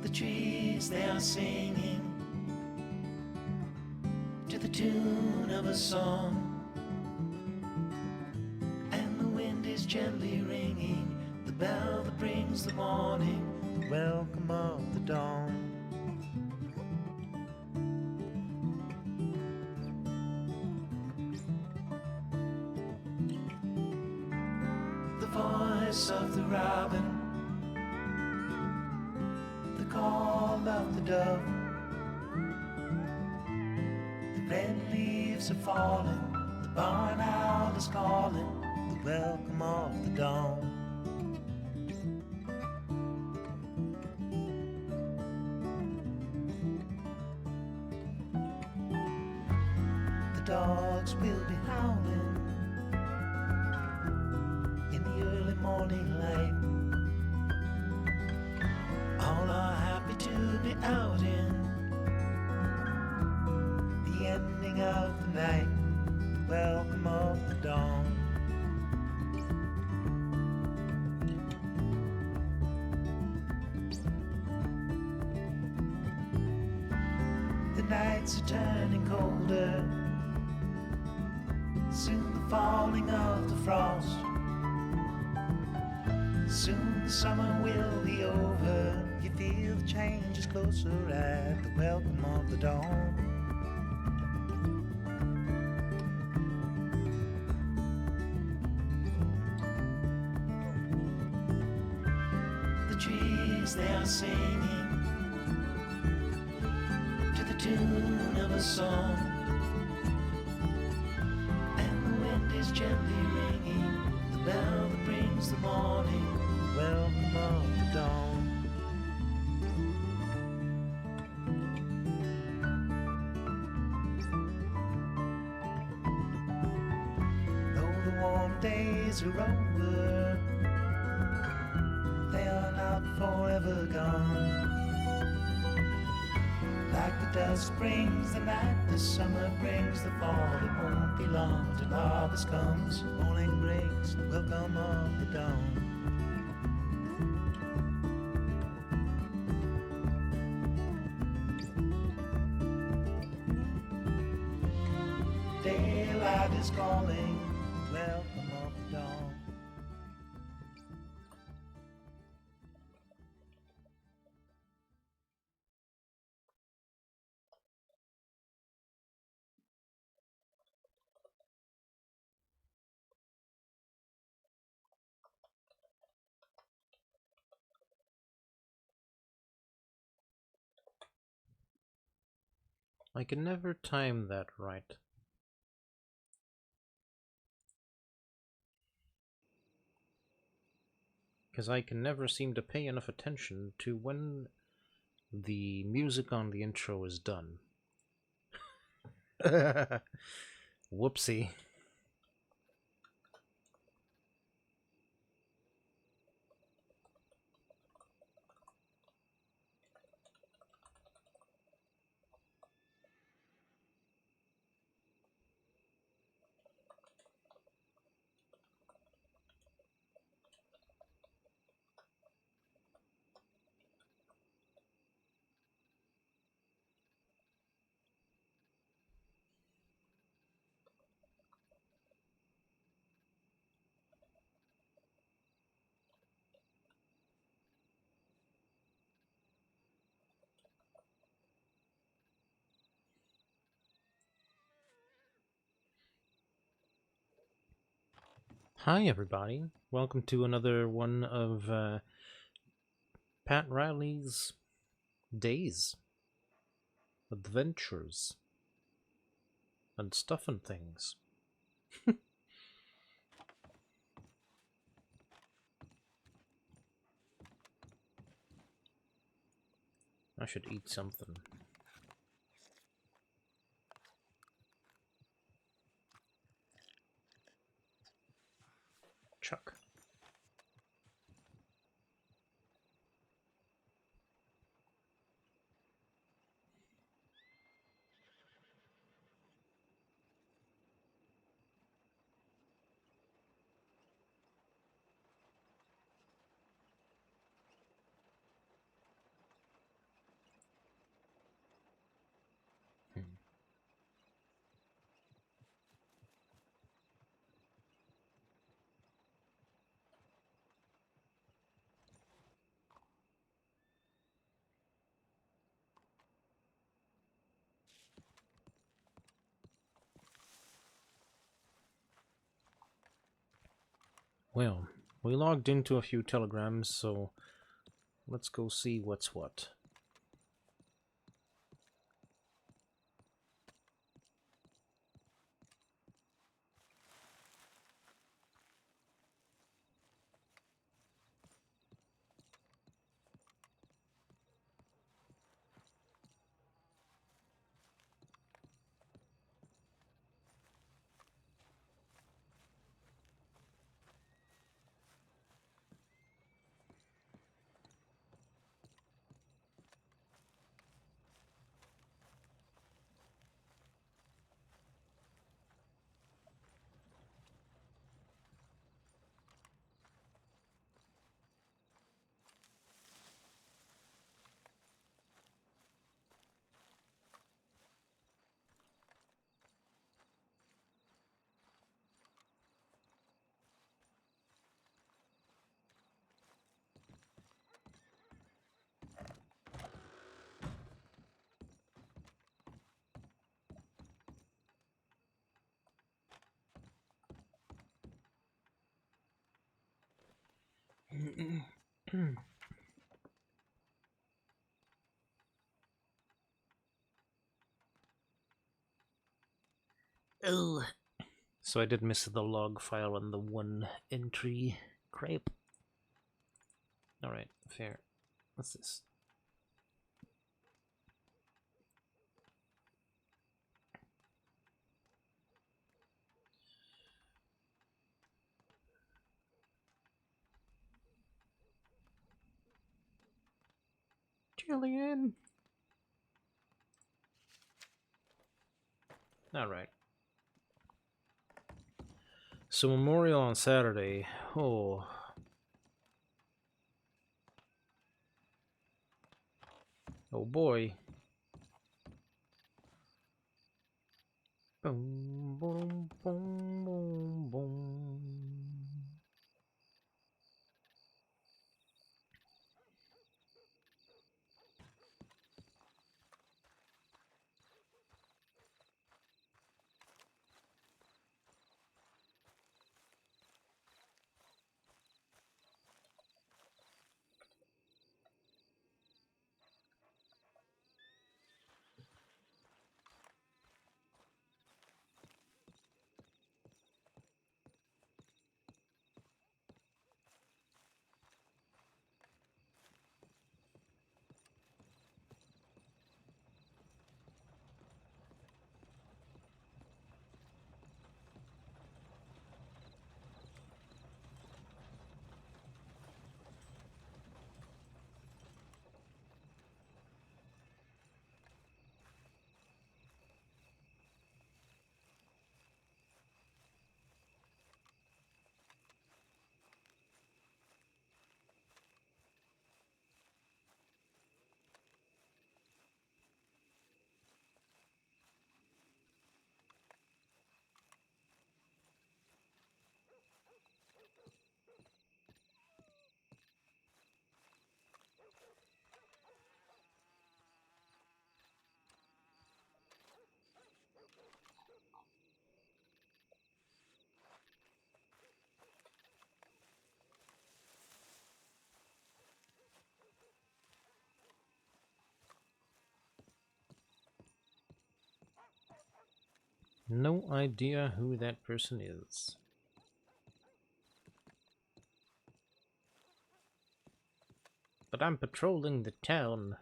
The trees, they are singing to the tune of a song, and the wind is gently ringing the bell that brings the morning, the welcome of the dawn. The voice of the robin, the call of the dove, the red leaves are falling, the barn owl is calling, the welcome of the dawn. The dogs will be howling in the early morning light. All are happy to be out in the ending of the night, the welcome of the dawn. The nights are turning colder, soon the falling of the frost. Soon the summer will be over. You feel the change is closer at the welcome of the dawn. The trees, they are singing to the tune of a song, and the wind is gently ringing the bell that brings the morning, the welcome of the dawn. Though the warm days are over, they are not forever gone. Like the dusk brings the night, the summer brings the fall. It won't be long till harvest comes, morning breaks, the welcome of the dawn. Daylight is calling, welcome of the dawn. I can never time that right. Because I can never seem to pay enough attention to when the music on the intro is done. Whoopsie. Hi everybody, welcome to another one of Pat Riley's days, adventures, and stuff and things. I should eat something. Chuck. Well, we logged into a few telegrams, so let's go see what's what. Oh, so I did miss the log file on the one entry. Crap. Alright, fair. What's this? Jillian! Alright. So Memorial on Saturday. Oh. Oh boy. Boom, boom, boom, boom, boom. No idea who that person is. But I'm patrolling the town.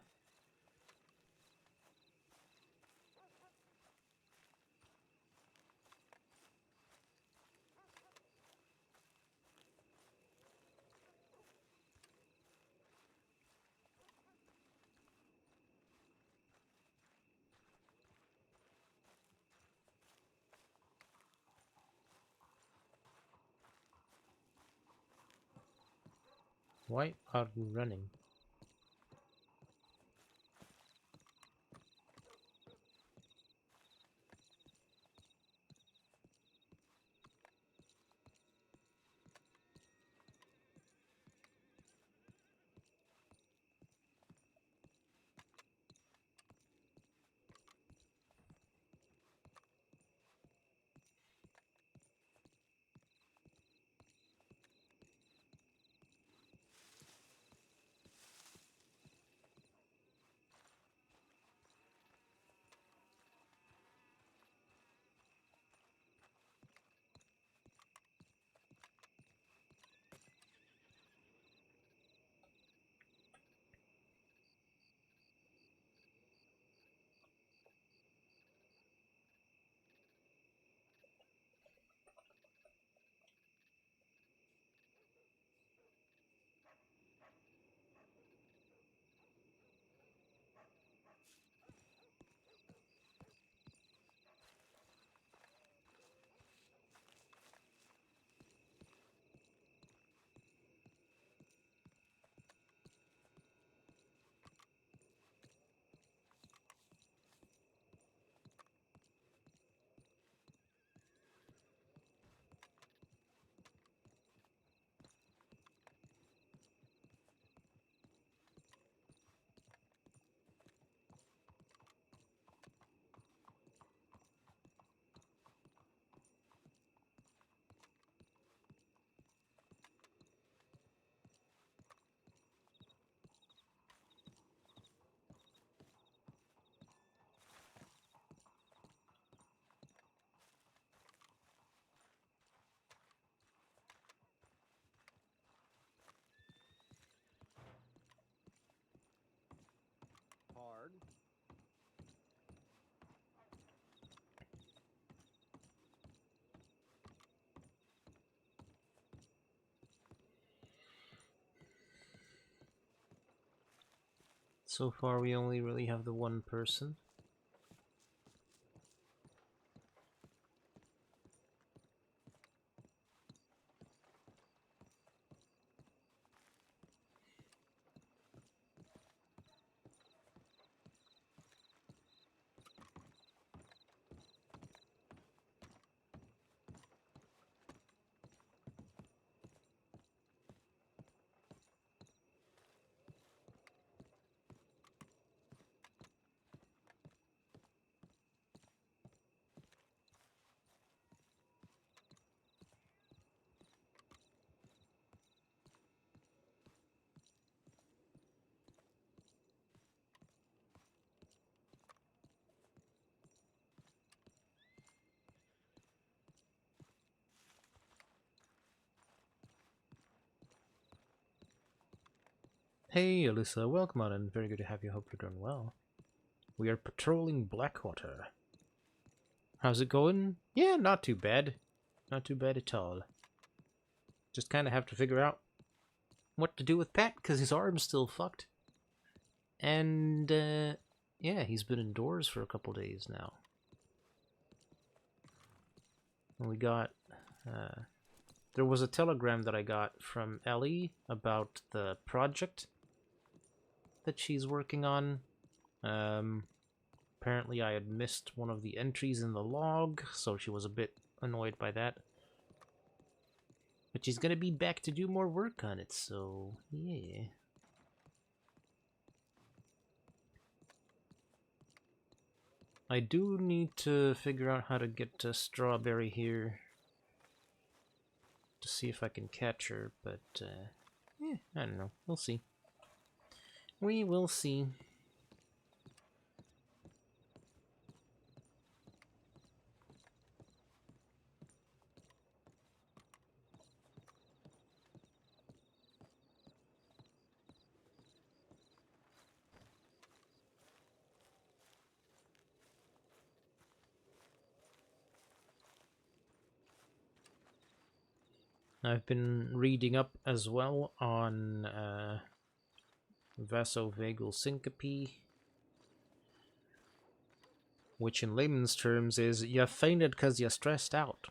Why are you running? So far we only really have the one person. Hey Alyssa, welcome on and very good to have you. Hope you're doing well. We are patrolling Blackwater. How's it going? Yeah, not too bad. Not too bad at all. Just kind of have to figure out what to do with Pat because his arm's still fucked. And, yeah, he's been indoors for a couple days now. And we got, there was a telegram that I got from Ellie about the project that she's working on. Apparently I had missed one of the entries in the log, so she was a bit annoyed by that. But she's gonna be back to do more work on it, so yeah. I do need to figure out how to get Strawberry here to see if I can catch her, but yeah, I don't know. We'll see. We will see. I've been reading up as well on vasovagal syncope, which in layman's terms is you fainted because you're stressed out.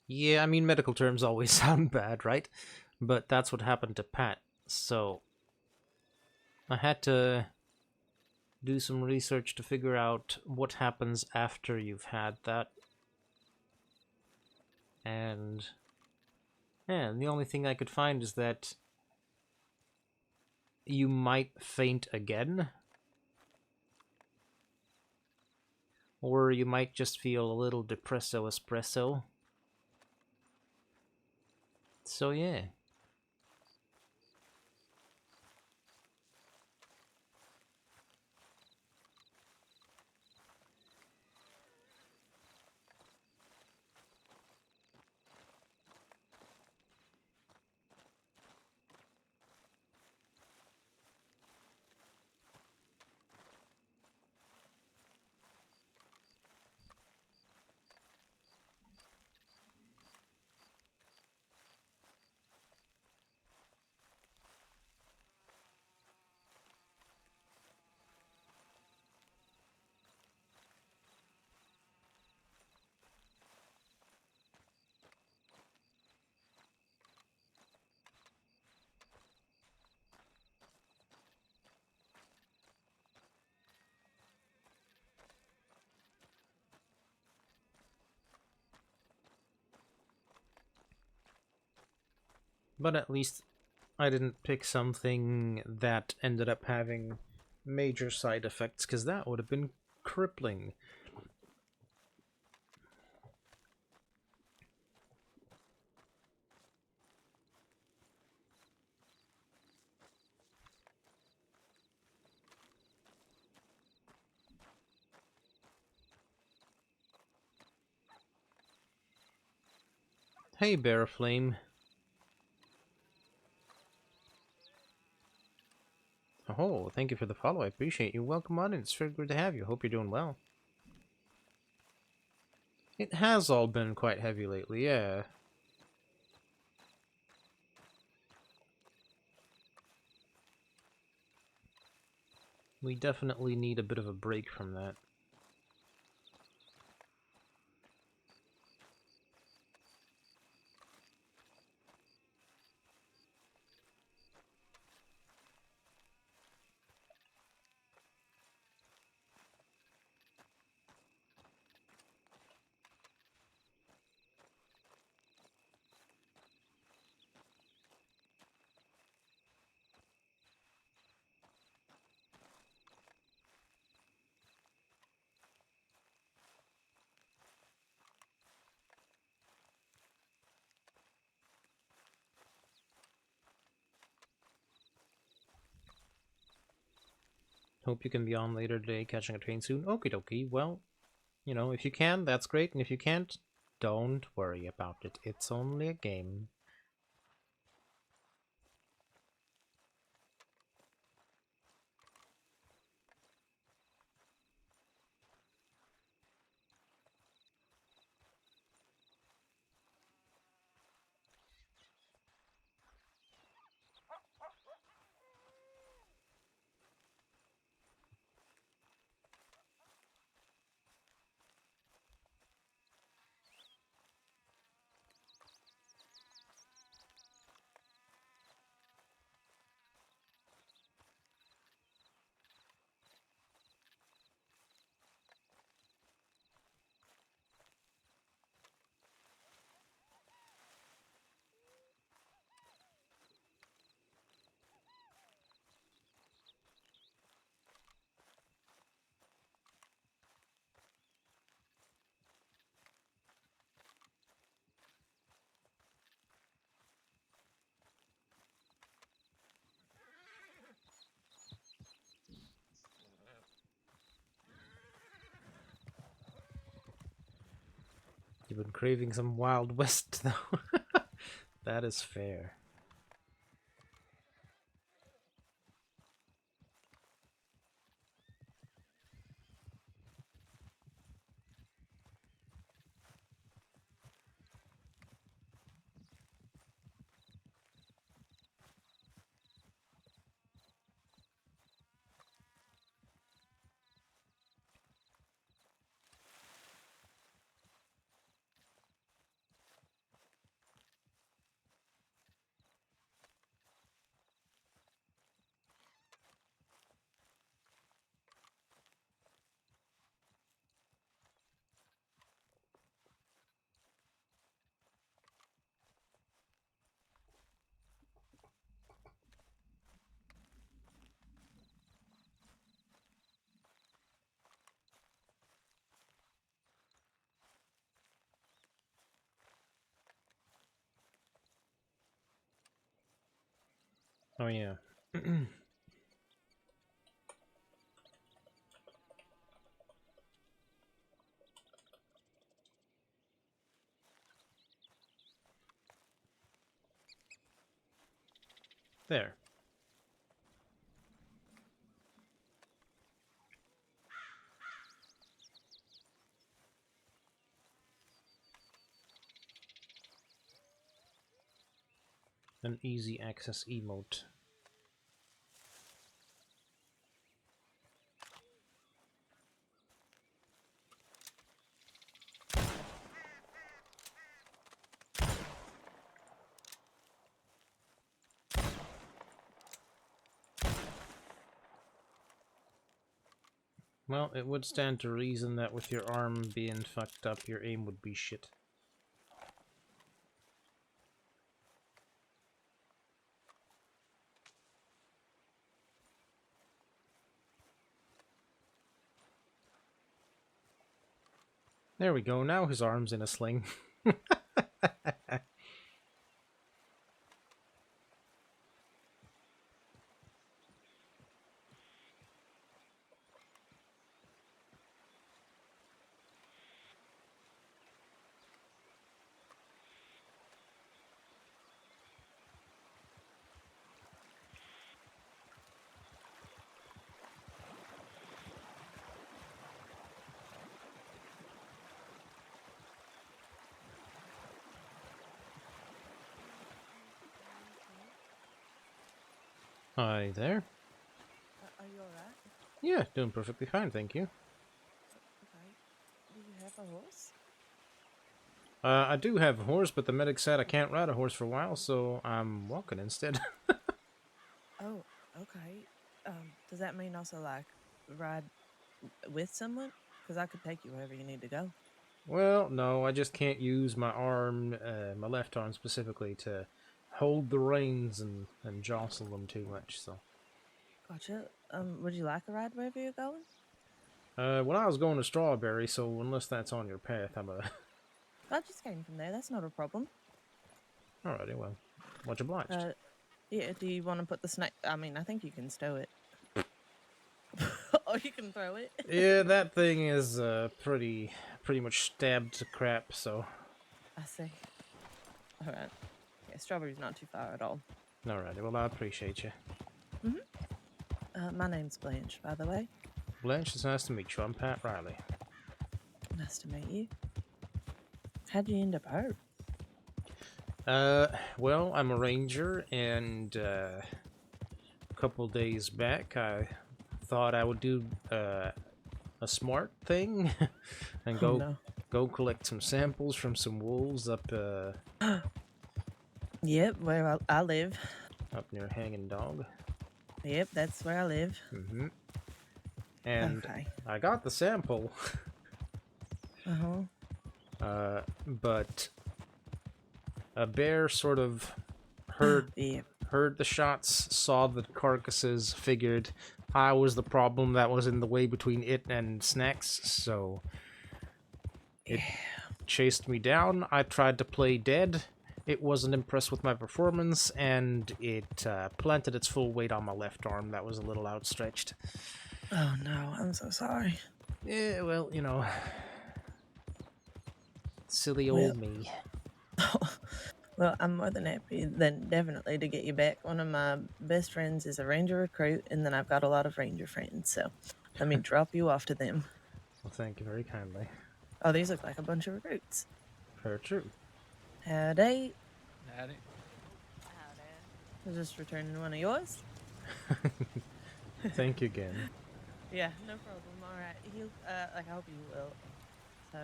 Yeah, I mean, medical terms always sound bad, right? But that's what happened to Pat, so I had to do some research to figure out what happens after you've had that. And yeah, the only thing I could find is that you might faint again, or you might just feel a little depresso espresso. So yeah. But at least I didn't pick something that ended up having major side effects, because that would have been crippling. Hey, Bear Flame. Oh, thank you for the follow. I appreciate you. Welcome on in. It's very good to have you. Hope you're doing well. It has all been quite heavy lately, yeah. We definitely need a bit of a break from that. Hope you can be on later today, catching a train soon. Okie dokie. Well, you know, if you can, that's great. And if you can't, don't worry about it. It's only a game. You've been craving some Wild West, though. That is fair. Oh, yeah. There. An easy access emote. Well, it would stand to reason that with your arm being fucked up, your aim would be shit. There we go, now his arm's in a sling. Hi there. Are you alright? Yeah, doing perfectly fine, thank you. Okay. Do you have a horse? I do have a horse, but the medic said I can't ride a horse for a while, so I'm walking instead. Oh, okay. Does that mean also like ride with someone? Because I could take you wherever you need to go. Well, no, I just can't use my arm, my left arm specifically, to hold the reins and jostle them too much, so. Gotcha. Would you like a ride wherever you're going? Well, I was going to Strawberry, so unless that's on your path, I'm a... I just came from there. That's not a problem. Alrighty, well, much obliged. Yeah. Do you want to put the snake? I mean, I think you can stow it, or you can throw it. Yeah, that thing is pretty much stabbed to crap, so... I see. All right. Yeah, strawberry's not too far at all. Alrighty, well, I appreciate you. My name's Blanche, by the way. Blanche, it's nice to meet you. I'm Pat Riley. Nice to meet you. How'd you end up hurt? Well, I'm a ranger, and a couple days back, I thought I would do a smart thing and Oh no. go collect some samples from some wolves up Yep, where I live. up near Hanging Dog. Yep, that's where I live. Mm-hmm. And Okay. I got the sample, but a bear sort of heard Yeah. heard the shots, saw the carcasses, figured I was the problem that was in the way between it and snacks, so it chased me down. I tried to play dead. It wasn't impressed with my performance, and it planted its full weight on my left arm that was a little outstretched. Oh no, I'm so sorry. Yeah, well, you know, silly old me. Well, I'm more than happy then definitely to get you back. One of my best friends is a ranger recruit, and then I've got a lot of ranger friends, so let me drop you off to them. Well, thank you very kindly. Oh, these look like a bunch of recruits. Very true. Howdy. Howdy. I was just returning one of yours. Thank you again. Yeah, no problem. All right. I hope you will. So,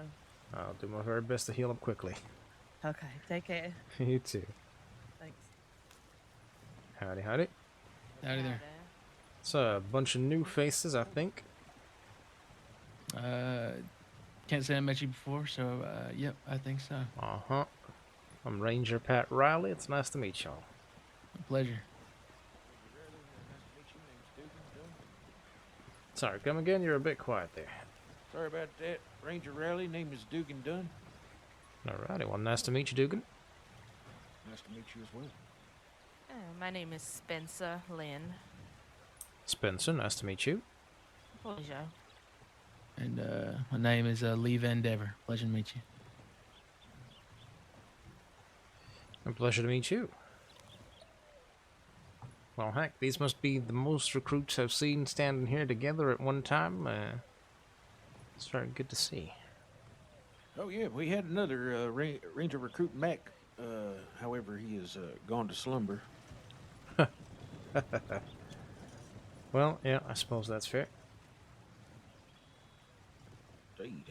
I'll do my very best to heal up quickly. okay. Take care. You too. Thanks. Howdy, howdy. Howdy there. It's a bunch of new faces, I think. Can't say I met you before, so yep, I think so. Uh-huh. I'm Ranger Pat Riley. It's nice to meet y'all. A pleasure. Sorry, come again? You're a bit quiet there. Sorry about that. Ranger Riley, name is Dugan Dunn. Alrighty, well, nice to meet you, Dugan. Nice to meet you as well. My name is Spencer Lynn. Spencer, nice to meet you. Pleasure. And my name is Lee Van Dever. Pleasure to meet you. A pleasure to meet you. Well, heck, these must be the most recruits I've seen standing here together at one time. It's very good to see. Oh yeah, we had another Ranger recruit, Mac. However, he is gone to slumber. Well, yeah, I suppose that's fair.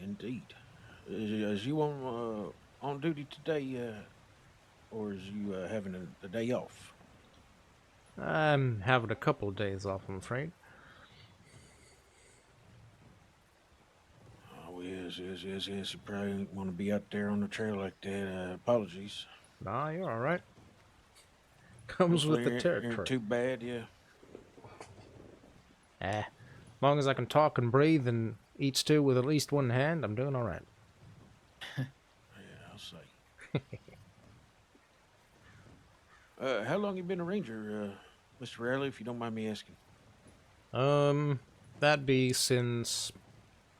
Indeed. Is you on duty today, or is you having a day off? I'm having a couple of days off, I'm afraid. Oh yes. You probably want to be out there on the trail like that. Apologies. Nah, you're alright. Comes with the Hopefully ain't territory. too bad, yeah. As long as I can talk and breathe and eat stew with at least one hand, I'm doing alright. Yeah, I'll say. How long you been a ranger, Mr. Riley, if you don't mind me asking? That'd be since,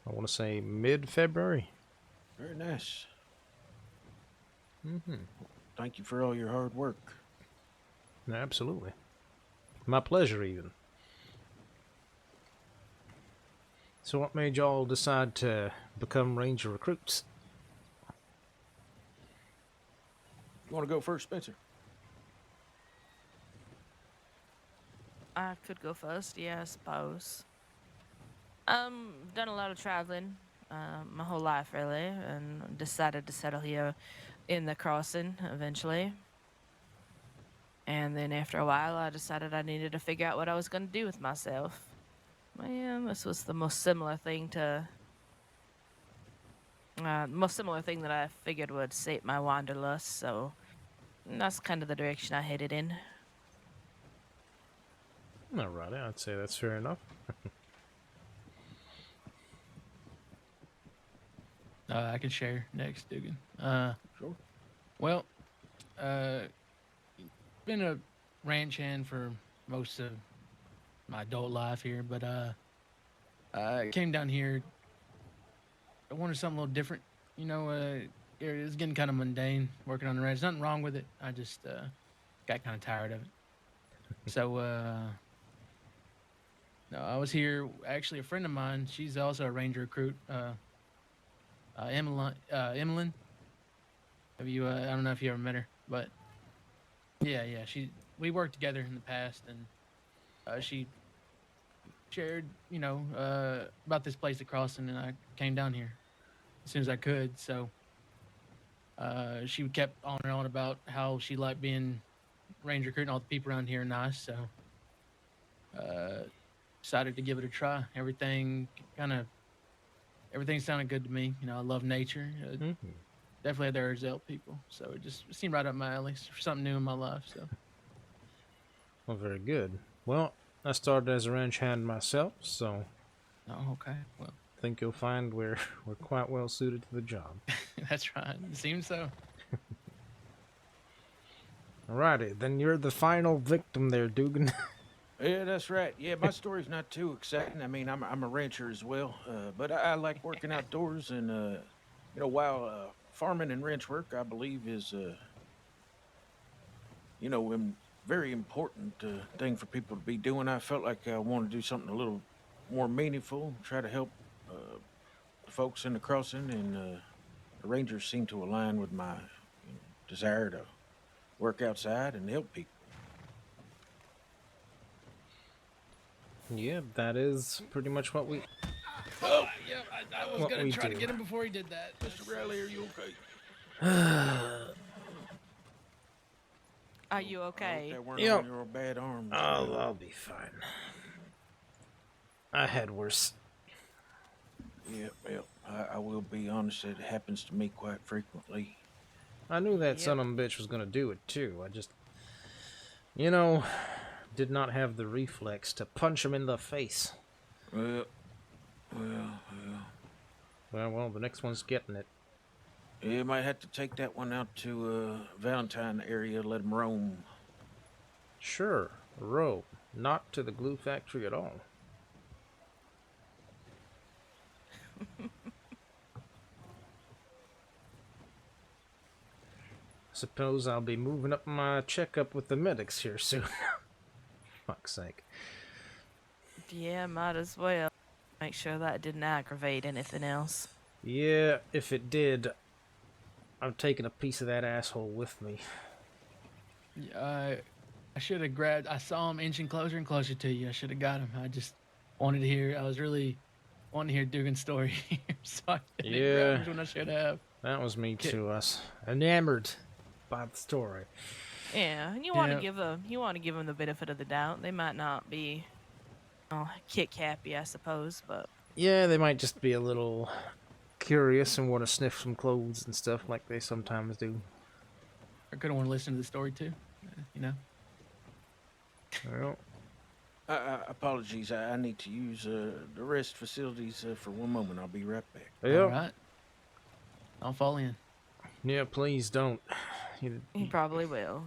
I want to say, mid-February. Very nice. Mm-hmm. Thank you for all your hard work. Absolutely. My pleasure, even. So what made y'all decide to become Ranger recruits? You want to go first, Spencer? I could go first. Yeah, I suppose. Done a lot of traveling, my whole life really, and decided to settle here in the crossing eventually. And then after a while, I decided I needed to figure out what I was going to do with myself. Well, this was the most similar thing that I figured would sate my wanderlust. So that's kind of the direction I headed in. Alrighty, I'd say that's fair enough. I can share next, Dugan. Sure. Well, been a ranch hand for most of my adult life here, but I came down here. I wanted something a little different. You know, it was getting kind of mundane working on the ranch. Nothing wrong with it. I just got kind of tired of it. So no, I was here. Actually, a friend of mine. She's also a ranger recruit. Emmeline. Have you? I don't know if you ever met her, but yeah. We worked together in the past, and she shared, about this place at Crossing, and I came down here as soon as I could. So she kept on and on about how she liked being ranger recruit, and all the people around here are nice. So decided to give it a try. Everything sounded good to me. You know, I love nature. Definitely had the urge to help people. So it just seemed right up my alley for something new in my life. So. Well, very good. Well, I started as a ranch hand myself, so Oh, okay. Well, I think you'll find we're quite well suited to the job. that's right. It seems so. Alrighty, then you're the final victim there, Dugan. Yeah, that's right. Yeah, my story's not too exciting. I mean, I'm a rancher as well, but I like working outdoors, and while farming and ranch work, I believe is very important thing for people to be doing. I felt like I wanted to do something a little more meaningful, try to help the folks in the crossing, and the rangers seem to align with my desire to work outside and help people. Yeah, that is pretty much what we... Oh, yeah. I was What going we to try do. to get him before he did that. Mr. Riley, are you okay? Are you I hope okay? that weren't Yep. on your bad arm. Mr. Oh, Riley. I'll be fine. I had worse. Yeah, I will be honest, it happens to me quite frequently. I knew that Yep. son of a bitch was gonna do it too. I just, did not have the reflex to punch him in the face. Well. Well, the next one's getting it. You might have to take that one out to Valentine area, let him roam. Sure, row. Not to the glue factory at all. Suppose I'll be moving up my checkup with the medics here soon. Fuck's sake. Yeah, might as well. Make sure that didn't aggravate anything else. Yeah, if it did, I'm taking a piece of that asshole with me. Yeah, I should have grabbed. I saw him inching closer and closer to you. I should have got him. I just wanted to hear. I was really wanting to hear Dugan's story here, so I didn't grab him when I should have. That was me too. I was enamored by the story. Yeah, and you want to Yeah. give them the benefit of the doubt. They might not be, kick happy, I suppose, but Yeah, they might just be a little curious and want to sniff some clothes and stuff like they sometimes do. I could have want to listen to the story too. Well, Apologies, I need to use the rest facilities for one moment. I'll be right back. All yep. right. I'll fall in. Yeah, please don't. he probably will.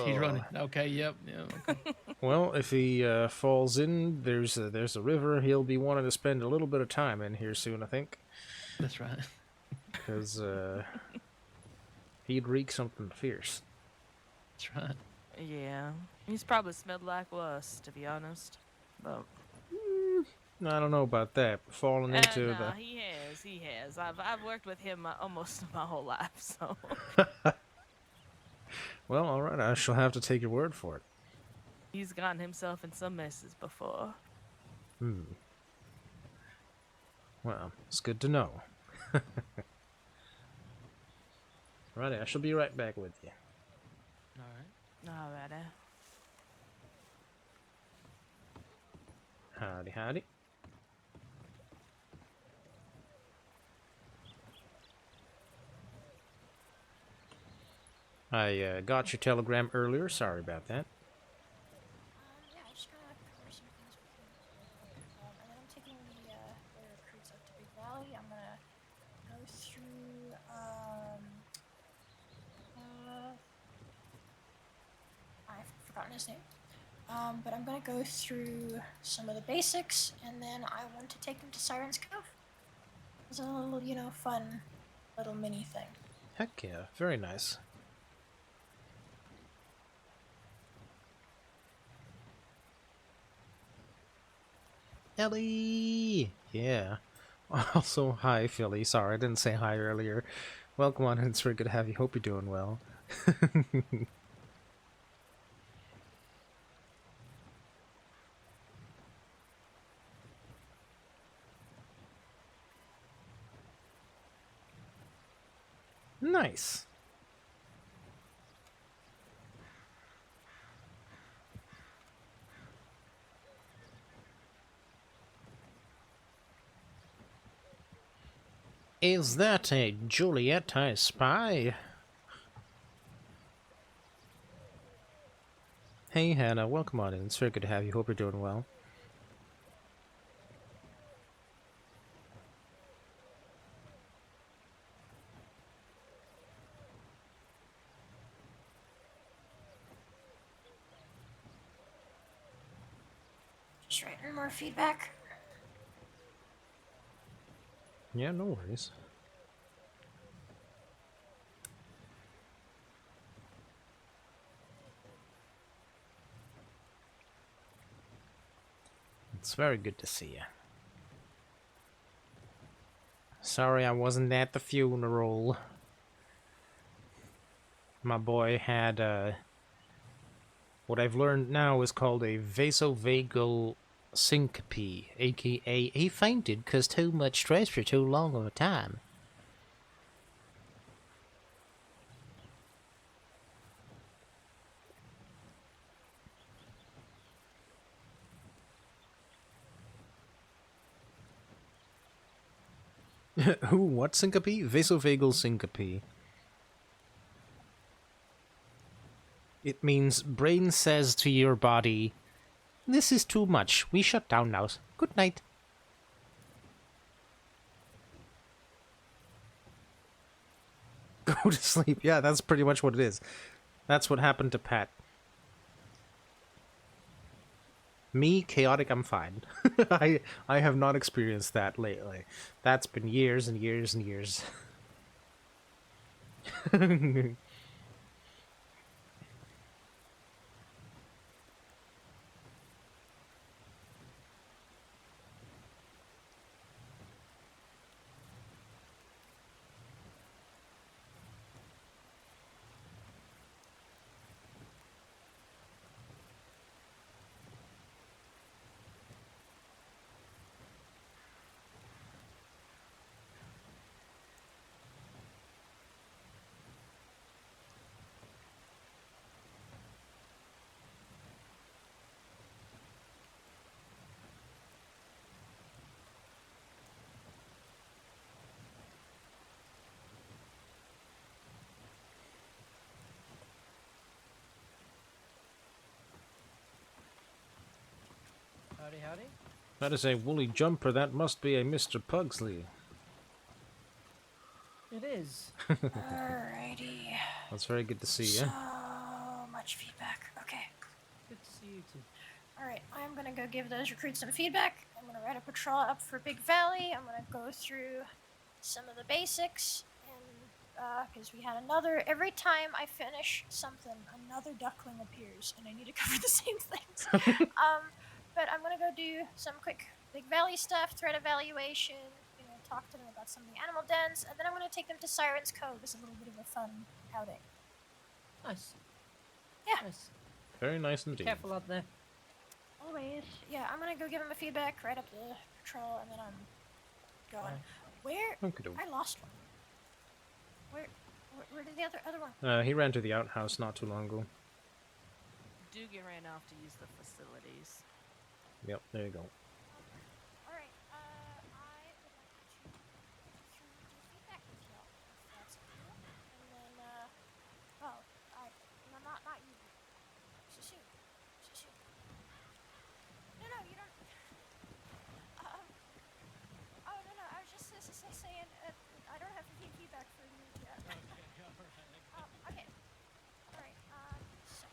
He's running. Okay. Yep. Yeah. Okay. Well, if he falls in, there's a river. He'll be wanting to spend a little bit of time in here soon, I think, That's right. because he'd reek something fierce. That's right. Yeah, he's probably smelled like us, to be honest. But I don't know about that. Falling into no, the... he has. I've worked with him almost my whole life, so. Well, all right. I shall have to take your word for it. He's gotten himself in some messes before. Hmm. Well, it's good to know. Righty, I shall be right back with you. All right. Alrighty. Howdy, howdy. I got your telegram earlier. Sorry about that. Yeah, I just gotta cover some things with him real quick. And then I'm taking the recruits up to Big Valley. I'm gonna go through I've forgotten his name. But I'm gonna go through some of the basics, and then I want to take them to Siren's Cove. It's a little, fun little mini thing. Heck yeah, very nice. Ellie! Yeah. Also, hi, Philly. Sorry, I didn't say hi earlier. Welcome on, it's very good to have you. Hope you're doing well. Nice. Is that a Juliet I spy? Hey, Hannah. Welcome on in. It's very good to have you. Hope you're doing well. Just writing more feedback. Yeah, no worries. It's very good to see you. Sorry I wasn't at the funeral. My boy had what I've learned now is called a vasovagal syncope, aka he fainted because too much stress for too long of a time. Who? What syncope? Vasovagal syncope. It means brain says to your body, "This is too much. We shut down now. Good night." Go to sleep. Yeah, that's pretty much what it is. That's what happened to Pat. Me, chaotic, I'm fine. I have not experienced that lately. That's been years and years and years. Howdy, howdy. That is a woolly jumper. That must be a Mr. Pugsley. It is. Alrighty. That's very good to see So you. much feedback. Okay. Good to see you too. Alright, I'm gonna go give those recruits some feedback. I'm gonna write a patrol up for Big Valley. I'm gonna go through some of the basics, and because we had every time I finish something, another duckling appears, and I need to cover the same things. But I'm gonna go do some quick Big Valley stuff, threat evaluation, talk to them about some of the animal dens, and then I'm gonna take them to Siren's Cove as a little bit of a fun outing. Nice. Yeah. Nice. Very nice indeed. Careful out there. Always. Yeah, I'm gonna go give him a feedback right up the patrol, and then I'm going. Alright. Where? Okey-doke. I lost one. Where did the other one? He ran to the outhouse not too long ago. Dugan ran off to use the facilities. Yep, there you go. All right. I would like to do feedback with y'all. If that's cool. And then, well, no, not you. Susu. No, you don't. Oh no, I was just saying. I don't have any feedback for you yet. Okay, all right. Okay. All right. So.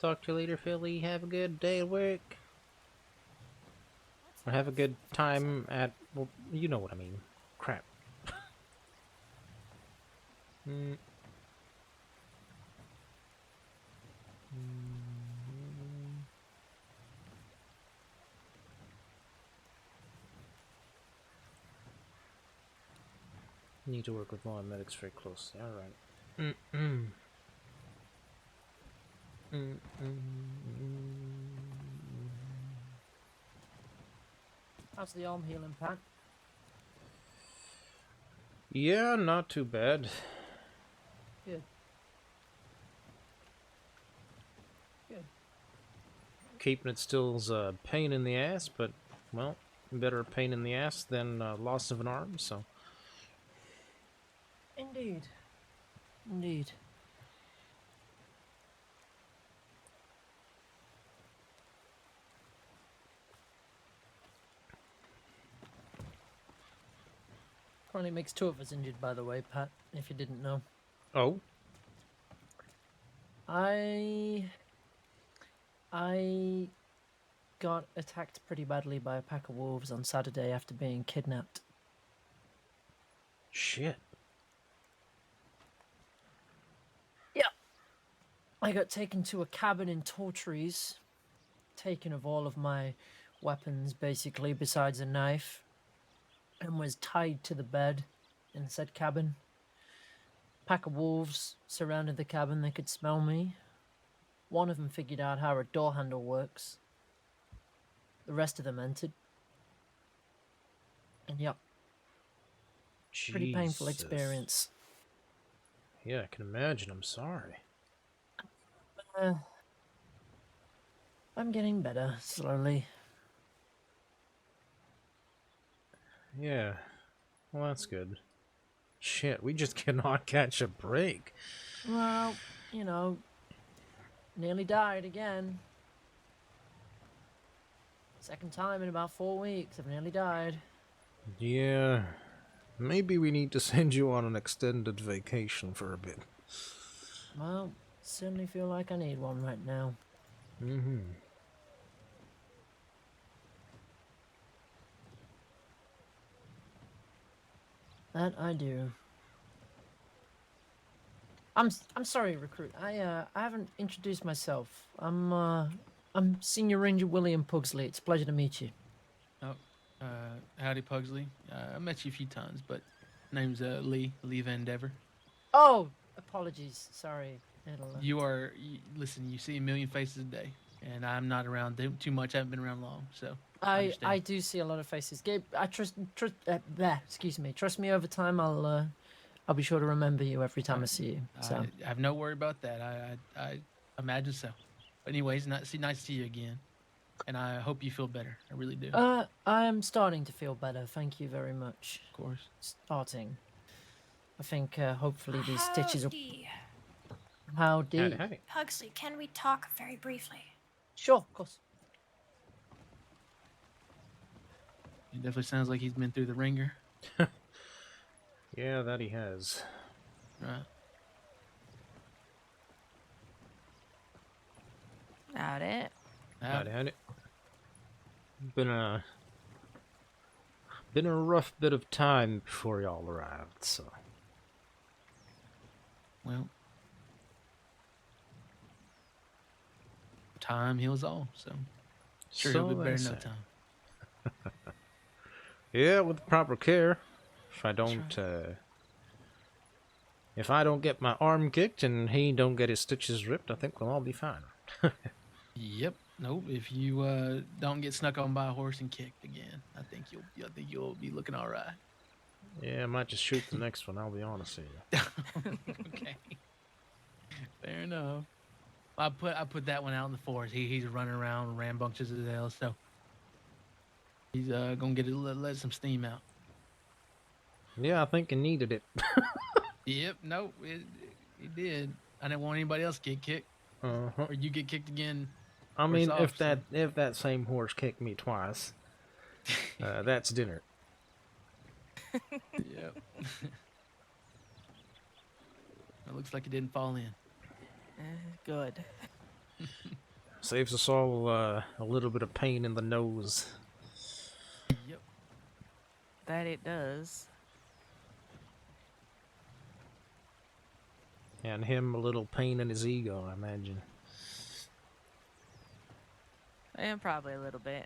Talk to you later, Philly. Have a good day at work. Or have a good time at... Well, you know what I mean. Crap. Need to work with more medics very closely. Alright. How's the arm healing, Pat? Yeah, not too bad. Good. Good. Keeping it still's a pain in the ass, but, well, better a pain in the ass than loss of an arm, so... Indeed. Indeed. Currently makes 2 of us injured, by the way, Pat, if you didn't know. Oh? I got attacked pretty badly by a pack of wolves on Saturday after being kidnapped. Shit. I got taken to a cabin in Tartarus, taken of all of my weapons, basically, besides a knife, and was tied to the bed in said cabin. Pack of wolves surrounded the cabin. They could smell me. One of them figured out how a door handle works. The rest of them entered. And yep, pretty painful Jesus. experience. Yeah, I can imagine. I'm sorry. I'm getting better, slowly. Yeah. Well, that's good. Shit, we just cannot catch a break. Well, you know, nearly died again. Second time in about 4 weeks, I've nearly died. Yeah. Maybe we need to send you on an extended vacation for a bit. Well, certainly feel like I need one right now. Mm-hmm. That I do. I'm sorry, recruit. I haven't introduced myself. I'm Senior Ranger William Pugsley. It's a pleasure to meet you. Howdy, Pugsley. I met you a few times, but name's Lee Van Dever. Oh, apologies. Sorry. Listen, you see a million faces a day, and I'm not around too much. I haven't been around long, so I understand. do see a lot of faces. Gabe, I trust excuse me. Trust me, over time I'll be sure to remember you every time I see you. So I have no worry about that. I imagine so. But anyways, nice to see you again, and I hope you feel better. I really do. I'm starting to feel better. Thank you very much. Of course. Starting. I think hopefully these stitches will. Howdy. Howdy. Howdy. Pugsley, can we talk very briefly? Sure, of course. It definitely sounds like he's been through the ringer. Yeah, that he has. Right. Howdy. Howdy. Been a rough bit of time before y'all arrived, so. Well, time heals all, so sure he'll be So better they in no say. time. Yeah, with proper care. If I That's don't, If I don't get my arm kicked and he don't get his stitches ripped, I think we'll all be fine. Yep. Nope. If you don't get snuck on by a horse and kicked again, I think you'll be looking all right. Yeah, I might just shoot the next one, I'll be honest with you. Okay. Fair enough. I put that one out in the forest. He's running around rambunctious as hell, so he's gonna get let some steam out. Yeah, I think he needed it. Yep. Nope. He did. I didn't want anybody else to get kicked, Uh-huh. or you get kicked again. I mean, off, if that same horse kicked me twice, that's dinner. Yep. It looks like it didn't fall in. Good. Saves us all a little bit of pain in the nose. Yep. That it does. And him a little pain in his ego, I imagine. And probably a little bit.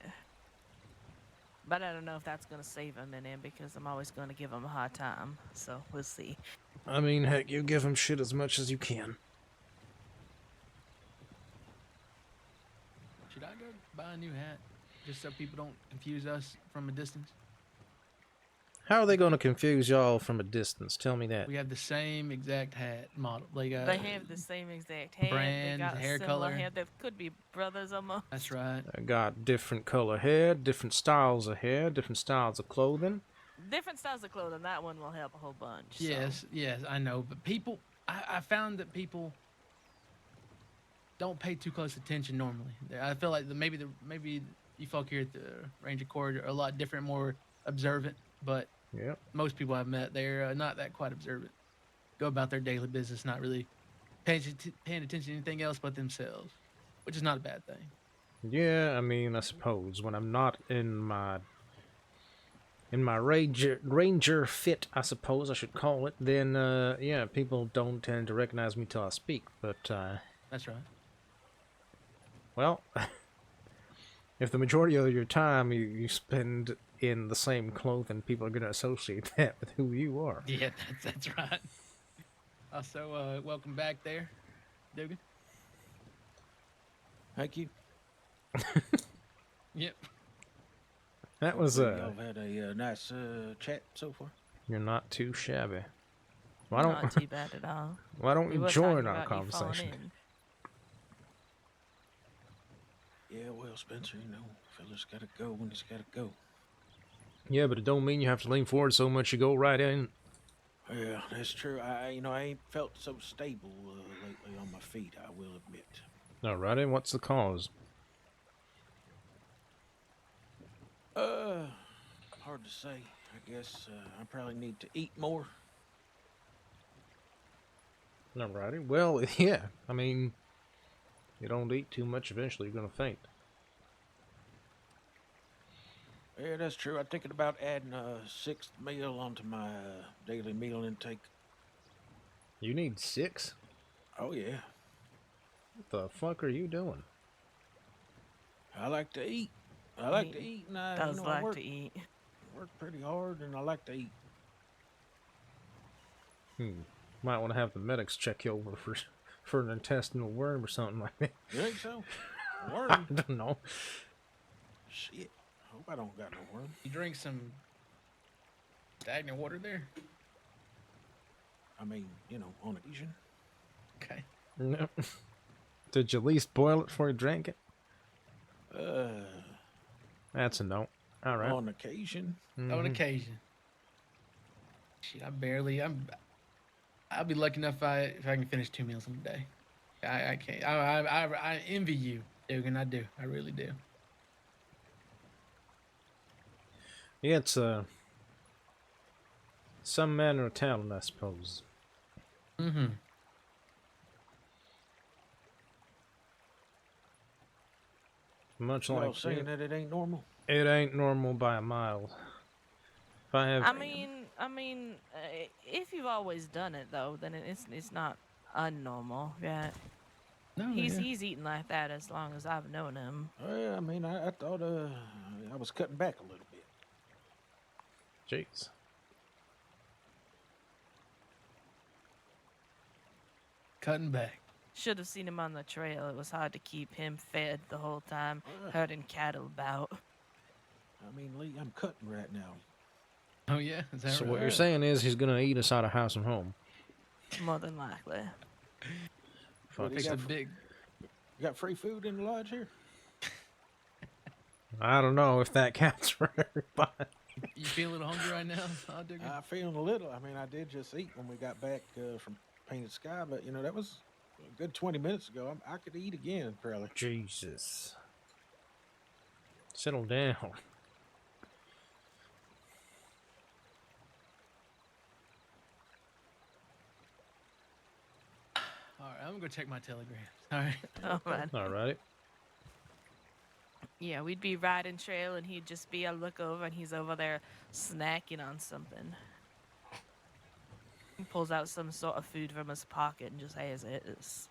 But I don't know if that's going to save him in him because I'm always going to give him a hard time. So we'll see. I mean, heck, you give him shit as much as you can. Should I go buy a new hat just so people don't confuse us from a distance? How are they going to confuse y'all from a distance? Tell me that. We have the same exact hat model. Like They have the same exact head. brand, they got hair similar color. hair. They could be brothers almost. That's right. I got different color hair, different styles of hair, different styles of clothing. Different styles of clothing. That one will help a whole bunch. so. Yes, I know. But people, I found that people don't pay too close attention normally. I feel like maybe you folk here at the Ranger Corps are a lot different, more observant. But Yep. most people I've met, they're not that quite observant. Go about their daily business, not really paying attention to anything else but themselves, which is not a bad thing. Yeah, I mean, I suppose when I'm not in my ranger fit, I suppose I should call it, then yeah, people don't tend to recognize me till I speak. But That's right. well, if the majority of your time you spend in the same clothing, people are going to associate that with who you are. Yeah, that's right. Also, welcome back there, Dugan. Thank you. Yep. That was Y'all had a nice chat so far. You're not too shabby. Why don't Not too bad at all. Why don't We you were join talking our about you falling conversation? in. Yeah, well, Spencer, fella's gotta go when he's gotta go. Yeah, but it don't mean you have to lean forward so much you go right in. Yeah, that's true. I ain't felt so stable lately on my feet, I will admit. Alrighty, what's the cause? Hard to say. I guess I probably need to eat more. Alrighty, well, yeah, I mean, you don't eat too much, eventually you're gonna faint. Yeah, that's true. I'm thinking about adding a 6th meal onto my daily meal intake. You need 6? Oh, yeah. What the fuck are you doing? I like to eat. I like to eat, and I, Does I like work, to eat. work pretty hard, and I like to eat. Might want to have the medics check you over for an intestinal worm or something like that. You think so? I Worm? don't know. Shit. Hope I don't got no worm. You drink some stagnant water there? I mean, on occasion. Okay. No. Did you at least boil it before you drank it? That's a no. Alright. On occasion. On occasion. Shit, I'll be lucky enough if I can finish 2 meals in a day. I can't. I envy you, Dugan. I do. I really do. Yeah, it's some manner of talent, I suppose. Mm-hmm. Much Y'all like saying that it ain't normal? it ain't normal by a mile. If I have, I mean, if you've always done it though, then it's not unnormal. Yeah, No, he's eating like that as long as I've known him. Yeah, I mean, I thought I was cutting back a little bit. jeez. Cutting back. Should have seen him on the trail. It was hard to keep him fed the whole time, herding cattle about. I mean, Lee, I'm cutting right now. Oh yeah, is that So right? what you're saying is he's gonna eat us out of house and home. More than likely. What, Fix you a got, big. you got free food in the lodge here? I don't know if that counts for everybody. You feel a little hungry right now, Odd Digger? I feeling a little. I mean, I did just eat when we got back from Painted Sky, but you know that was a good 20 minutes ago. I could eat again, probably. Jesus. Settle down. All right, I'm gonna go check my telegrams. All right. Oh, man. All right. Yeah, we'd be riding trail and he'd just be a look over and he's over there snacking on something. He pulls out some sort of food from his pocket and just has it. It's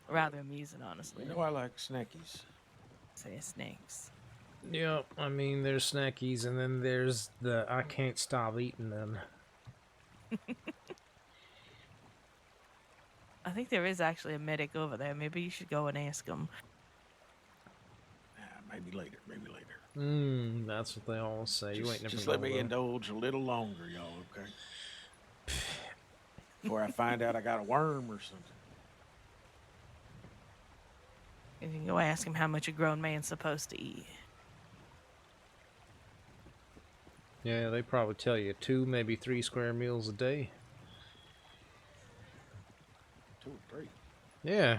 rather amusing, honestly. You know I like snackies. Say snakes. Yeah, I mean, there's snackies, and then there's the I can't stop eating them. I think there is actually a medic over there. Maybe you should go and ask him. Maybe later. Maybe later. That's what they all say. You ain't never Just let gonna me know. indulge a little longer, y'all. Okay. Before I find out I got a worm or something. You can go ask him how much a grown man's supposed to eat. Yeah, they probably tell you 2, maybe 3 square meals a day. 2 or 3. Yeah.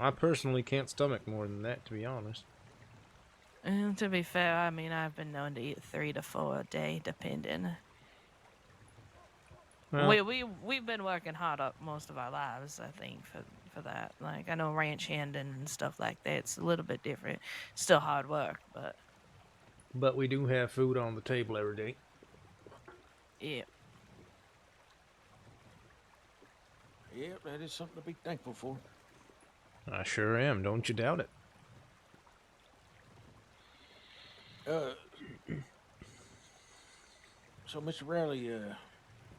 I personally can't stomach more than that, to be honest. And to be fair, I mean, I've been known to eat 3 to 4 a day, depending. Well, We've been working hard up most of our lives, I think, for that. Like, I know ranch handing and stuff like that. It's a little bit different. Still hard work, but we do have food on the table every day. yeah. Yep, that is something to be thankful for. I sure am. Don't you doubt it. So, Mr. Rowley,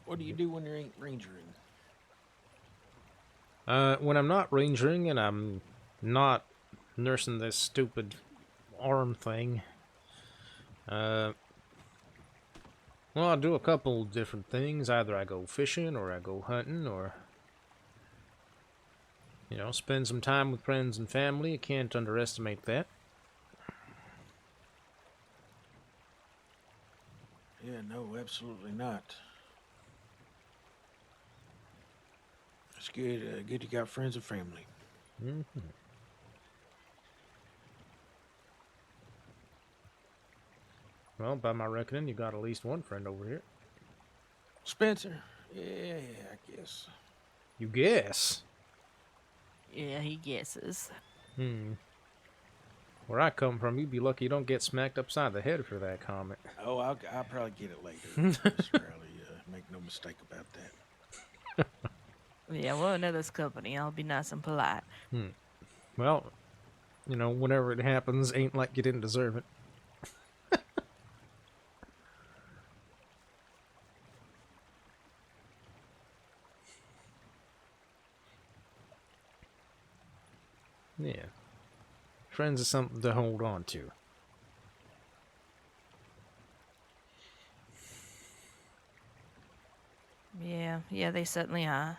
what do you do when you ain't rangering? When I'm not rangering and I'm not nursing this stupid arm thing, well, I do a couple different things. Either I go fishing, or I go hunting, or, you know, spend some time with friends and family. You can't underestimate that. Yeah, no, absolutely not. It's good. Good you got friends and family. Mm-hmm. Well, by my reckoning, you got at least one friend over here. Spencer? Yeah, I guess. You guess? Yeah, he guesses. Where I come from, you'd be lucky you don't get smacked upside the head for that comment. Oh, I'll probably get it later. Mr. Rowley, make no mistake about that. Yeah, well, another's company. I'll be nice and polite. Well, you know, whenever it happens, ain't like you didn't deserve it. Yeah. Friends are something to hold on to. Yeah, they certainly are.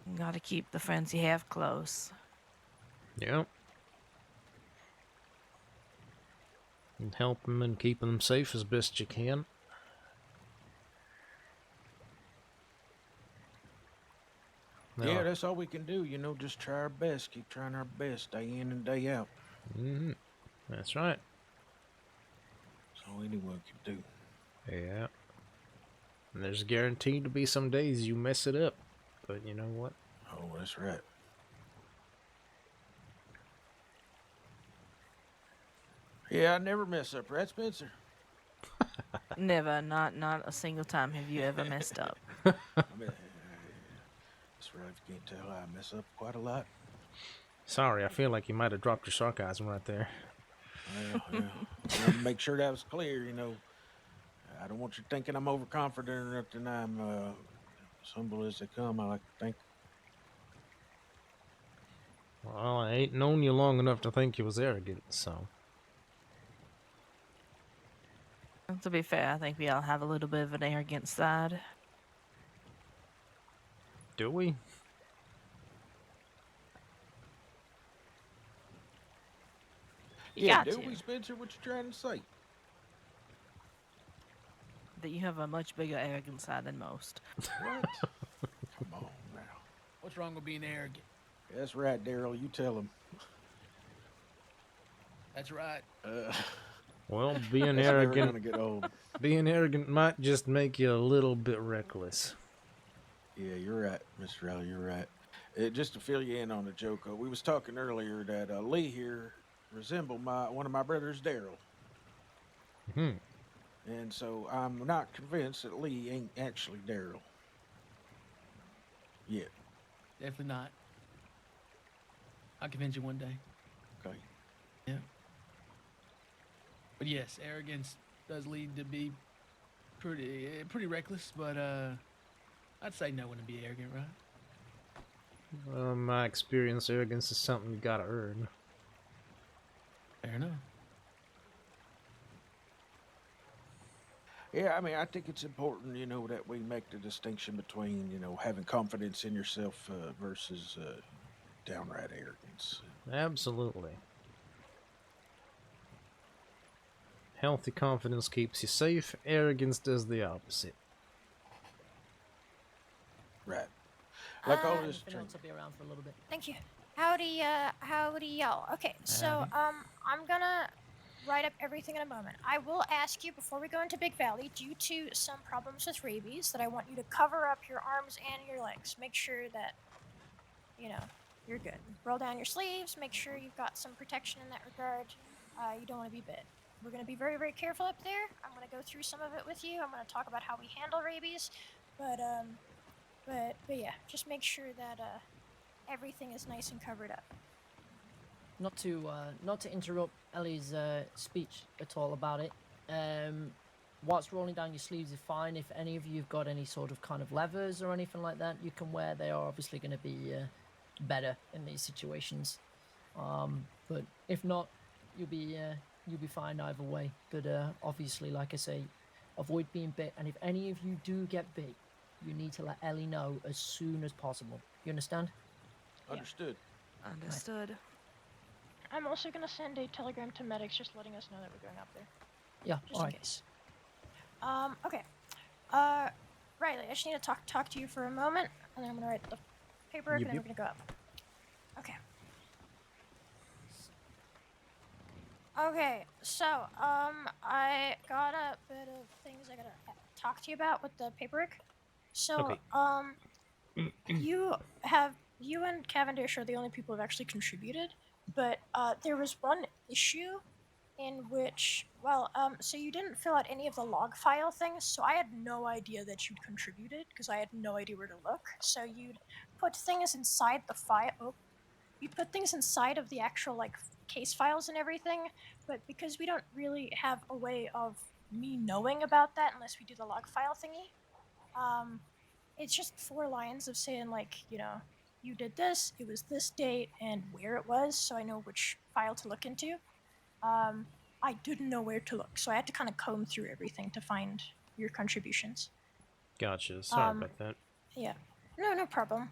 You gotta keep the friends you have close. Yep. And help them and keep them safe as best you can. Yeah, that's all we can do. You know, just try our best. Keep trying our best day in and day out. Mm-hmm. That's right. That's all anyone can do. Yeah. And there's guaranteed to be some days you mess it up. But you know what? Oh, that's right. Yeah, I never mess up, right, Spencer? Never, not a single time have you ever messed up. I mean, that's right. If you can't tell, I mess up quite a lot. Sorry, I feel like you might have dropped your sarcasm right there. Well, yeah. I want to make sure that was clear. You know, I don't want you thinking I'm overconfident or nothing. I'm as humble as they come. I like to think. Well, I ain't known you long enough to think you was arrogant, so. To be fair, I think we all have a little bit of an arrogant side. Do we? You Yeah, got do to. we, Spencer? What you trying to say? That you have a much bigger arrogant side than most. What? Come on now. What's wrong with being arrogant? That's right, Daryl. You tell him. That's right. Well, being That's never arrogant, gonna get old. being arrogant might just make you a little bit reckless. Yeah, you're right, Mr. Riley. You're right. Just to fill you in on the joke, we was talking earlier that Lee here resembled one of my brothers, Daryl, Hmm. and so I'm not convinced that Lee ain't actually Daryl. Yet. Definitely not. I'll convince you one day. Okay. Yeah. But yes, arrogance does lead to be pretty reckless. But I'd say no one to be arrogant, right? My experience, arrogance is something you gotta earn. Fair enough. Yeah, I mean, I think it's important, you know, that we make the distinction between, you know, having confidence in yourself versus downright arrogance. Absolutely. Healthy confidence keeps you safe, arrogance does the opposite. Right. Like all this Anything else, I'll be around for a little bit. Thank you. Howdy, y'all. Okay, so I'm gonna write up everything in a moment. I will ask you before we go into Big Valley, due to some problems with rabies, that I want you to cover up your arms and your legs. Make sure that, you know, you're good. Roll down your sleeves. Make sure you've got some protection in that regard. You don't want to be bit. We're gonna be very, very careful up there. I'm gonna go through some of it with you. I'm gonna talk about how we handle rabies, but yeah, just make sure that everything is nice and covered up. Not to interrupt Ellie's speech at all about it. What's rolling down your sleeves is fine. If any of you've got any sort of kind of levers or anything like that you can wear, they are obviously going to be better in these situations. But if not, you'll be fine either way. But obviously, like I say, avoid being bit. And if any of you do get bit, you need to let Ellie know as soon as possible. You understand? Understood. Understood. I'm also gonna send a telegram to medics, just letting us know that we're going up there, Yeah. just All in right. case. Okay. Riley, I just need to talk to you for a moment, and then I'm gonna write the paperwork, and then we're gonna go up. Okay. Okay, so I got a bit of things I gotta talk to you about with the paperwork. So Okay. you and Cavendish are the only people who've actually contributed, but there was one issue in which, so you didn't fill out any of the log file things, so I had no idea that you'd contributed because I had no idea where to look. So you'd put things inside the file. Oh, you'd put things inside of the actual like case files and everything, but because we don't really have a way of me knowing about that unless we do the log file thingy, it's just 4 lines of saying like, you know, you did this, it was this date, and where it was, so I know which file to look into. I didn't know where to look, so I had to kind of comb through everything to find your contributions. Gotcha. Sorry about that. Yeah, no problem.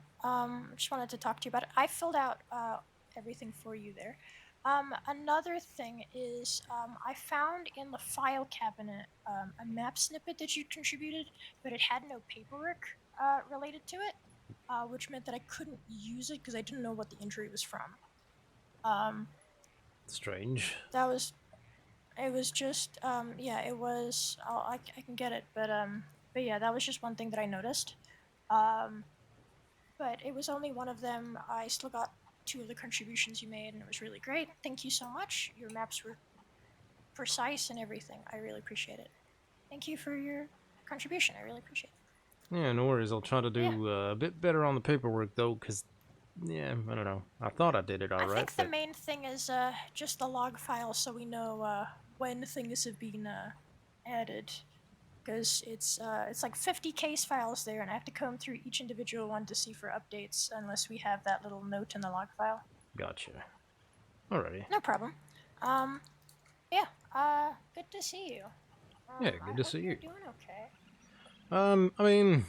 Just wanted to talk to you about it. I filled out everything for you there. Another thing is, I found in the file cabinet a map snippet that you contributed, but it had no paperwork related to it, which meant that I couldn't use it because I didn't know what the injury was from. Strange. It was just, yeah, it was, I can get it, but yeah, that was just one thing that I noticed. But it was only one of them. I still got 2 of the contributions you made, and it was really great. Thank you so much. Your maps were precise and everything. I really appreciate it. Thank you for your contribution. I really appreciate it. Yeah, no worries. I'll try to do a bit better on the paperwork, though, because Yeah, I don't know. I thought I did it I all right, think the but main thing is just the log file, so we know when things have been added. Because it's like 50 case files there, and I have to comb through each individual one to see for updates, unless we have that little note in the log file. gotcha. Alrighty. No problem. Um, yeah. Good to see you. Yeah, I good to hope see you're you. doing okay. I mean,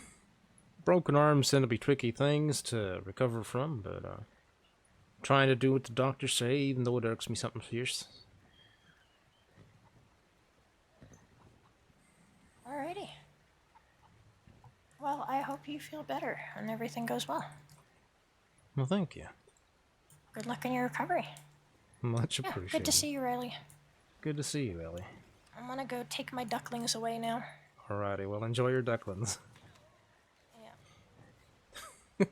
broken arms tend to be tricky things to recover from, but trying to do what the doctors say, even though it irks me something fierce. Alrighty. Well, I hope you feel better and everything goes well. Well, thank you. Good luck in your recovery. Much Yeah, appreciated. good to see you, Riley. Good to see you, Ellie. I'm gonna go take my ducklings away now. Alrighty, well, enjoy your ducklings. Yeah.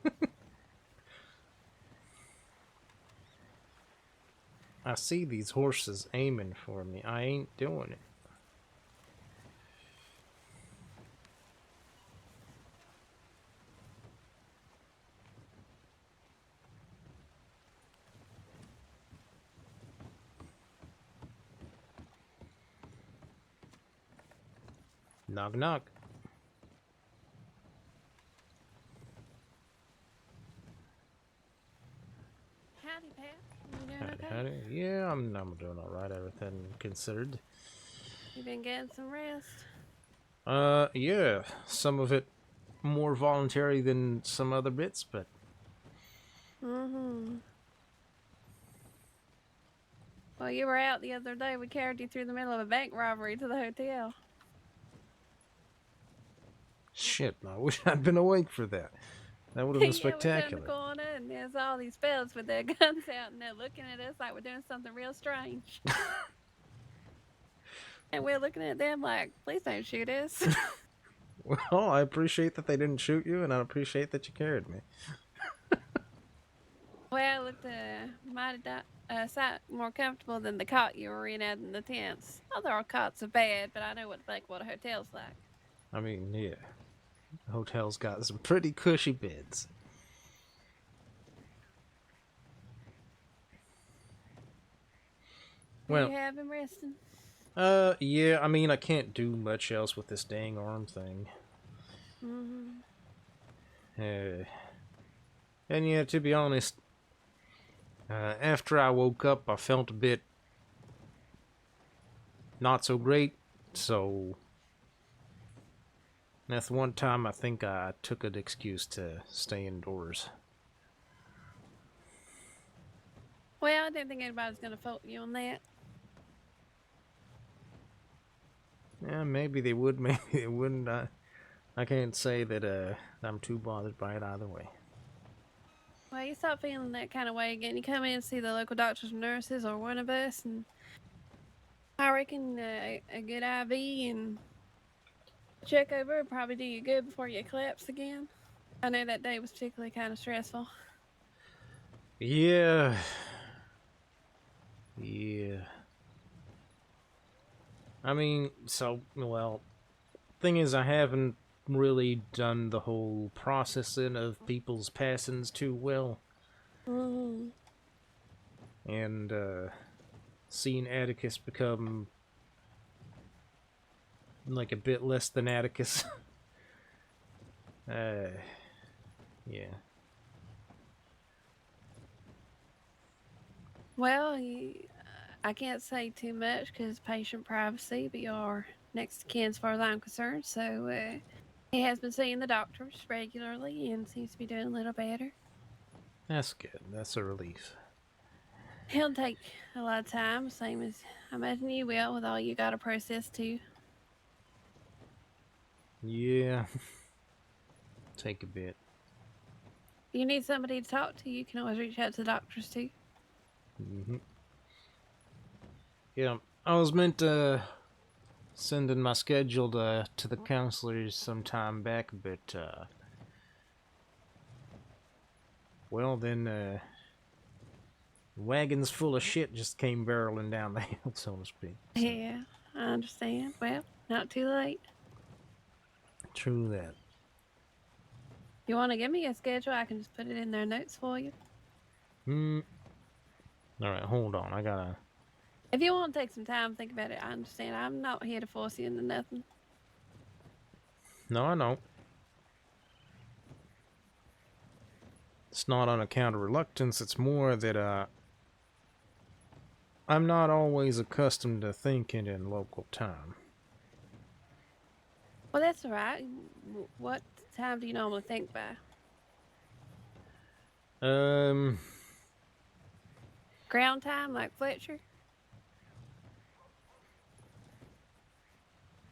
I see these horses aiming for me. I ain't doing it. Knock, knock. Howdy, Pat. You doing Howdy, okay? howdy. Yeah, I'm doing alright, everything considered. You been getting some rest? Yeah. Some of it more voluntary than some other bits, but Mm-hmm. Well, you were out the other day. We carried you through the middle of a bank robbery to the hotel. shit, I wish I'd been awake for that. That would have been Yeah, we're down the spectacular. corner, and there's all these fellas with their guns out, and they're looking at us like we're doing something real strange. And we're looking at them like, please don't shoot us. Well, I appreciate that they didn't shoot you, and I appreciate that you carried me. Well, it looked mighty sight more comfortable than the cot you were in out in the tents. Although our cots are bad, but I know what a hotel's like. I mean, yeah. The hotel's got some pretty cushy beds. Well, You have been resting? yeah, I mean, I can't do much else with this dang arm thing. Mm-hmm. And yeah, to be honest, after I woke up, I felt a bit not so great, so that's one time I think I took an excuse to stay indoors. Well, I didn't think anybody's gonna fault you on that. Yeah, maybe they would, maybe they wouldn't. I can't say that I'm too bothered by it either way. Well, you stop feeling that kind of way again. You come in and see the local doctors and nurses or one of us, and I reckon a good IV and check over would probably do you good before you collapse again. I know that day was particularly kind of stressful. Yeah. Yeah. I mean, well, thing is, I haven't really done the whole processing of people's passings too well. Mm-hmm. And, seeing Atticus become like a bit less than Atticus. Yeah. Well, I can't say too much because patient privacy, but you are next to kin as far as I'm concerned. So he has been seeing the doctors regularly and seems to be doing a little better. That's good. That's a relief. He'll take a lot of time, same as I imagine you will, with all you got to process too. Yeah. Take a bit. If you need somebody to talk to, you can always reach out to the doctors too. Mm-hmm. Yeah, I was meant to send in my schedule to the counselors some time back, but, well, then, wagons full of shit just came barreling down the hill, so to speak. So. Yeah, I understand. Well, not too late. True that. You want to give me a schedule? I can just put it in their notes for you. Alright, hold on. I gotta... If you want to take some time, think about it. I understand. I'm not here to force you into nothing. No, I know. It's not on account of reluctance. It's more that, I'm not always accustomed to thinking in local time. Well, that's all right. What time do you normally think by? Ground time, like Fletcher?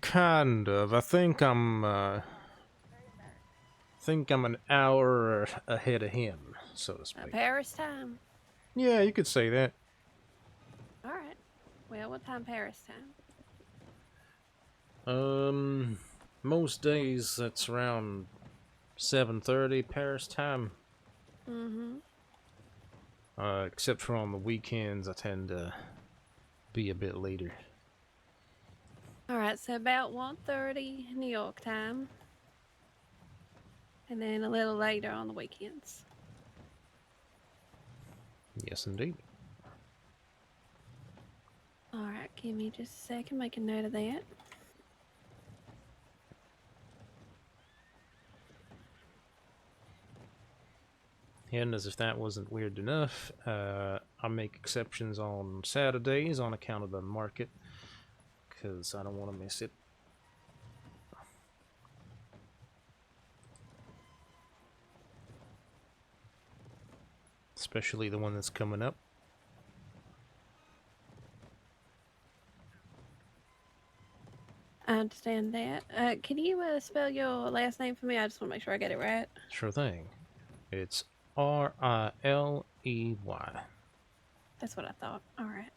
Kind of. I think I'm an hour ahead of him, so to speak. Paris time? Yeah, you could say that. All right. Well, what time Paris time? Most days that's around 7:30 Paris time. Mm-hmm. Except for on the weekends, I tend to be a bit later. All right, so about 1:30 New York time. And then a little later on the weekends. Yes, indeed. All right, give me just a second, make a note of that. And as if that wasn't weird enough, I make exceptions on Saturdays on account of the market, because I don't want to miss it. Especially the one that's coming up. I understand that. Can you spell your last name for me? I just want to make sure I get it right. Sure thing. It's Riley. That's what I thought. All right.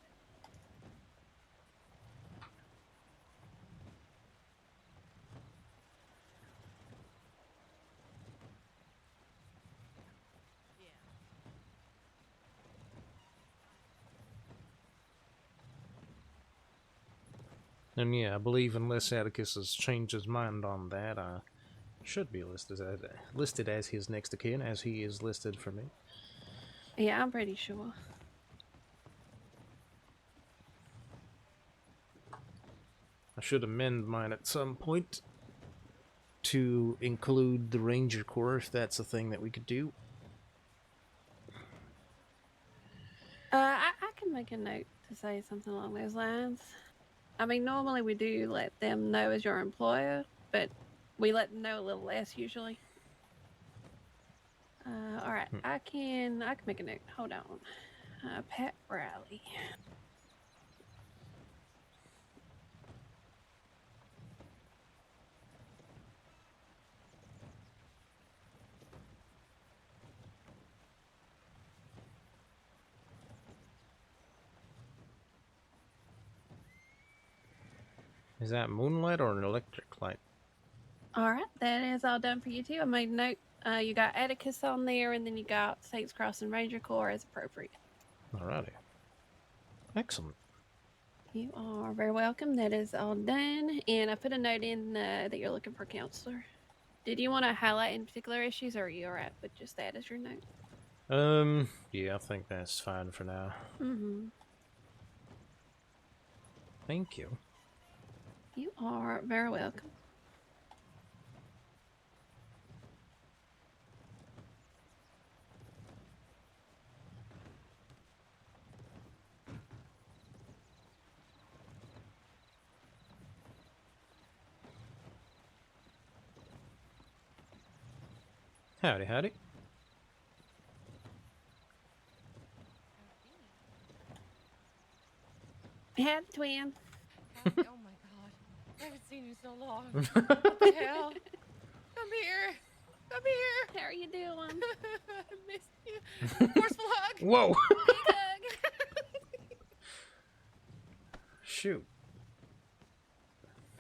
And yeah, I believe unless Atticus has changed his mind on that, I should be listed as his next of kin, as he is listed for me. Yeah, I'm pretty sure. I should amend mine at some point to include the Ranger Corps, if that's a thing that we could do. I can make a note to say something along those lines. I mean, normally we do let them know as your employer, but we let them know a little less usually. All right, I can make a note. Hold on. Pat Riley. Is that moonlight or an electric light? All right, that is all done for you too. I made a note. You got Atticus on there, and then you got Saints Crossing Ranger Corps as appropriate. Alrighty. Excellent. You are very welcome. That is all done. And I put a note in that you're looking for a counselor. Did you want to highlight any particular issues, or are you alright with just that as your note? Yeah, I think that's fine for now. Mm-hmm. Thank you. You are very welcome. Howdy, howdy. Had twin. Oh my god. I haven't seen you so long. What the hell? Come here. Come here. How are you doing? I missed you. Forceful hug. Whoa! Big hug. Shoot.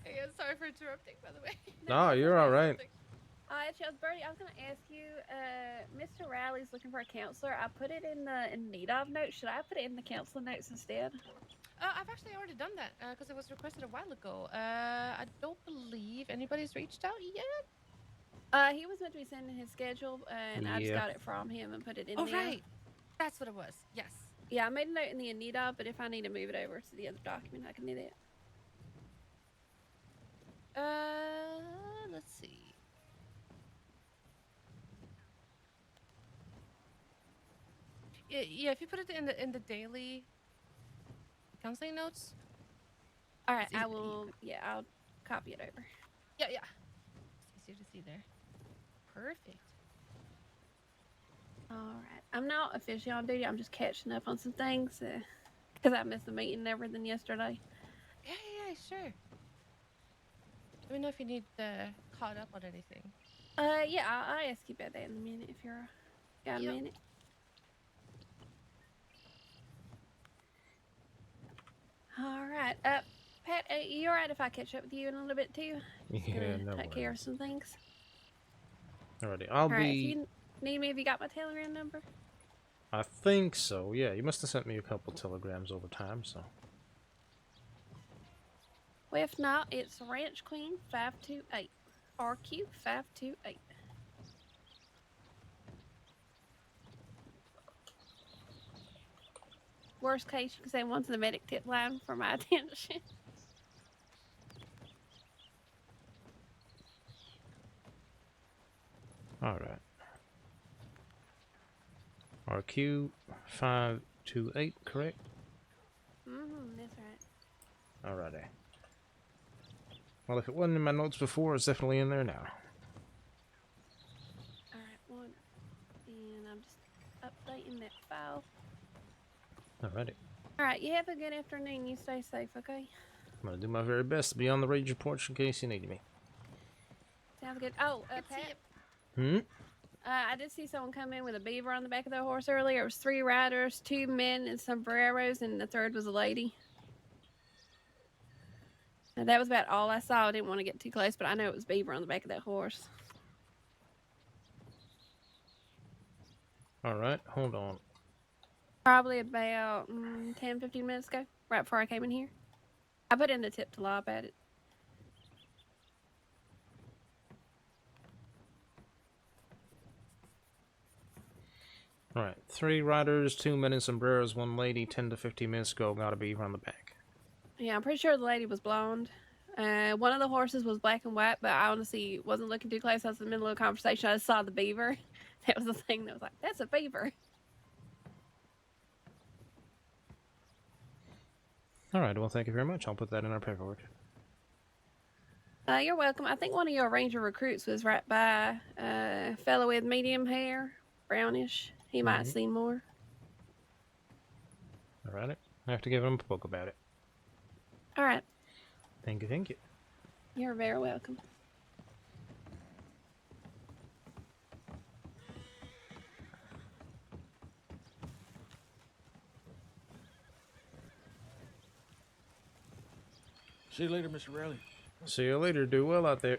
Hey, sorry for interrupting, by the way. No, you're alright. Charles Birdie, I was going to ask you, Mr. Riley's looking for a counselor. I put it in the need of notes. Should I put it in the counselor notes instead? I've actually already done that because it was requested a while ago. I don't believe anybody's reached out yet. He was meant to be sending his schedule, and I just Yeah. got it from him and put it in Oh, there. right. That's what it was. Yes. Yeah, I made a note in the Anita, but if I need to move it over to the other document, I can do that. Let's see. Yeah, if you put it in the daily counseling notes. All right, It's I easy- will. Yeah, I'll copy it over. Yeah, yeah. It's easier to see there. Perfect. All right, I'm not officially on duty. I'm just catching up on some things because I missed the meeting and everything yesterday. Yeah, sure. Let me know if you need caught up on anything. Yeah, I'll ask you about that in a minute if you're got a Yep. minute. All right, Pat, you all right if I catch up with you in a little bit too? Just Yeah, gonna no take care of worries. some things. Alrighty, I'll All right, if be. you need me, have you got my Telegram number? I think so. Yeah, you must have sent me a couple telegrams over time, so. Well, if not, it's Ranch Queen 528, RQ 528. Worst case, you can say one's the medic tip line for my attention. Alright. RQ 528, correct? That's right. Alrighty. Well, if it wasn't in my notes before, it's definitely in there now. All right, one, and I'm just updating that file. Alrighty. All right, you have a good afternoon. You stay safe, okay? I'm gonna do my very best to be on the ranger porch in case you need me. Sounds good. Oh, Good to see Pat, Hmm? I did see someone come in with a beaver on the back of their horse earlier. It was 3 riders, 2 men in sombreros, and the third was a lady. Now, that was about all I saw. I didn't want to get too close, but I know it was beaver on the back of that horse. Alright, hold on. Probably about 10, 15 minutes ago, right before I came in here. I put in the tip to lie about it. Alright, 3 riders, 2 men in sombreros, 1 lady, 10 to 15 minutes ago, got a beaver on the back. Yeah, I'm pretty sure the lady was blonde. One of the horses was black and white, but I honestly wasn't looking too close. I was in the middle of a conversation. I just saw the beaver. That was the thing that was like, that's a beaver. Alright, well, thank you very much. I'll put that in our paperwork. You're welcome. I think one of your ranger recruits was right by a fellow with medium hair, brownish. He might have seen more. Alrighty. I have to give him a poke about it. All right. Thank you, thank you. You're very welcome. See you later, Mr. Riley. See you later. Do well out there.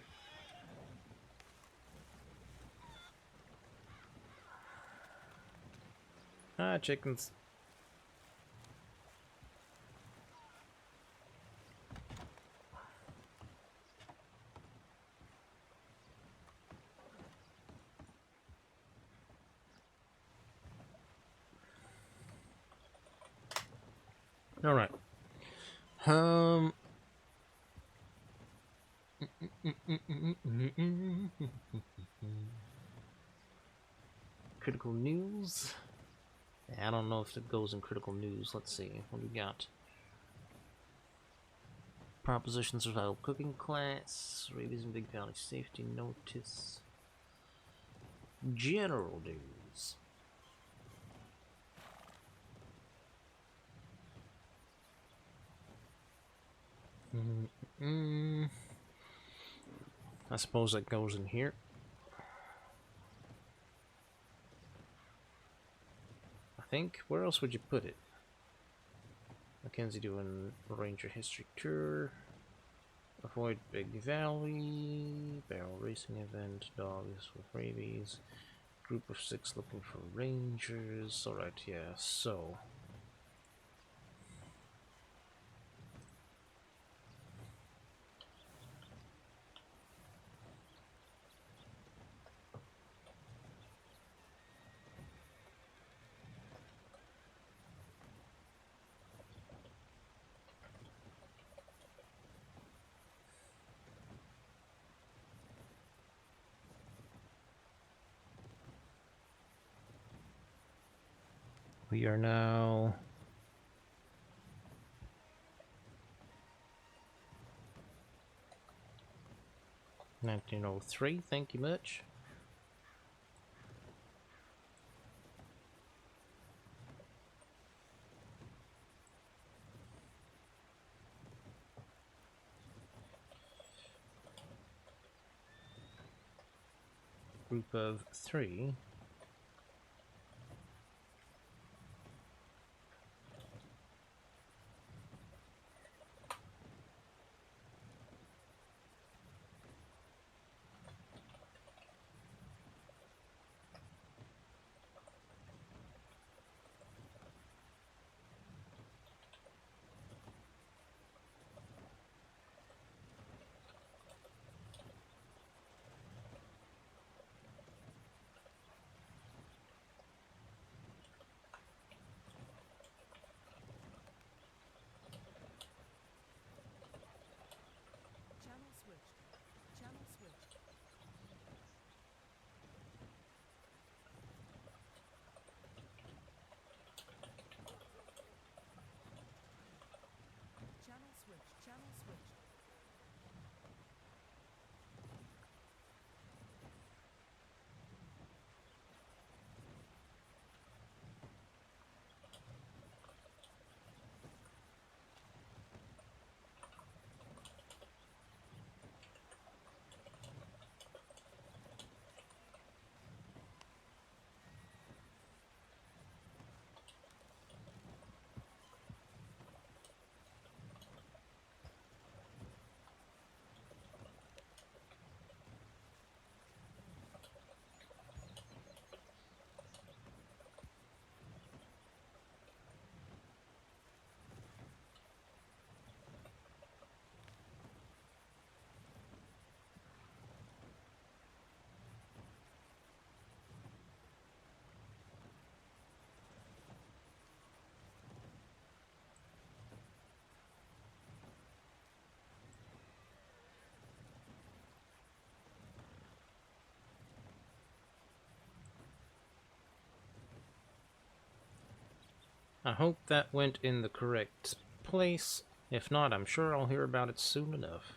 Hi, chickens. All right. Critical news. I don't know if it goes in critical news. Let's see. What do we got? Proposition survival cooking class. Rabies and Big Valley safety notice. General news. I suppose that goes in here. I think. Where else would you put it? Mackenzie doing Ranger History Tour. Avoid Big Valley. Barrel Racing Event. Dogs with rabies. Group of 6 looking for Rangers. Alright, yeah, so. We are now 1903. Thank you much. Group of 3. Channel switched. Channel switched. Channel switched. Channel switched. I hope that went in the correct place. If not, I'm sure I'll hear about it soon enough.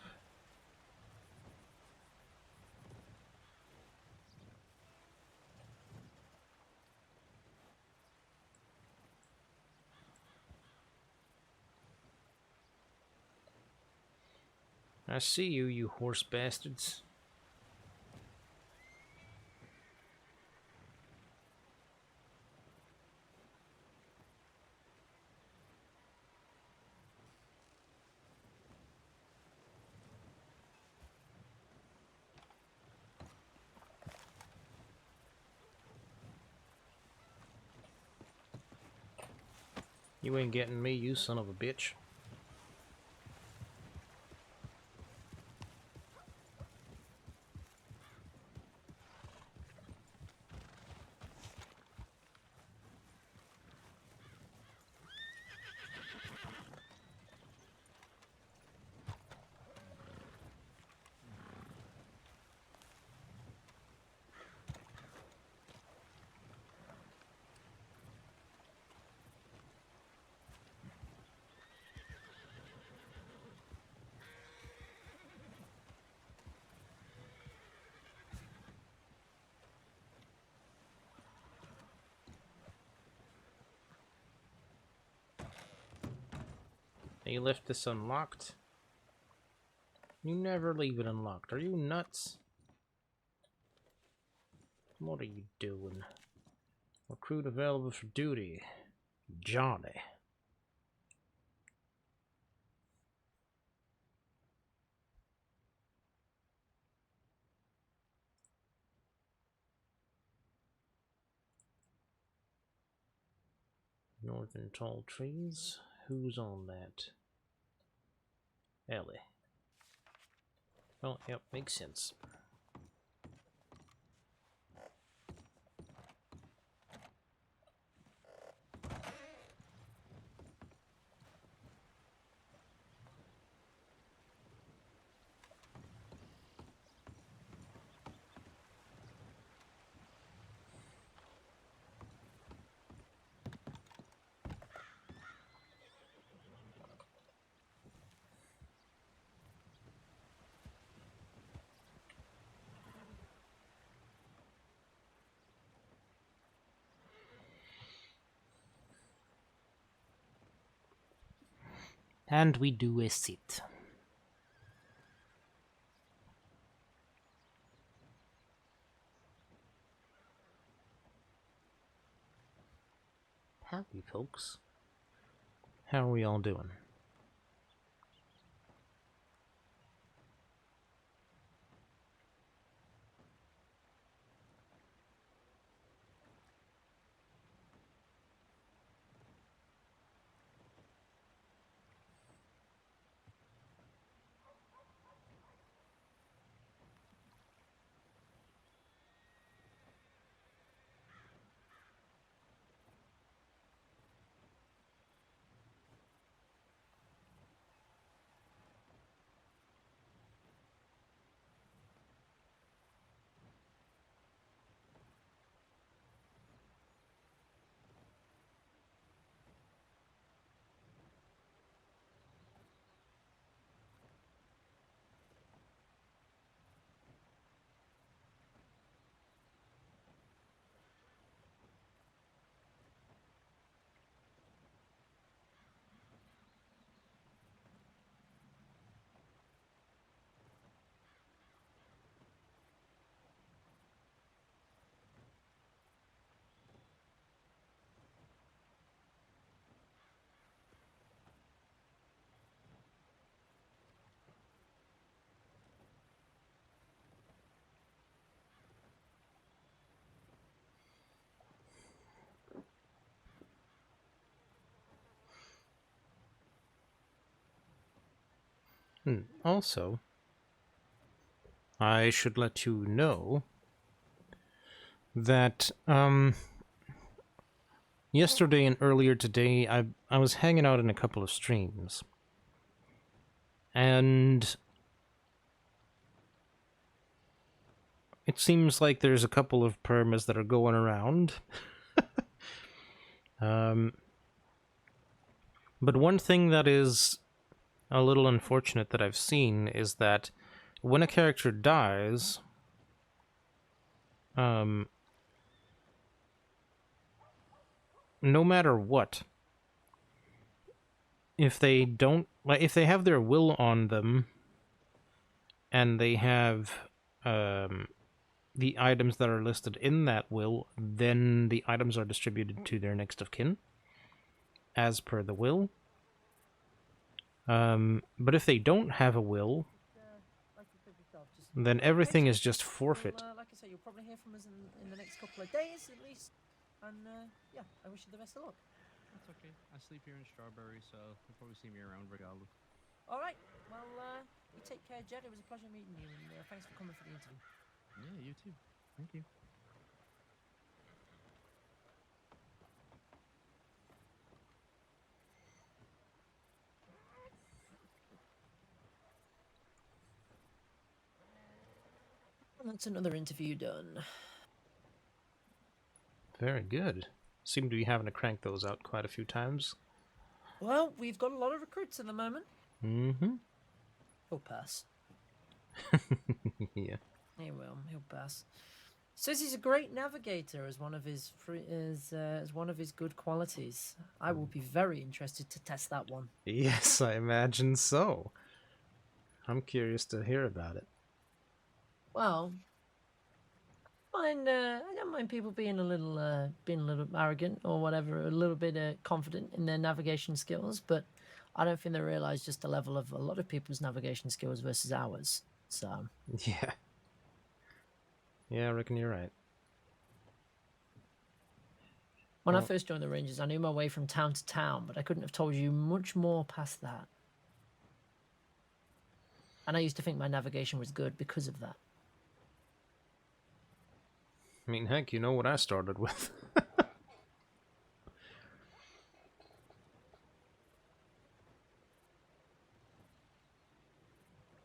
I see you, you horse bastards. You ain't getting me, you son of a bitch. You left this unlocked? You never leave it unlocked. Are you nuts? What are you doing? Recruit available for duty. Johnny. Northern tall trees. Who's on that? Ellie. Oh, yep, makes sense. And we do a sit. Howdy, folks. How are we all doing? Also, I should let you know that yesterday and earlier today I was hanging out in a couple of streams, and it seems like there's a couple of permas that are going around. But one thing that is a little unfortunate that I've seen is that when a character dies, no matter what, if they don't, like, if they have their will on them, and they have the items that are listed in that will, then the items are distributed to their next of kin, as per the will. But if they don't have a will, then everything is just forfeit. Like I say, you'll probably hear from us in the next couple of days at least. And yeah, I wish you the best of luck. That's okay. I sleep here in Strawberry, so you'll probably see me around regardless. All right. Well, you take care, Jed. It was a pleasure meeting you, and thanks for coming for the interview. Yeah, you too. Thank you. And that's another interview done. Very good. Seem to be having to crank those out quite a few times. Well, we've got a lot of recruits at the moment. Mm-hmm. He'll pass. Yeah. He will. He'll pass. Says he's a great navigator as one of his as one of his good qualities. I will be very interested to test that one. Yes, I imagine so. I'm curious to hear about it. Well, I don't mind people being a little arrogant or whatever, a little bit confident in their navigation skills, but I don't think they realize just the level of a lot of people's navigation skills versus ours. So yeah, I reckon you're right. When I first joined the Rangers, I knew my way from town to town, but I couldn't have told you much more past that. And I used to think my navigation was good because of that. I mean, heck, you know what I started with.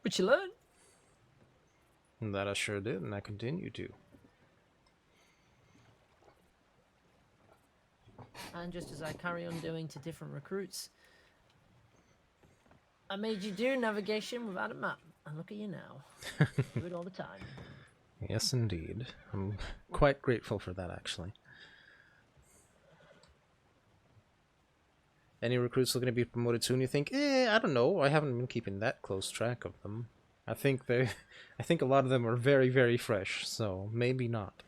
But you learn. That I sure did, and I continue to. And just as I carry on doing to different recruits, I made you do navigation without a map. And look at you now. Do it all the time. Yes, indeed. I'm quite grateful for that, actually. Any recruits looking to be promoted soon? You think? I don't know. I haven't been keeping that close track of them. I think they, I think a lot of them are very, very fresh. So maybe not.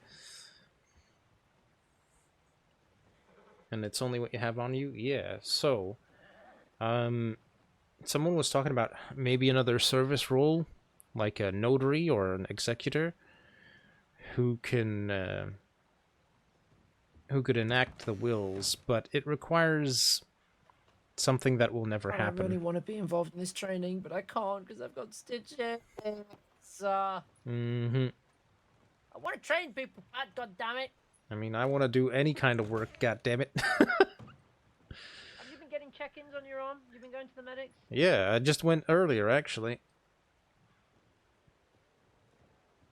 And it's only what you have on you? Yeah. So, someone was talking about maybe another service role, like a notary or an executor, who could enact the wills, but it requires something that will never I happen. really want to be involved in this training, but I can't because I've got stitches. Mm-hmm. I want to train people, God damn it. I mean, I want to do any kind of work, goddammit. Have you been getting check-ins on your arm? You've been going to the medics? Yeah, I just went earlier, actually.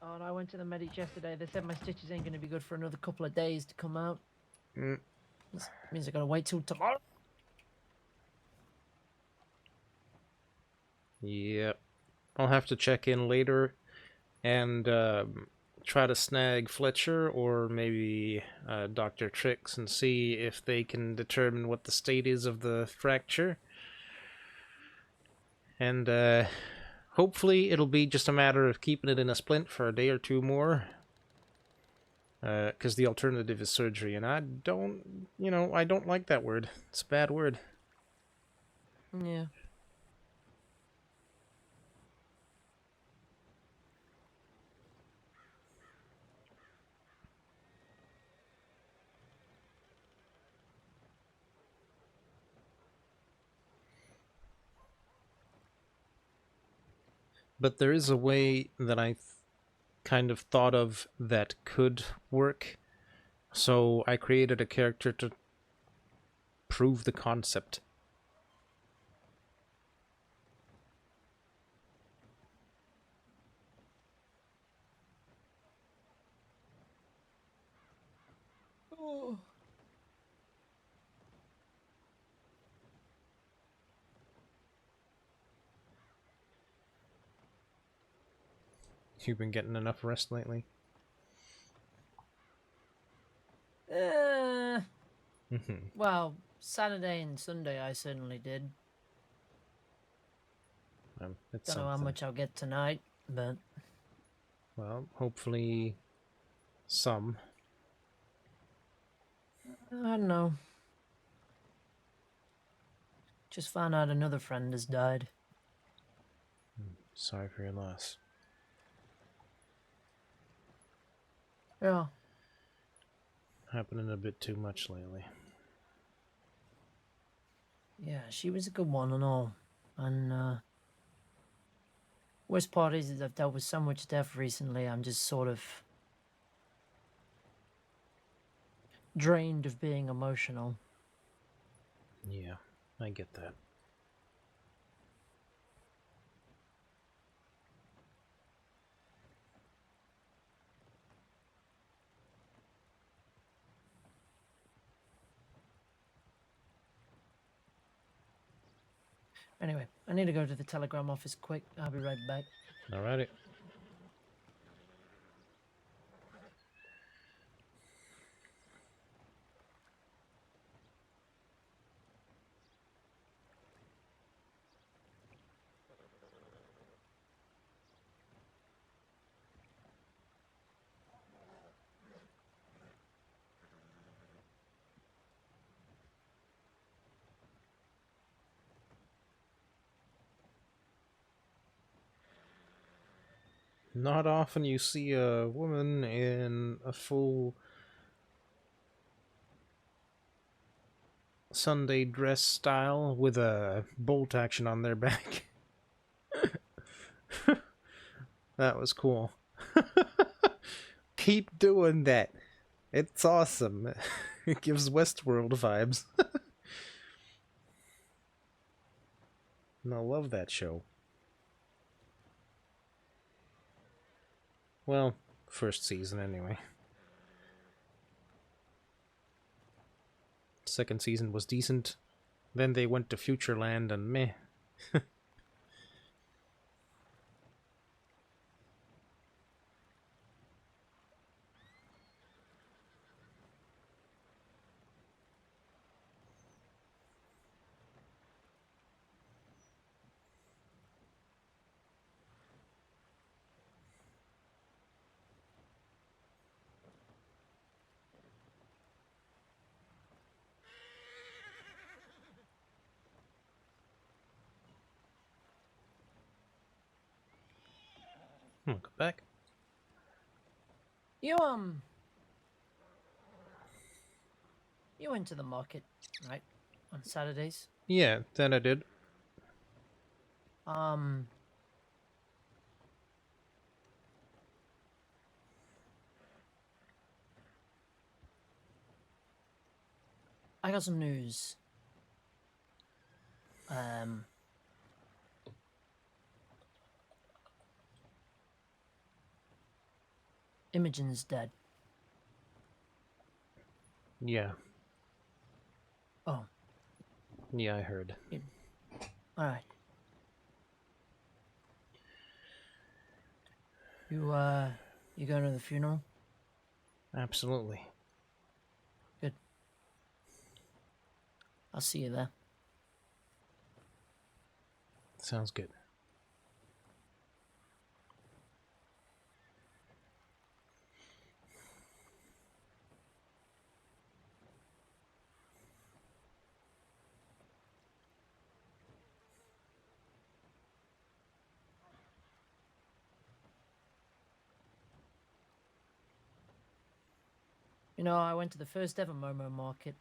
Oh, and I went to the medics yesterday. They said my stitches ain't going to be good for another couple of days to come out. This means I got to wait till tomorrow. Yep. I'll have to check in later and try to snag Fletcher or maybe Dr. Trix and see if they can determine what the state is of the fracture. And hopefully it'll be just a matter of keeping it in a splint for a day or two more. Because the alternative is surgery, and I don't like that word. It's a bad word. Yeah. But there is a way that I kind of thought of that could work. So I created a character to prove the concept. Oh. You've been getting enough rest lately? Well, Saturday and Sunday I certainly did. It's Don't know how much I'll get tonight, but... Well, hopefully some. I don't know. Just found out another friend has died. Sorry for your loss. Yeah. Happening a bit too much lately. Yeah, she was a good one and all. And, worst part is I've dealt with so much death recently, I'm just sort of drained of being emotional. Yeah, I get that. Anyway, I need to go to the telegram office quick. I'll be right back. Alrighty. Not often you see a woman in a full Sunday dress style with a bolt action on their back. That was cool. Keep doing that. It's awesome. It gives Westworld vibes. And I love that show. Well, first season anyway. Second season was decent. Then they went to Futureland and meh. Welcome back. You you went to the market, right? On Saturdays. Yeah, that I did. Um, I got some news. Imogen's dead. Yeah. Oh, Yeah, I heard. all right. You going to the funeral? Absolutely. Good. I'll see you there. Sounds good. You know, I went to the first ever Momo market.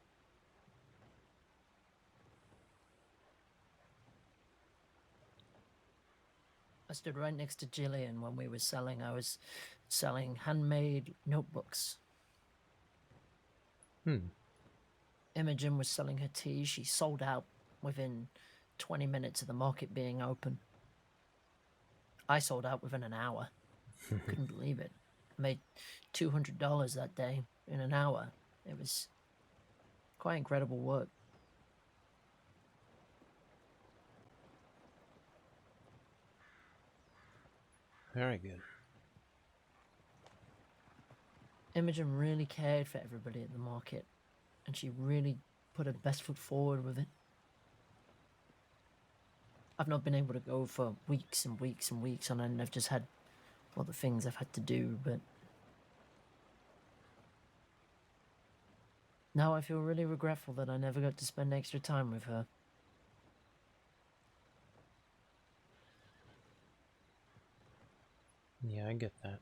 I stood right next to Jillian when we were selling. I was selling handmade notebooks. Imogen was selling her tea. She sold out within 20 minutes of the market being open. I sold out within an hour. Couldn't believe it. I made $200 that day in an hour. It was quite incredible work. Very good. Imogen really cared for everybody at the market, and she really put her best foot forward with it. I've not been able to go for weeks and weeks and weeks on end. I've just had other things I've had to do, but now I feel really regretful that I never got to spend extra time with her. Yeah, I get that.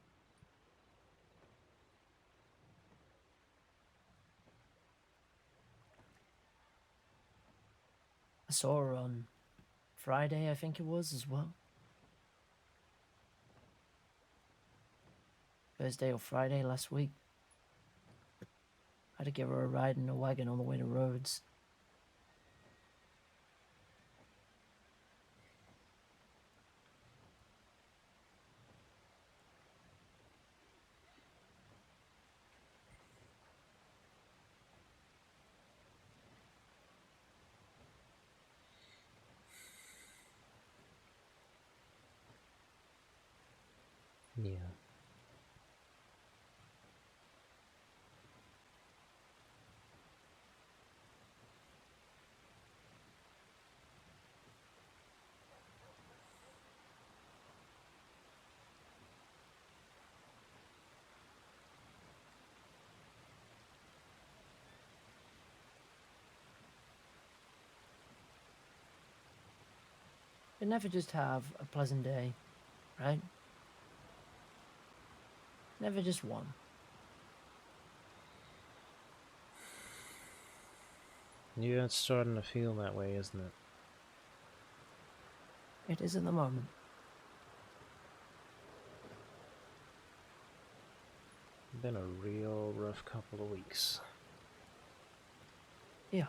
I saw her on Friday, I think it was, as well. Thursday or Friday last week. I had to give her a ride in a wagon on the way to Rhodes. Yeah. You never just have a pleasant day, right? Never just one. Yeah, it's starting to feel that way, isn't it? It is at the moment. Been a real rough couple of weeks. Yeah.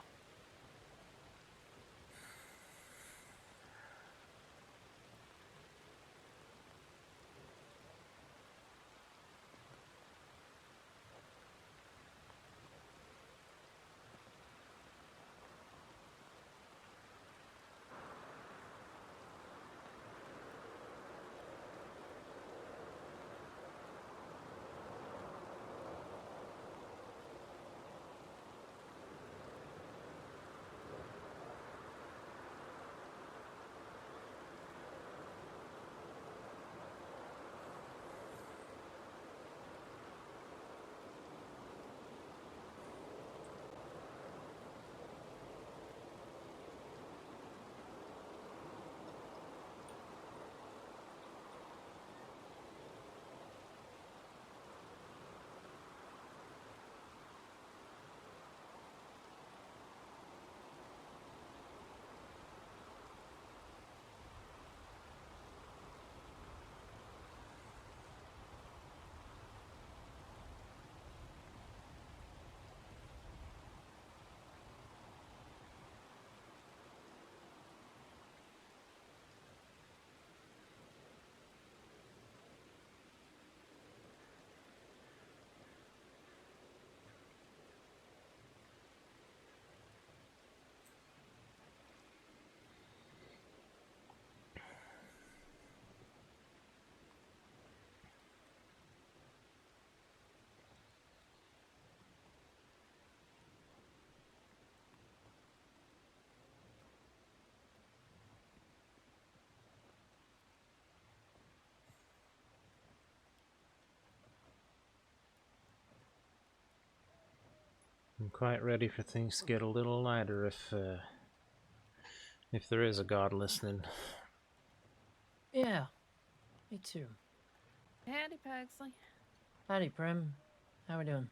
I'm quite ready for things to get a little lighter if there is a god listening. Yeah, me too. Howdy, Pugsley. Howdy, Prim. How we doing?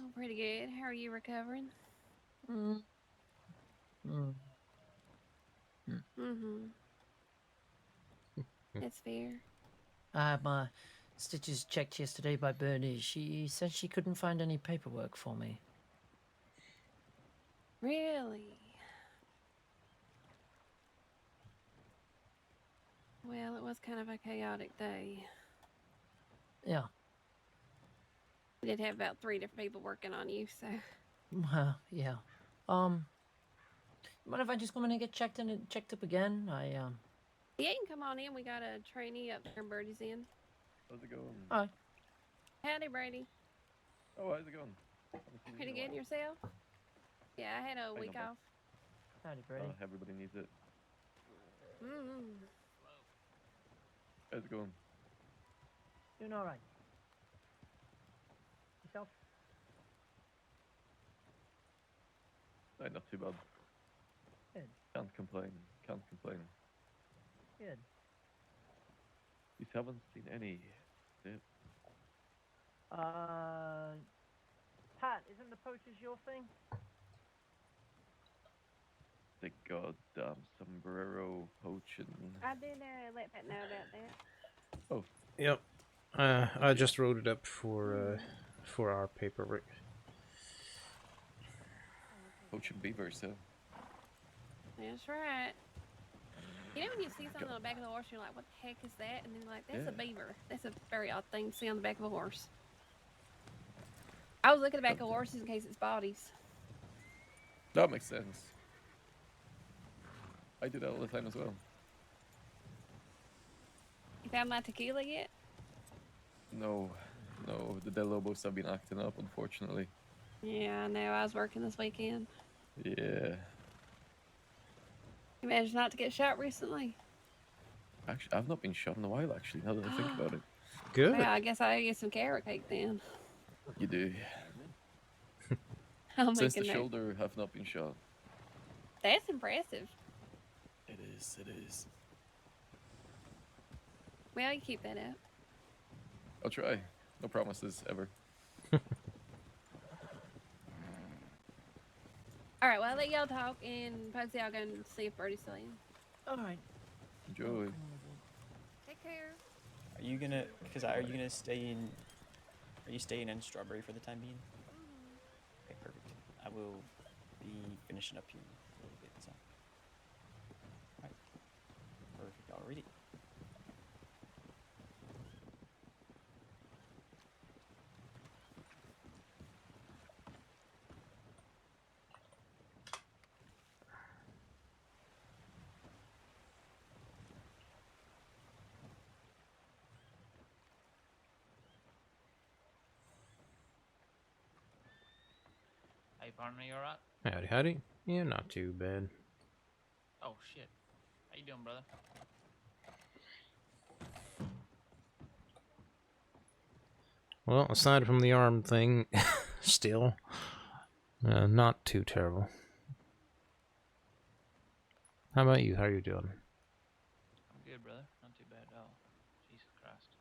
Oh, pretty good. How are you recovering? Mm. Mm-hmm. That's fair. I had my stitches checked yesterday by Bernie. She said she couldn't find any paperwork for me. Really? Well, it was kind of a chaotic day. Yeah. We did have about 3 different people working on you, so. Yeah. Mind if I just come in and get checked up again? Yeah, you can come on in. We got a trainee up there, Birdie's in. How's it going? Hi. Howdy, Brady. Oh, how's it going? Pretty good yourself? Yeah, I had a week off. Howdy, Brady. Everybody needs it. Mm-hmm. How's it going? Doing all right. Yourself? Not too bad. Good. Can't complain. Can't complain. Good. You haven't seen any. Pat, isn't the poachers your thing? The goddamn sombrero poaching. I did let Pat know about that. Oh. Yep. I just wrote it up for our paperwork. Poaching beavers, huh? That's right. You know when you see something on the back of the horse, you're like, what the heck is that? And then you're like, that's a beaver. That's a very odd thing to see on the back of a horse. I was looking at the back of horses in case it's bodies. That makes sense. I do that all the time as well. You found my tequila yet? No, the Del Lobos have been acting up, unfortunately. Yeah, I know. I was working this weekend. Yeah. You managed not to get shot recently? Actually, I've not been shot in a while, actually, now that I think about it. Good. Well, I guess I owe you some carrot cake then. You do. I'll Since make the a note. shoulder have not been shot. That's impressive. It is. Well, you keep that up. I'll try. No promises, ever. All right, well, I'll let y'all talk, and Pugsy, I'll go and see if Birdie's still in. All right. Enjoy. Take care. Are you gonna stay in? Are you staying in Strawberry for the time being? Okay, perfect. I will be finishing up here in a little bit. So, all right, perfect. I'll read it. Hey, partner, you alright? Howdy. Yeah, not too bad. Oh, shit. How you doing, brother? Well, aside from the arm thing, still, not too terrible. How about you? How are you doing? I'm good, brother. Not too bad at all. Jesus Christ.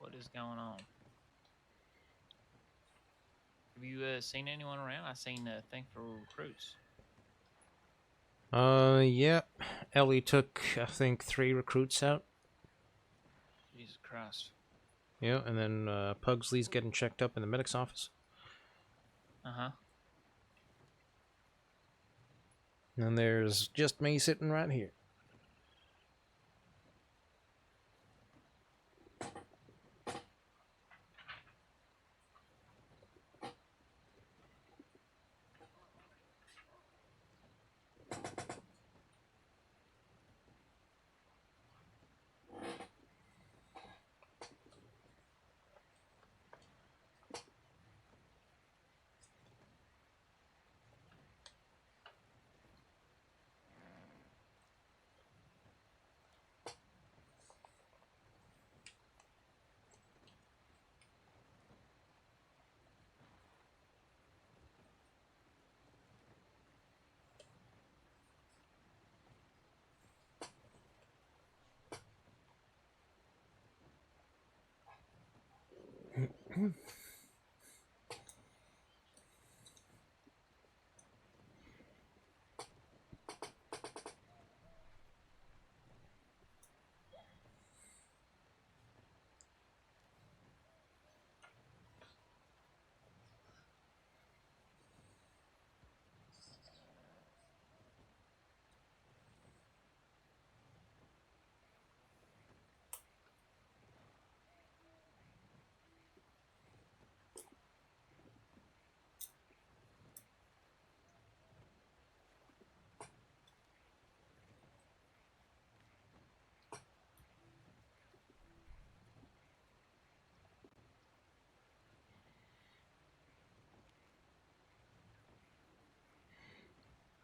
what is going on. Have you seen anyone around? I seen a thing for recruits. Yeah. Ellie took, I think, 3 recruits out. Jesus Christ. Yeah, and then Pugsley's getting checked up in the medic's office. Uh-huh. And then there's just me sitting right here.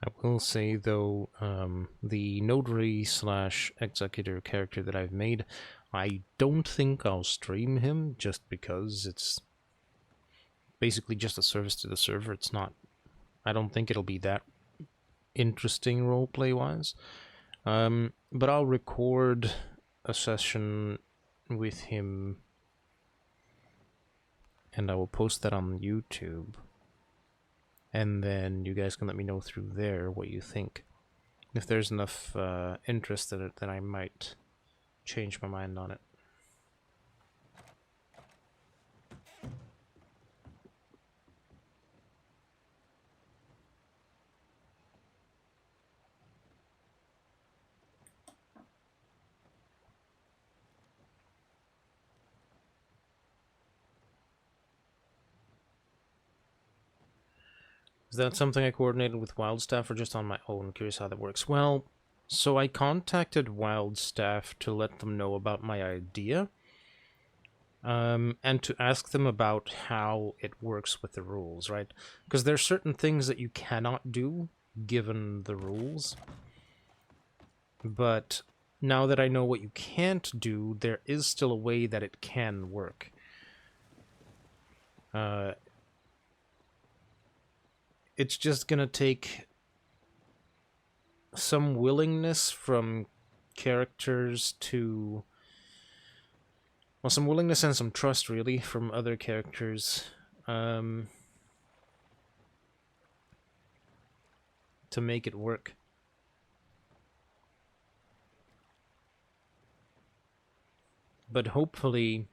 I will say, though, the notary slash executor character that I've made, I don't think I'll stream him just because it's basically just a service to the server. It's not, I don't think it'll be that interesting roleplay-wise. But I'll record a session with him and I will post that on YouTube. And then you guys can let me know through there what you think. If there's enough interest in it, then I might change my mind on it. Is that something I coordinated with Wild Staff or just on my own? Curious how that works. Well, so I contacted Wild Staff to let them know about my idea. And to ask them about how it works with the rules, right? Because there's certain things that you cannot do given the rules. But now that I know what you can't do, there is still a way that it can work. It's just gonna take some willingness from characters to... Well, some willingness and some trust, really, from other characters. To make it work. But hopefully...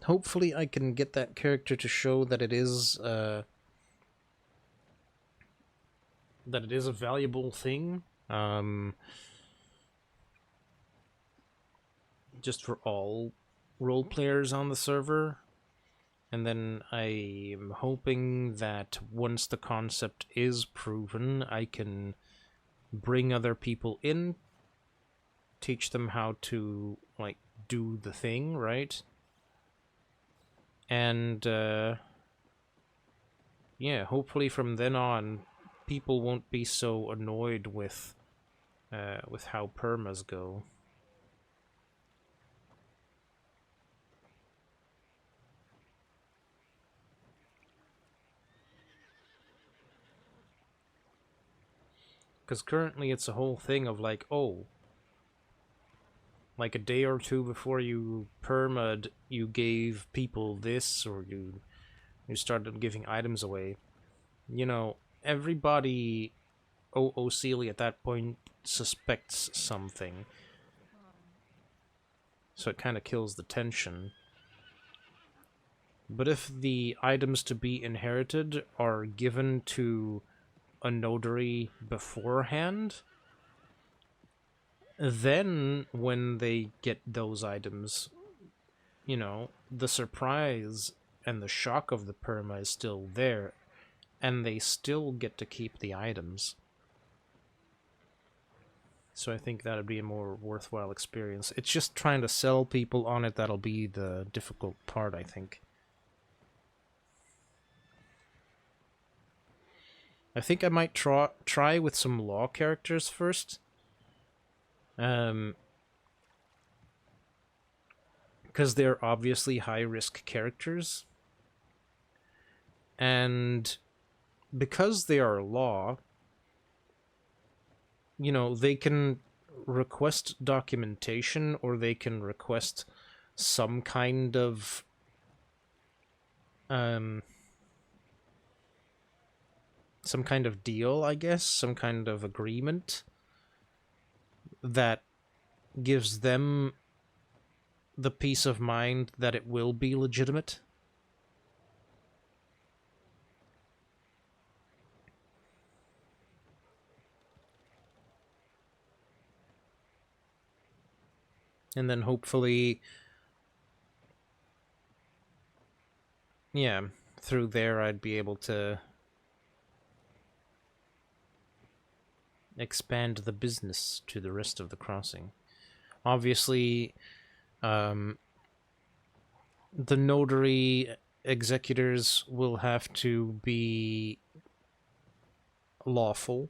Hopefully I can get that character to show that it is, that it is a valuable thing. Just for all role players on the server. And then I'm hoping that once the concept is proven, I can bring other people in, teach them how to, like, do the thing, right? And, yeah, hopefully from then on, people won't be so annoyed with how permas go. Because currently it's a whole thing of like, oh, like a day or two before you perma'd, you gave people this, or you started giving items away, you know, everybody OOCly at that point suspects something. So it kind of kills the tension. But if the items to be inherited are given to a notary beforehand, then when they get those items, you know, the surprise and the shock of the perma is still there, and they still get to keep the items. So I think that'd be a more worthwhile experience. It's just trying to sell people on it that'll be the difficult part, I think. I think I might try with some law characters first. Because they're obviously high-risk characters. And because they are law, you know, they can request documentation, or they can request some kind of deal, I guess, some kind of agreement that gives them the peace of mind that it will be legitimate. And then hopefully, yeah, through there I'd be able to expand the business to the rest of the crossing. Obviously, the notary executors will have to be lawful,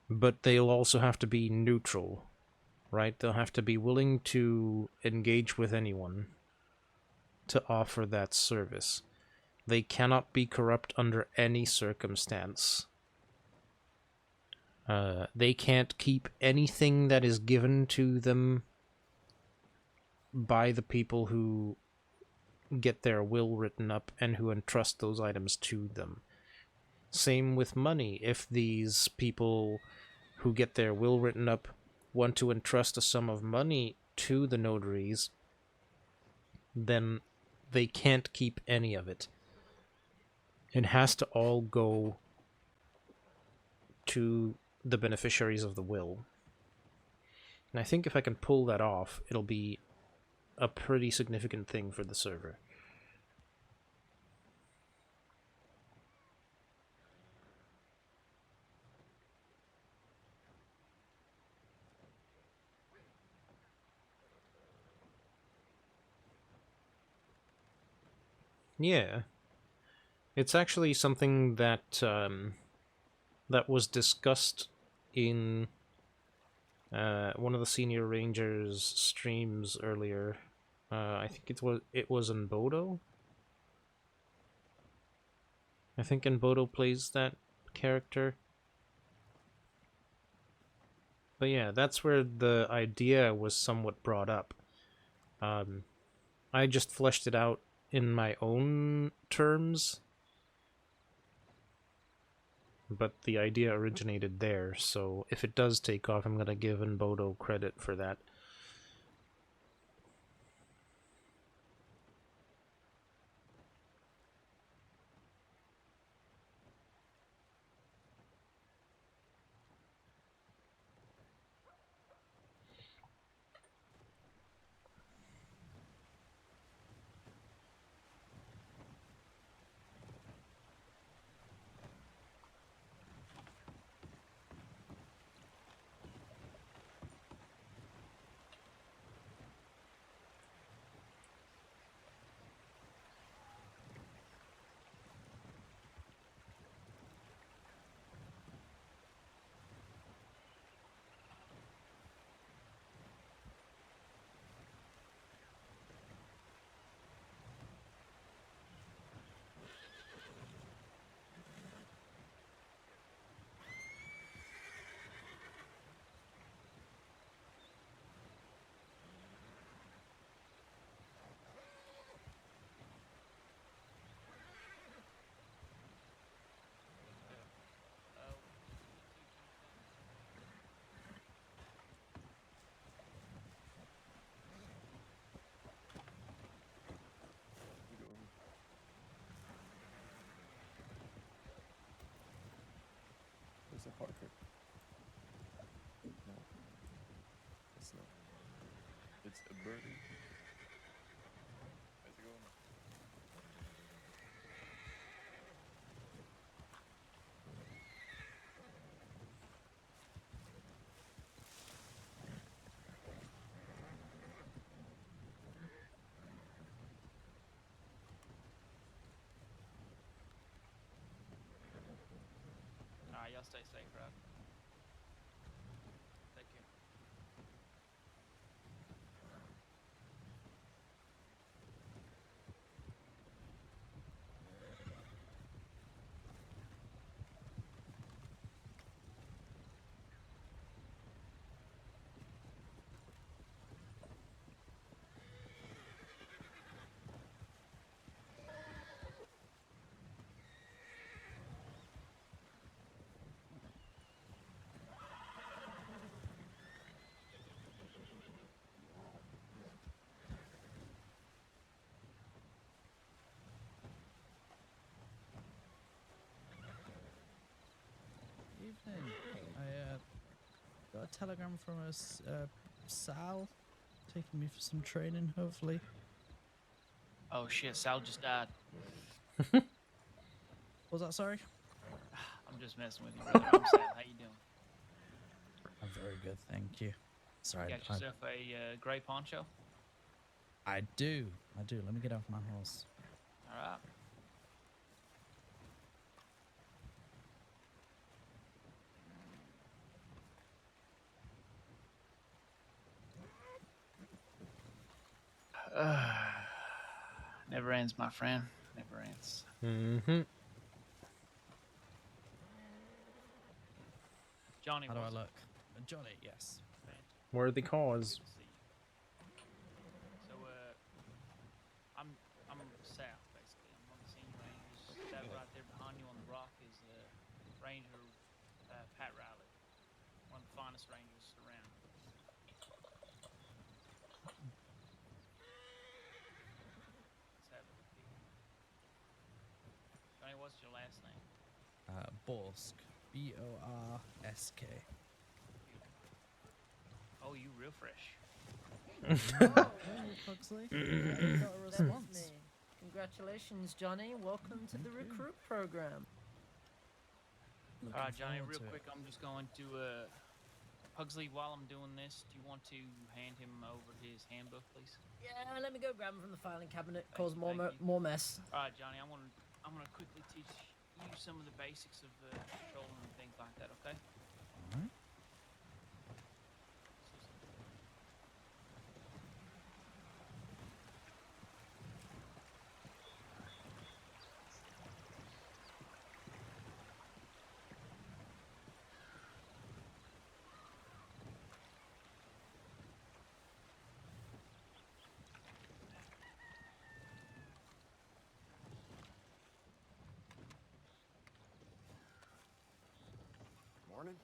but they'll also have to be neutral, right? They'll have to be willing to engage with anyone to offer that service. They cannot be corrupt under any circumstance. They can't keep anything that is given to them by the people who get their will written up and who entrust those items to them. Same with money. If these people who get their will written up want to entrust a sum of money to the notaries, then they can't keep any of it. It has to all go to the beneficiaries of the will. And I think if I can pull that off, it'll be a pretty significant thing for the server. Yeah. It's actually something that that was discussed in one of the senior rangers streams earlier. I think it was in Bodo. I think Bodo plays that character. But yeah, that's where the idea was somewhat brought up. I just fleshed it out in my own terms, but the idea originated there, so if it does take off, I'm going to give Bodo credit for that. Officer Parker. No. It's not. It's a birdie. How's it going? Alright, y'all stay safe, right? Take care. Evening. I got a telegram from us, Sal, taking me for some training, hopefully. Oh shit, Sal just died. Was that sorry? I'm just messing with you, brother. I'm Sal. How you doing? I'm very good, thank you. Sorry, Got yourself a grey poncho? I do. Let me get off my horse. Alright. Never ends, my friend. Never ends. Mm-hmm. Johnny, How do I what's look? Johnny, yes. Worthy cause. Good to see you. So, I'm Sal, basically. I'm one of the senior rangers. That right there behind you on the rock is Ranger Pat Riley, one of the finest rangers around. Let's have a look here. Johnny, what's your last name? Borsk. Borsk. Oh, you real fresh. Pugsley. Got a response. Definitely. Congratulations, Johnny. Welcome to the recruit program. All right, Johnny, real quick, I'm just going to Pugsley, while I'm doing this, do you want to hand him over his handbook, please? Yeah, let me go grab him from the filing cabinet. Thank Cause you, more thank you. more mess. All right, Johnny, I'm gonna quickly teach you some of the basics of patrolling and things like that, okay? All right. Morning.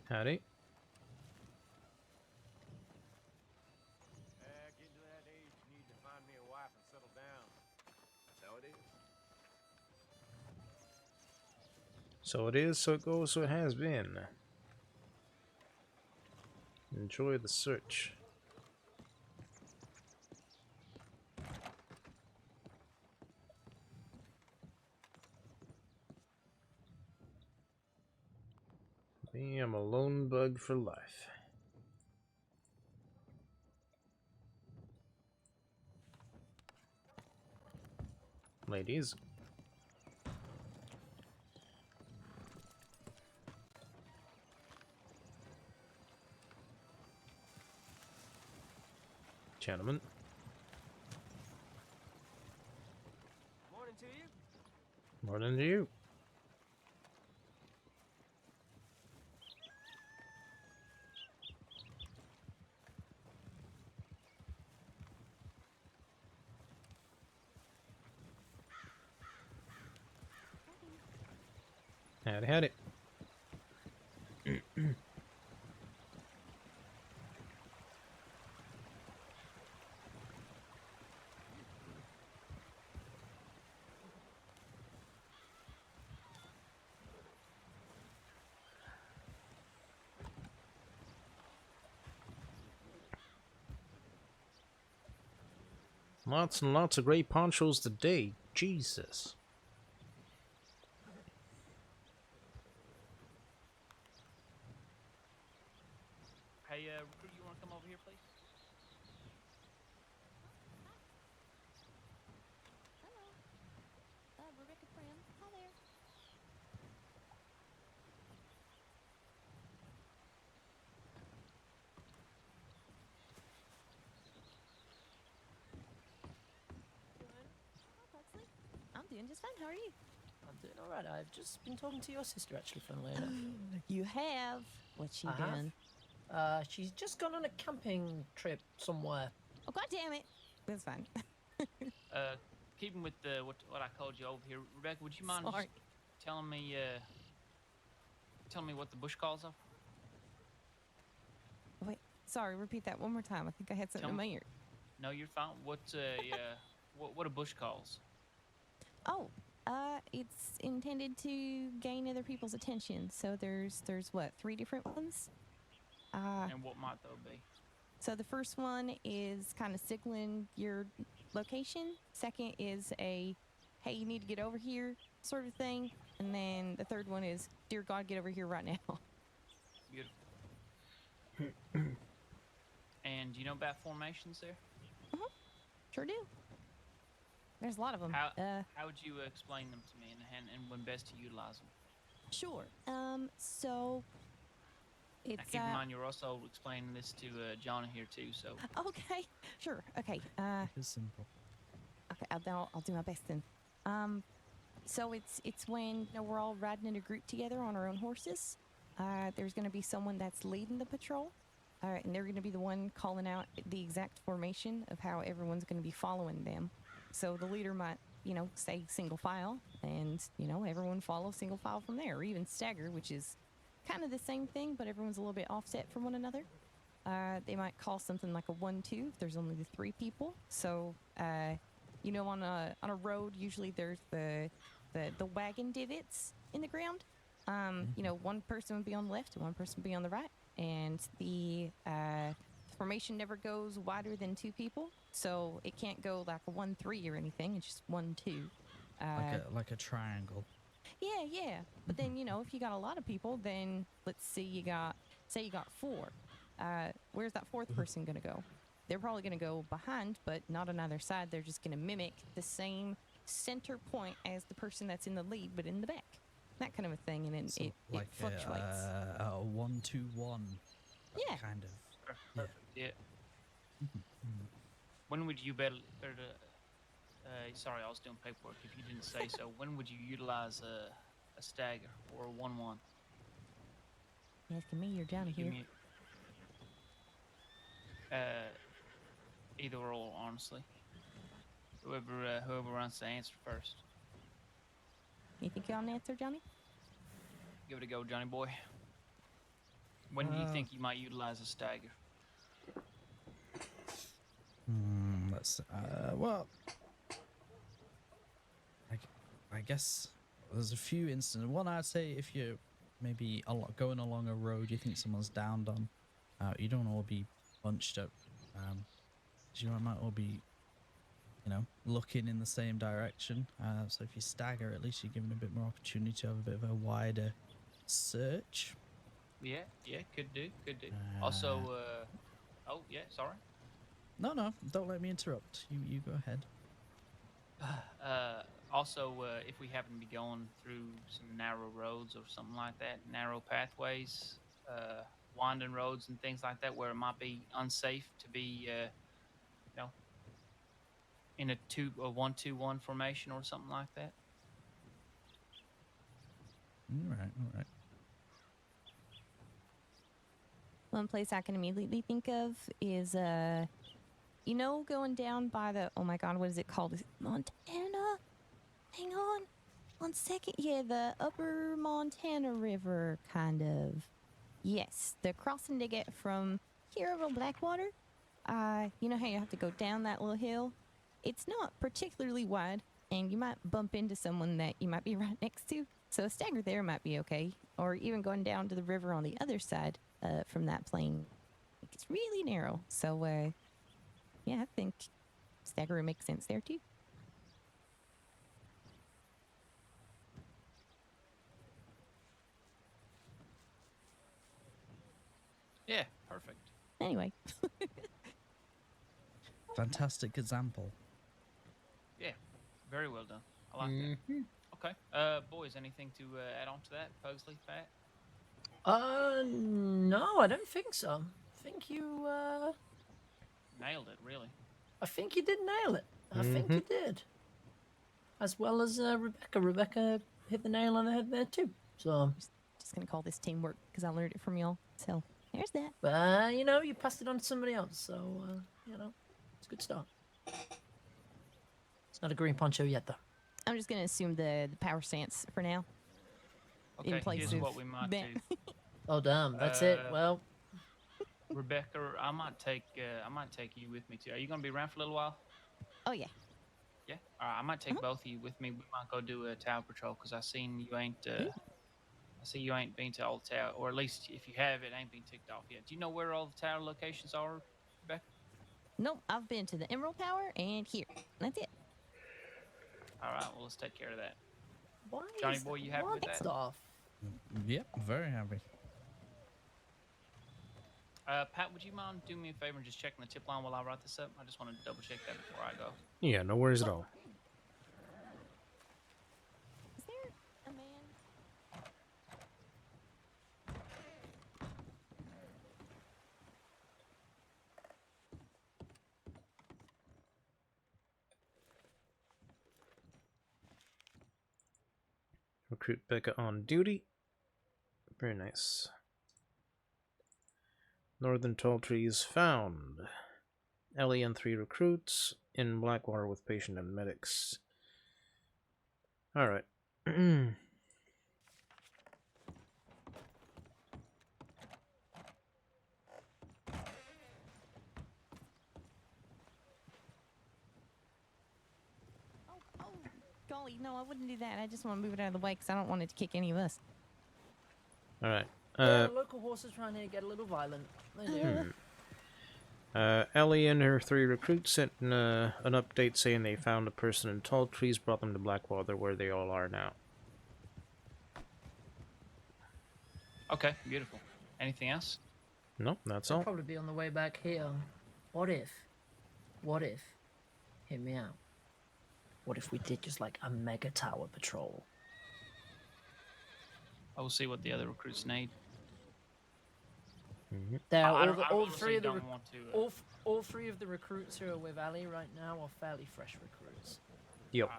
Howdy. Getting to that age, you need to find me a wife and settle down. That's how it is. So it is, so it goes, so it has been. Enjoy the search. Me, I'm a lone bug for life. Ladies. Gentlemen. Morning to you. Morning to you. Howdy, howdy. Lots and lots of great ponchos today. Jesus. Hey, recruit, you want to come over here, please? Rebecca Prim. Hi there. I'm doing just fine. How are you? I'm doing all right. I've just been talking to your sister, actually, funnily enough. You have? What's she I have. doing? She's just gone on a camping trip somewhere. Oh, God damn it. That's fine. Keeping with what I called you over here, Rebecca, would you mind Sorry. just telling me what the bush calls are? Wait, sorry, repeat that one more time. I think I had something Tell in my me- ear. No, you're fine. What's what a bush calls? Oh, it's intended to gain other people's attention. So there's what, 3 different ones? And what might those be? So the first one is kind of signaling your location. Second is a, hey, you need to get over here sort of thing. And then the third one is, dear God, get over here right now. Beautiful. And do you know about formations there? Sure do. There's a lot of them. How would you explain them to me and when best to utilize them? Sure. So Now, it's keep in mind you're also explaining this to John here too. So okay. Sure. Okay. It's simple. Okay. I'll do my best then. So it's when we're all riding in a group together on our own horses. There's going to be someone that's leading the patrol. And they're going to be the one calling out the exact formation of how everyone's going to be following them. So the leader might, say single file, and, everyone follow single file from there, or even stagger, which is kind of the same thing, but everyone's a little bit offset from one another. They might call something like a 1-2 if there's only the 3 people. So, on a road, usually there's the wagon divots in the ground. One person would be on the left and one person would be on the right. And the formation never goes wider than 2 people, so it can't go like a 1-3 or anything. It's just 1-2. Like a triangle. Yeah. But then if you got a lot of people, then let's say you got 4. Where's that 4th person gonna go? They're probably gonna go behind, but not on either side. They're just gonna mimic the same center point as the person that's in the lead, but in the back. That kind of a thing, and then So it like fluctuates. a 1-2-1. Yeah. Kind of. perfect. Yeah. When would you better sorry, I was doing paperwork. If you didn't say so, when would you utilize a stagger or a 1-1? You asking me or Johnny Give here? me either or, honestly. Whoever wants to answer first. You think you want an answer, Johnny? Give it a go, Johnny boy. When do you think you might utilize a stagger? Well, I guess there's a few instances. One, I'd say if you're maybe going along a road you think someone's downed on, you don't all be bunched up. You might all be, looking in the same direction. So if you stagger, at least you're given a bit more opportunity to have a bit of a wider search. Yeah, could do. Also, oh yeah, sorry. No, don't let me interrupt. You go ahead. Also, if we happen to be going through some narrow roads or something like that, narrow pathways, winding roads and things like that, where it might be unsafe to be, in a 1-2-1 formation or something like that. All right. One place I can immediately think of is, going down by the, oh my God, what is it called? Is it Montana? Hang on 1 second. Yeah, the upper Montana River, kind of. Yes, the crossing to get from here over Blackwater. You know how you have to go down that little hill? It's not particularly wide, and you might bump into someone that you might be right next to. So a stagger there might be okay. Or even going down to the river on the other side from that plain. It's really narrow. So, yeah, I think stagger makes sense there too. Yeah, perfect. Anyway. Fantastic example. Yeah, very well done. I like that. Okay. Boys, anything to add on to that? Pugsley, Pat? No, I don't think so. I think you, Nailed it, really. I think you did nail it. I think you did. As well as Rebecca. Rebecca hit the nail on the head there too. So just gonna call this teamwork because I learned it from y'all. So there's that. But you know, you passed it on to somebody else, so you know, it's a good start. It's not a green poncho yet, though. I'm just gonna assume the power stance for now. Okay, in place here's of what we might Ben. do. Oh damn, that's it. Well, Rebecca, I might take you with me too. Are you gonna be around for a little while? Oh yeah. Yeah. All right, I might take both of you with me. We might go do a tower patrol because I seen you ain't. I see you ain't been to all the tower, or at least if you have, it ain't been ticked off yet. Do you know where all the tower locations are, Rebecca? Nope, I've been to the Emerald Tower and here. That's it. All right, well let's take care of that. why Johnny is boy, you happy with that? stuff? Yep, very happy. Pat, would you mind doing me a favor and just checking the tip line while I write this up? I just want to double check that before I go. Yeah, no worries at all. Is there a man? Recruit Becca on duty. Very nice. Northern Tall Trees found. Ellie and 3 recruits in Blackwater with patient and medics. Alright. Golly, no, I wouldn't do that. I just want to move it out of the way because I don't want it to kick any of us. Alright. Yeah, the local horses trying to get a little violent. They do. Ellie and her 3 recruits sent an update saying they found a person in Tall Trees, brought them to Blackwater, where they all are now. Okay, beautiful. Anything else? No, that's They'll all. probably be on the way back here. What if, hear me out, what if we did just like a mega tower patrol? I will see what the other recruits need. There, I all honestly three of the don't want to, all 3 of the recruits who are with Ali right now are fairly fresh recruits. Yep.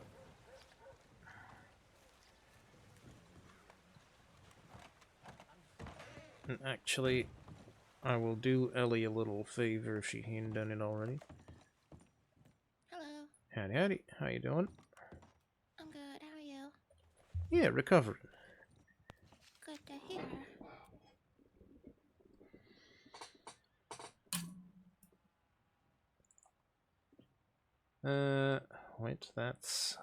And actually, I will do Ellie a little favor if she hadn't done it already. Hello. Howdy, howdy. How you doing? I'm good. How are you? Yeah, recovering. Good to hear. Wait, that's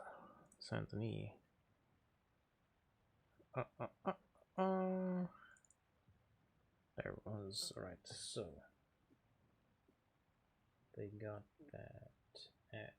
Saint-Denis. There was, alright, so they got that at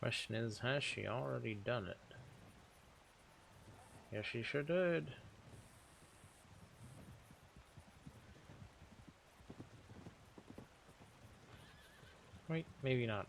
question is, has she already done it? Yes, she sure did. Wait, maybe not.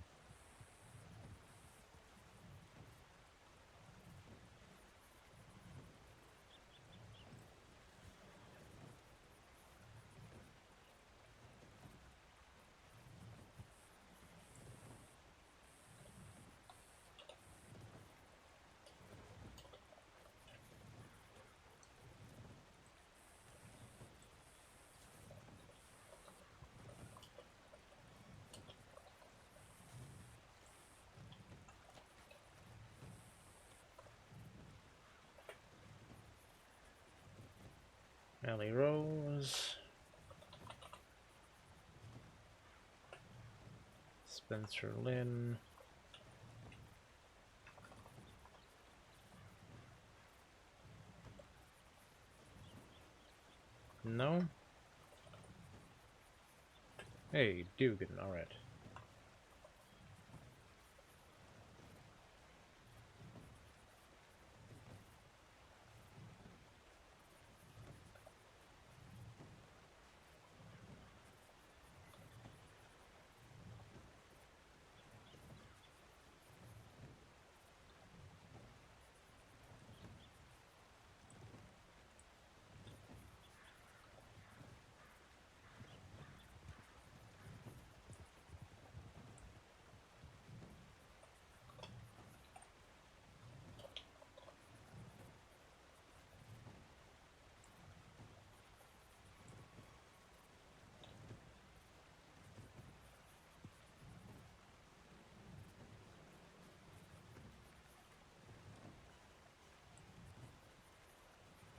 Ellie Rose. Spencer Lynn. No? Hey, Dugan, alright.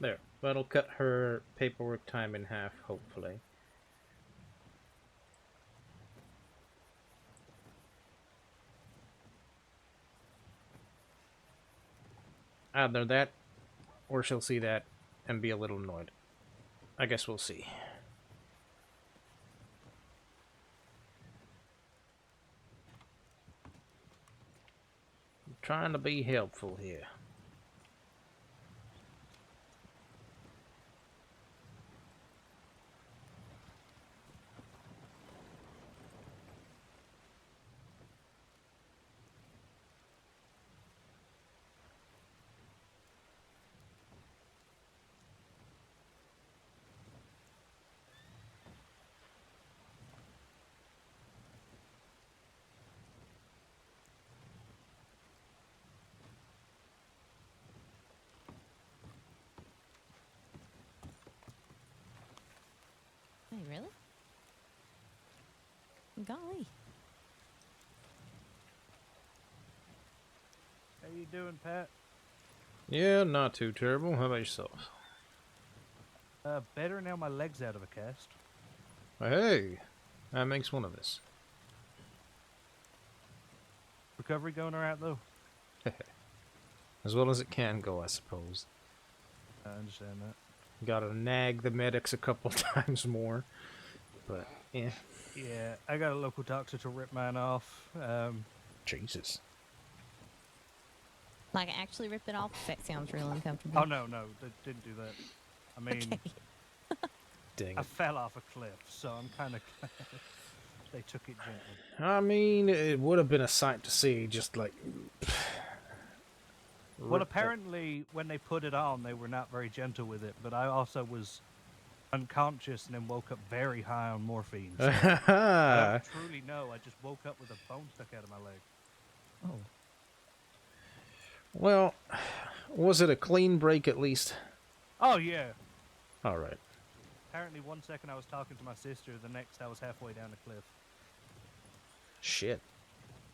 There. That'll cut her paperwork time in half, hopefully. Either that, or she'll see that and be a little annoyed. I guess we'll see. I'm trying to be helpful here. Hey, really? Golly. How you doing, Pat? Yeah, not too terrible. How about yourself? Better now my leg's out of a cast. Hey, that makes one of us. Recovery going alright, though? As well as it can go, I suppose. I understand that. Gotta nag the medics a couple times more. But, yeah. Yeah, I got a local doctor to rip mine off. Jesus. Like, actually rip it off? That sounds real uncomfortable. Oh, no, they didn't do that. I mean, Dang I it. fell off a cliff, so I'm kind of glad they took it gently. I mean, it would have been a sight to see, just like... Well, apparently, when they put it on, they were not very gentle with it, but I also was unconscious and then woke up very high on morphine. So I don't truly know. I just woke up with a bone stuck out of my leg. Oh. Well, was it a clean break at least? Oh, yeah. All right. Apparently, 1 second I was talking to my sister, the next I was halfway down a cliff. Shit.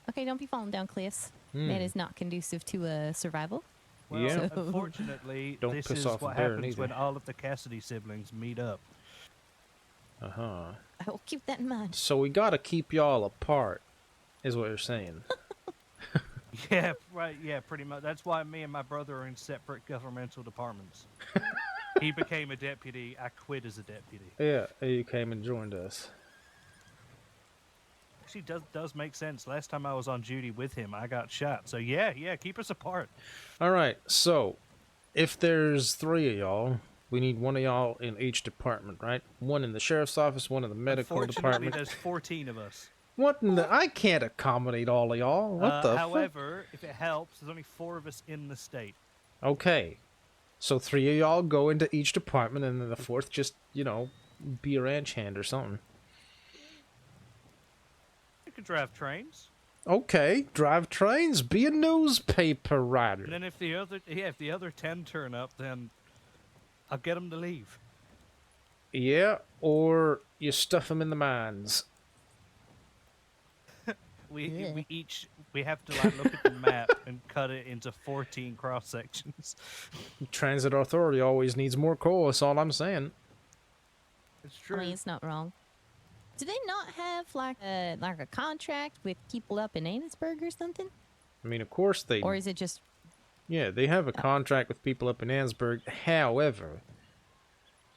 Okay, don't be falling down cliffs. That is not conducive to survival. Well, Yeah. unfortunately, Don't this piss is off a what bear happens neither. when all of the Cassidy siblings meet up. Uh-huh. I will keep that in mind. So we gotta keep y'all apart, is what you're saying. Yeah, right. Yeah, pretty much. That's why me and my brother are in separate governmental departments. He became a deputy. I quit as a deputy. Yeah, you came and joined us. Actually, does make sense. Last time I was on duty with him, I got shot. So yeah, keep us apart. All right, so if there's 3 of y'all, we need 1 of y'all in each department, right? 1 in the sheriff's office, 1 in the medical Unfortunately, department. there's 14 of us. What in the? I can't accommodate all of y'all. What the fuck? However, if it helps, there's only 4 of us in the state. Okay. So 3 of y'all go into each department, and then the 4th just, you know, be a ranch hand or something. You could drive trains. Okay, drive trains, be a newspaper writer. And then if the other 10 turn up, then I'll get them to leave. Yeah, or you stuff them in the mines. We have to like look at the map and cut it into 14 cross sections. Transit Authority always needs more coal, that's all I'm saying. It's true. I mean, it's not wrong. Do they not have like a contract with people up in Annisburg or something? I mean, of course they... Or is it just... Yeah, they have a contract with people up in Annisburg. However,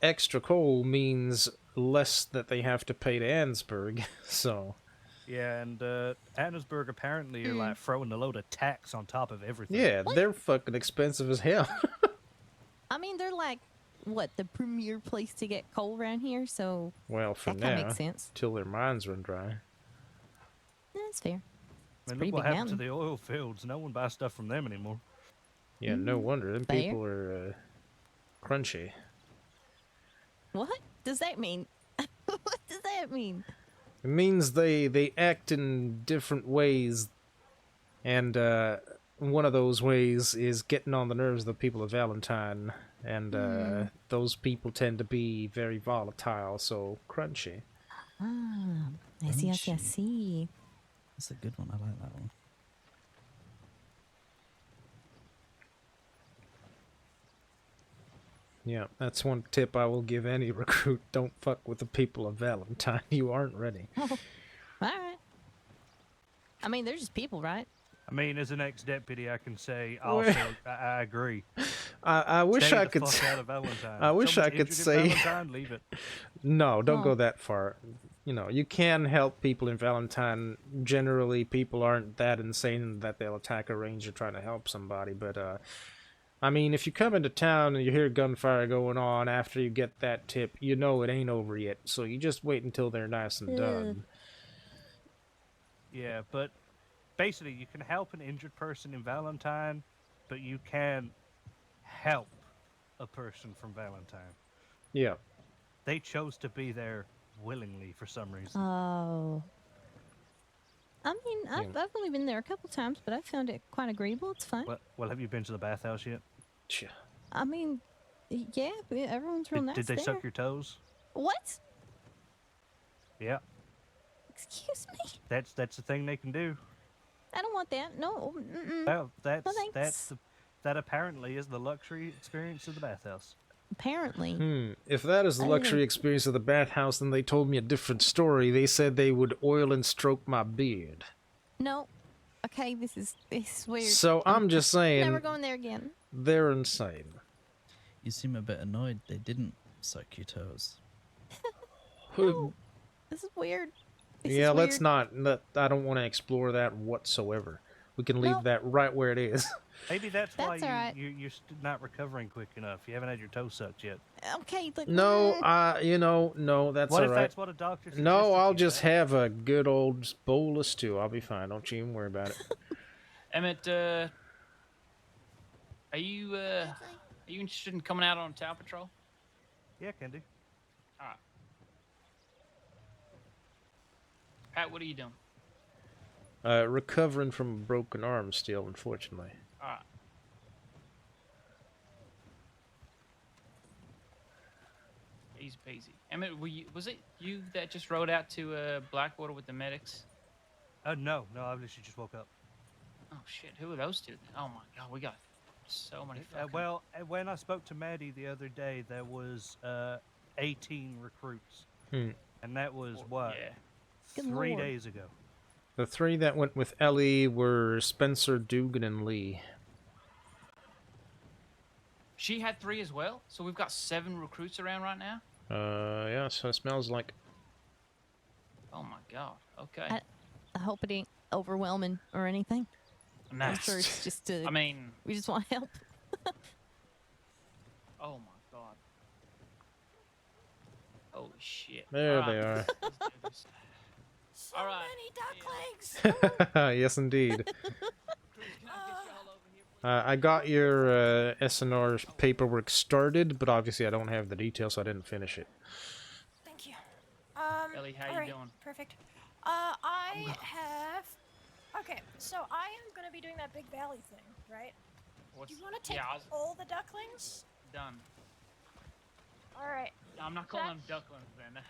extra coal means less that they have to pay to Annisburg, so... Yeah, and Annisburg apparently are like throwing a load of tax on top of everything. Yeah, they're fucking expensive as hell. I mean, they're like, what, the premier place to get coal around here, so... Well, for that kinda now, makes sense. till their mines run dry. That's fair. I mean, look what happened to the oil fields. No one buys stuff from them anymore. Yeah, no wonder. Them fair. people are crunchy. What does that mean? What does that mean? It means they act in different ways, and one of those ways is getting on the nerves of the people of Valentine, and those people tend to be very volatile, so crunchy. Ah, I see. That's a good one. I like that one. Yeah, that's one tip I will give any recruit. Don't fuck with the people of Valentine. You aren't ready. All right. I mean, they're just people, right? I mean, as an ex-deputy, I can say also I agree. I wish Stay I the could. fuck out of Valentine. I wish I Someone's could injured say. in Valentine, leave it. No, don't go that far. You know, you can help people in Valentine. Generally, people aren't that insane that they'll attack a ranger trying to help somebody. But I mean, if you come into town and you hear gunfire going on after you get that tip, you know it ain't over yet. So you just wait until they're nice and done. Yeah, but basically, you can help an injured person in Valentine, but you can help a person from Valentine. Yeah. They chose to be there willingly for some reason. Oh. I mean, I've only been there a couple times, but I found it quite agreeable. It's fine. Well, have you been to the bathhouse yet? Yeah. I mean, yeah, everyone's real nice Did they there. suck your toes? What? Yeah. Excuse me? That's the thing they can do. I don't want that. No. Well, No, thanks. that apparently is the luxury experience of the bathhouse. Apparently. If that is the I luxury didn't- experience of the bathhouse, then they told me a different story. They said they would oil and stroke my beard. No. Okay, this is weird. So I'm just saying, Never going there again. they're insane. You seem a bit annoyed they didn't suck your toes. No, this is weird. This Yeah, is let's weird. not. I don't want to explore that whatsoever. We can leave Nope. that right where it is. Maybe that's why That's all right. you're not recovering quick enough. You haven't had your toes sucked yet. Okay, look. No, no, that's What all if right. that's what a doctor suggested No, I'll you just say? have a good old bowl of stew. I'll be fine. Don't you even worry about it. Emmett, are you interested in coming out on a town patrol? Yeah, can do. All right. Pat, what are you doing? Recovering from a broken arm still, unfortunately. All right. Easy peasy. Emmett, was it you that just rode out to Blackwater with the medics? No, I literally just woke up. Oh shit, who are those two? Oh my god, we got so many fucking... Well, when I spoke to Maddie the other day, there was 18 recruits. And that was, what, Good 3 lord. days ago. The 3 that went with Ellie were Spencer, Dugan, and Lee. She had 3 as well? So we've got 7 recruits around right now? Yeah, so it smells like... Oh my god, okay. I hope it ain't overwhelming or anything. I'm Nice. sure it's just I mean... we just want help. Oh my god. Holy shit. There All they right, are. let's do this. So All right. many ducklings. Yes, indeed. Cruz, can I get y'all over here, please? I got your SNR paperwork started, but obviously I don't have the details, so I didn't finish it. Thank you. Ellie, how you alright, doing? perfect. I have. Okay, so I am gonna be doing that Big Valley thing, right? Do you want to take yeah, I was all the ducklings? done. All right. I'm not calling them ducklings then.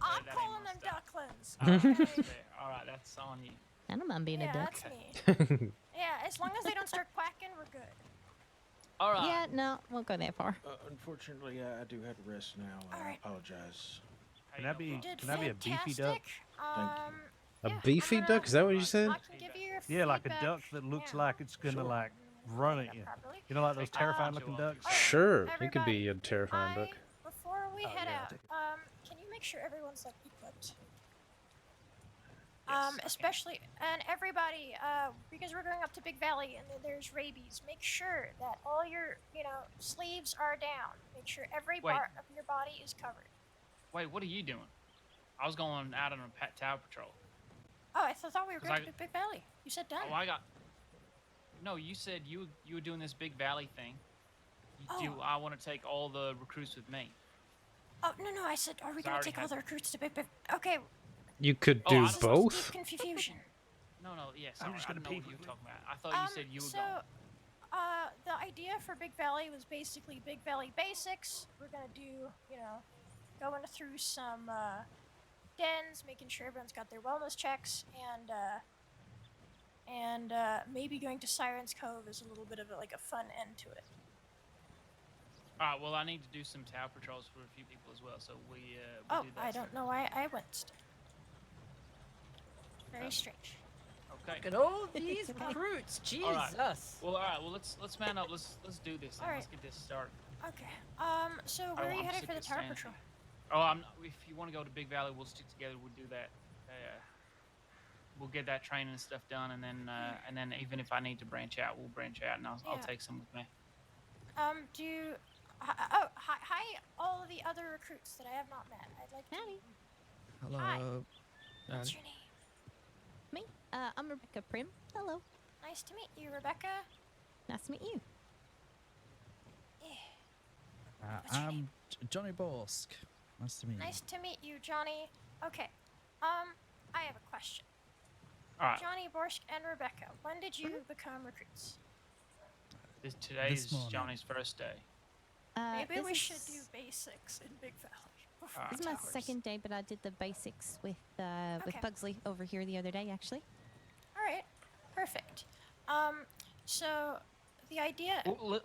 I'm that calling ain't them my ducklings. style. Okay. All right, that's on you. I don't mind being yeah, a duck. that's me. Yeah, as long as they don't start quacking, we're good. All right. Yeah, no, won't go that far. Unfortunately, I do have to rest now. I apologize. Can that be? did Can that be a beefy duck? Thank you. A beefy duck? Is that what you said? I can give you your Yeah, like a feedback. duck that looks like it's gonna like run at you. You know, like those terrifying looking ducks. Sure, it could be a terrifying duck. Before we head yeah, out, take can you make sure everyone's like equipped? Especially and everybody, because we're going up to Big Valley and then there's rabies. Make sure that all your, sleeves are down. Make sure every part of your body is covered. Wait, what are you doing? I was going out on a tower patrol. Oh, I thought we were going to Big Valley. You said done. Oh, No, you said you were doing this Big Valley thing. I want to take all the recruits with me. Oh no! I said, are we going to take all the recruits to Big? Okay. You could do both. Deep confusion. No, yeah, sorry, I'm just I gonna don't know pee what you were talking about. I thought you said you were going. The idea for Big Valley was basically Big Valley basics. We're gonna do, going through some dens, making sure everyone's got their wellness checks, and maybe going to Siren's Cove is a little bit of a fun end to it. All right, well, I need to do some tower patrols for a few people as well, so we'll do that. I don't know why I went. Very strange. Okay. Look at all these recruits. Jesus. All right. Well, let's man up. Let's do this. And let's get this started. Okay. So where are you headed for the tower patrol? Oh, if you want to go to Big Valley, we'll stick together. We'll do that. We'll get that training and stuff done, and then even if I need to branch out, we'll branch out, and I'll take some with me. Hi, all of the other recruits that I have not met. I'd like to. Hello. Hi. What's your name? Me? I'm Rebecca Prim. Hello. Nice to meet you, Rebecca. Nice to meet you. I'm Johnny Borsk. Nice to meet you. Nice to meet you, Johnny. Okay. I have a question. All right. Johnny Borsk and Rebecca, when did you become recruits? Today is Johnny's first day. Maybe we should do basics in Big Valley. This is my second day, but I did the basics with Pugsley over here the other day, actually. All right, perfect. So the idea. Well,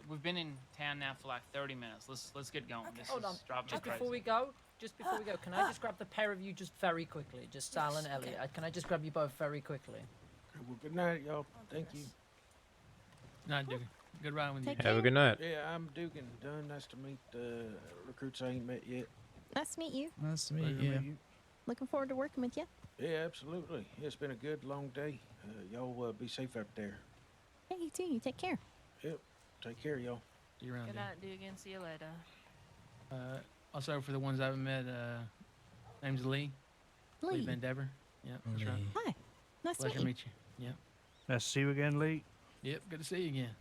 we've been in town now for like 30 minutes. Let's get going. Okay. Hold on. Just before we go, can I just grab the pair of you just very quickly? Just Sal and Elliot. Can I just grab you both very quickly? Well, good night, y'all. Thank you. Night, Dugan. Good riding with you. Have a good night. Yeah, I'm Dugan. Dunn. Nice to meet the recruits I ain't met yet. Nice to meet you. Nice to meet you. Looking forward to working with you. Yeah, absolutely. Yeah, it's been a good, long day. Y'all be safe out there. Hey, you too. You take care. Yep. Take care, y'all. See you around. Good night, Dugan. See you later. Also, for the ones I haven't met, name's Lee. Lee Van Dever. Yep, that's right. Hi. Nice Pleasure to meet you. Yep. Nice to see you again, Lee. Yep, good to see you again.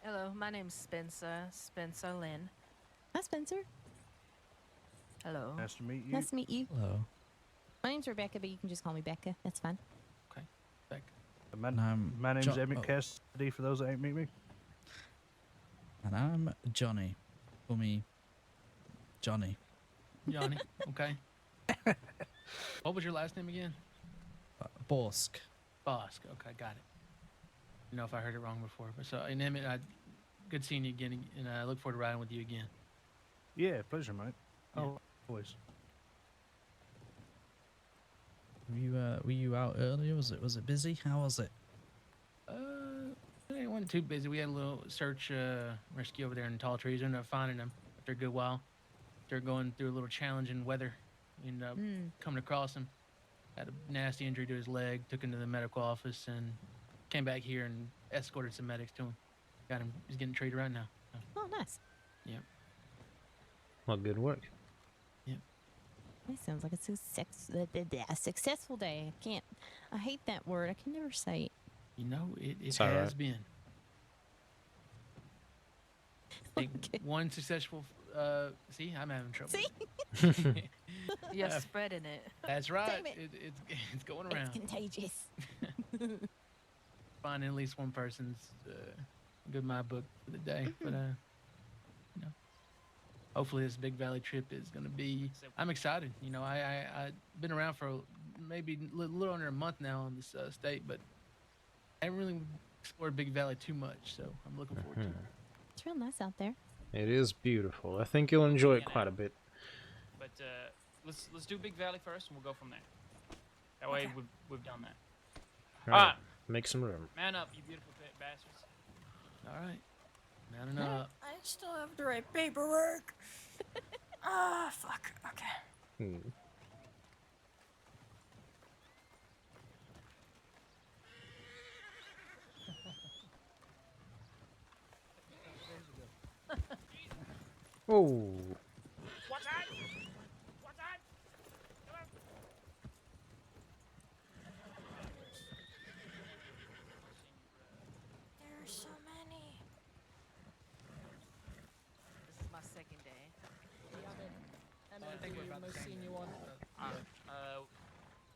Hello, my name's Spencer. Spencer Lynn. Hi, Spencer. Hello. Nice to meet you. Nice to meet you. Hello. My name's Rebecca, but you can just call me Becca. That's fine. Okay, Becca. My name's Emmett Cassidy, for those that ain't meet me. And I'm Johnny. Call me Johnny. Johnny, okay. What was your last name again? Borsk. Bosk. Okay, got it. You know if I heard it wrong before, but so and Emmett, good seeing you again, and I look forward to riding with you again. Yeah, pleasure, mate. Yeah. Oh, always. Were you out earlier? Was it busy? How was it? It wasn't too busy. We had a little search rescue over there in the tall trees. We ended up finding them after a good while. They're going through a little challenging weather. We ended up coming across him. Had a nasty injury to his leg. Took him to the medical office and came back here and escorted some medics to him. Got him. He's getting treated right now. So, Oh, nice. yep. Well, good work. That sounds like a successful day. I hate that word. I can never say it. You know, it It's has alright. been. Take one successful. See, I'm having trouble. See? You're Uh, spreading it. That's right. Damn it. It's going around. It's contagious. Finding at least one person's good my book for the day. But you know, hopefully this Big Valley trip is going to be. I'm excited. You know, I've been around for maybe a little under a month now in this state, but I haven't really explored Big Valley too much. So I'm looking forward to it. It's real nice out there. It is beautiful. I think you'll enjoy it quite a bit. But let's do Big Valley first, and we'll go from there. That way we've done that. All right. Make some room. Man up, you beautiful bastards. All right. Mounting up. I still have to write paperwork. Ah, fuck. Okay. Oh. What's that? What's that? Come on. There's so many. This is my second day. I think we're about the same.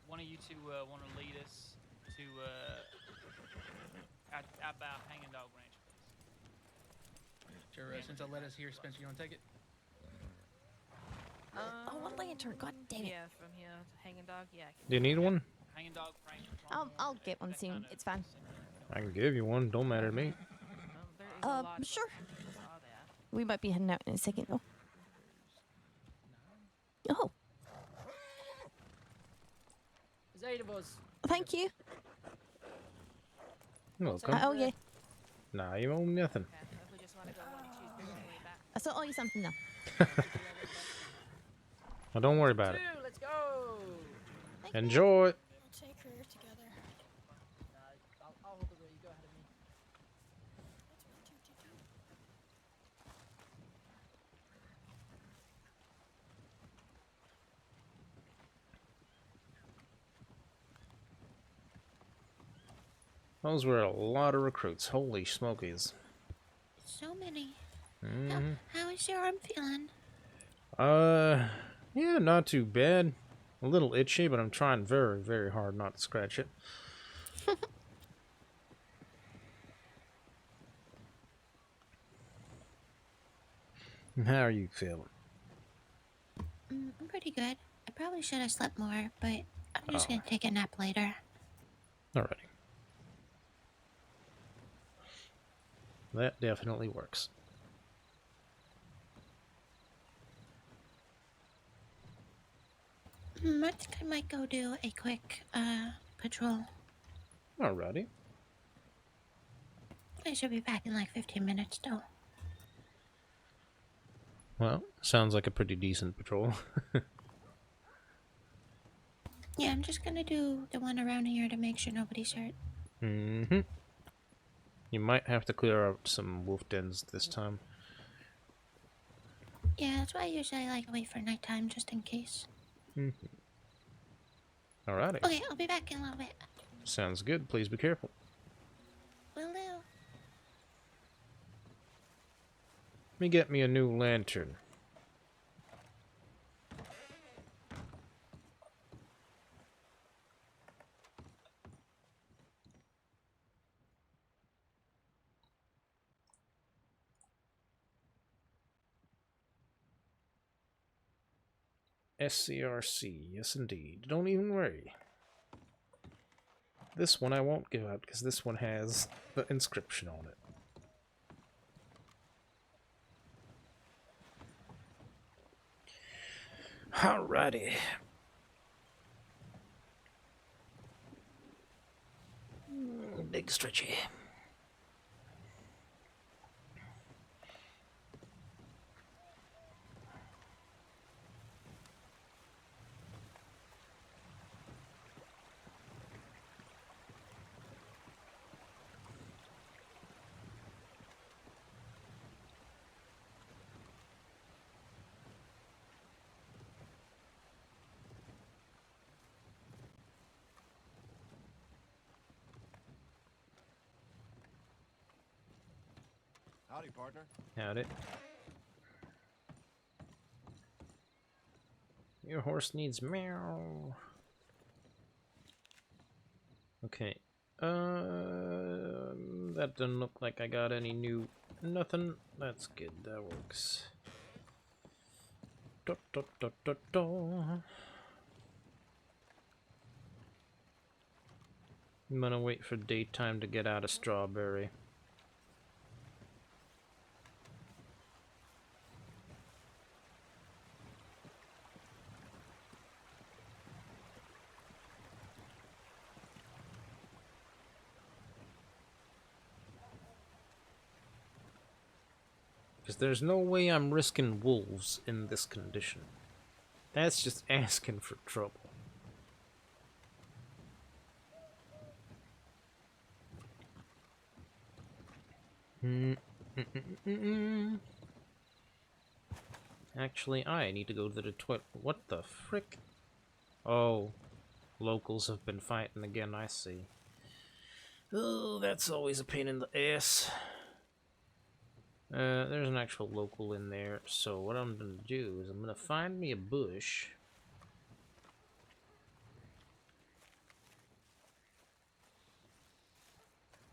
One of you two want to lead us to about Hanging Dog Ranch, please. Sure. Since I let us here, Spencer, you want to take it? Oh, a lantern. God damn it. Yeah, from here to Hanging Dog. Yeah. Do you need one? Hanging Dog Ranch. I'll get one soon. It's fine. I can give you one. Don't matter to me. There is a lot of Sure. us that saw that. We might be heading out in a second, though. Oh, There's 8 of us. thank you. You're welcome. Oh, yeah. Nah, you owe me nothing. Okay, if we just want to go one cheeseburger on the way back. I still owe you something, though. Well, don't worry about it. Let's go. Enjoy. We'll take her together. I'll hold the way. You go ahead of me. Those were a lot of recruits. Holy smokies. So many. Mm-hmm. How is your arm feeling? Yeah, not too bad. A little itchy, but I'm trying very, very hard not to scratch it. How are you feeling? I'm pretty good. I probably should have slept more, but I'm just gonna take a nap later. Alrighty. That definitely works. I think I might go do a quick patrol. Alrighty. I should be back in like 15 minutes though. Well, sounds like a pretty decent patrol. Yeah, I'm just gonna do the one around here to make sure nobody's hurt. Mm-hmm. You might have to clear out some wolf dens this time. Yeah, that's why I usually like to wait for nighttime just in case. Mm-hmm. Alrighty. Okay, I'll be back in a little bit. Sounds good. Please be careful. Will do. Let me get me a new lantern. SCRC, yes indeed. Don't even worry. This one I won't give out because this one has the inscription on it. Alrighty. Big stretchy. Howdy, partner. Howdy. Your horse needs meow. Okay. That doesn't look like I got any new nothing. That's good. That works. Da, da, da, da, da. I'm gonna wait for daytime to get out of Strawberry. Because there's no way I'm risking wolves in this condition. That's just asking for trouble. Actually, I need to go to the toilet. What the frick? Oh, locals have been fighting again, I see. Oh, that's always a pain in the ass. There's an actual local in there, so what I'm gonna do is I'm gonna find me a bush.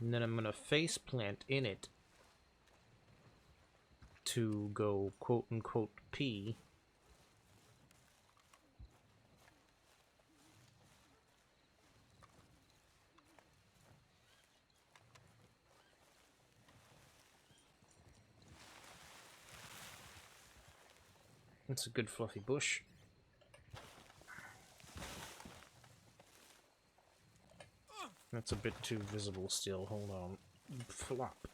And then I'm gonna face plant in it to go quote-unquote pee. That's a good fluffy bush. That's a bit too visible still. Hold on. Flop.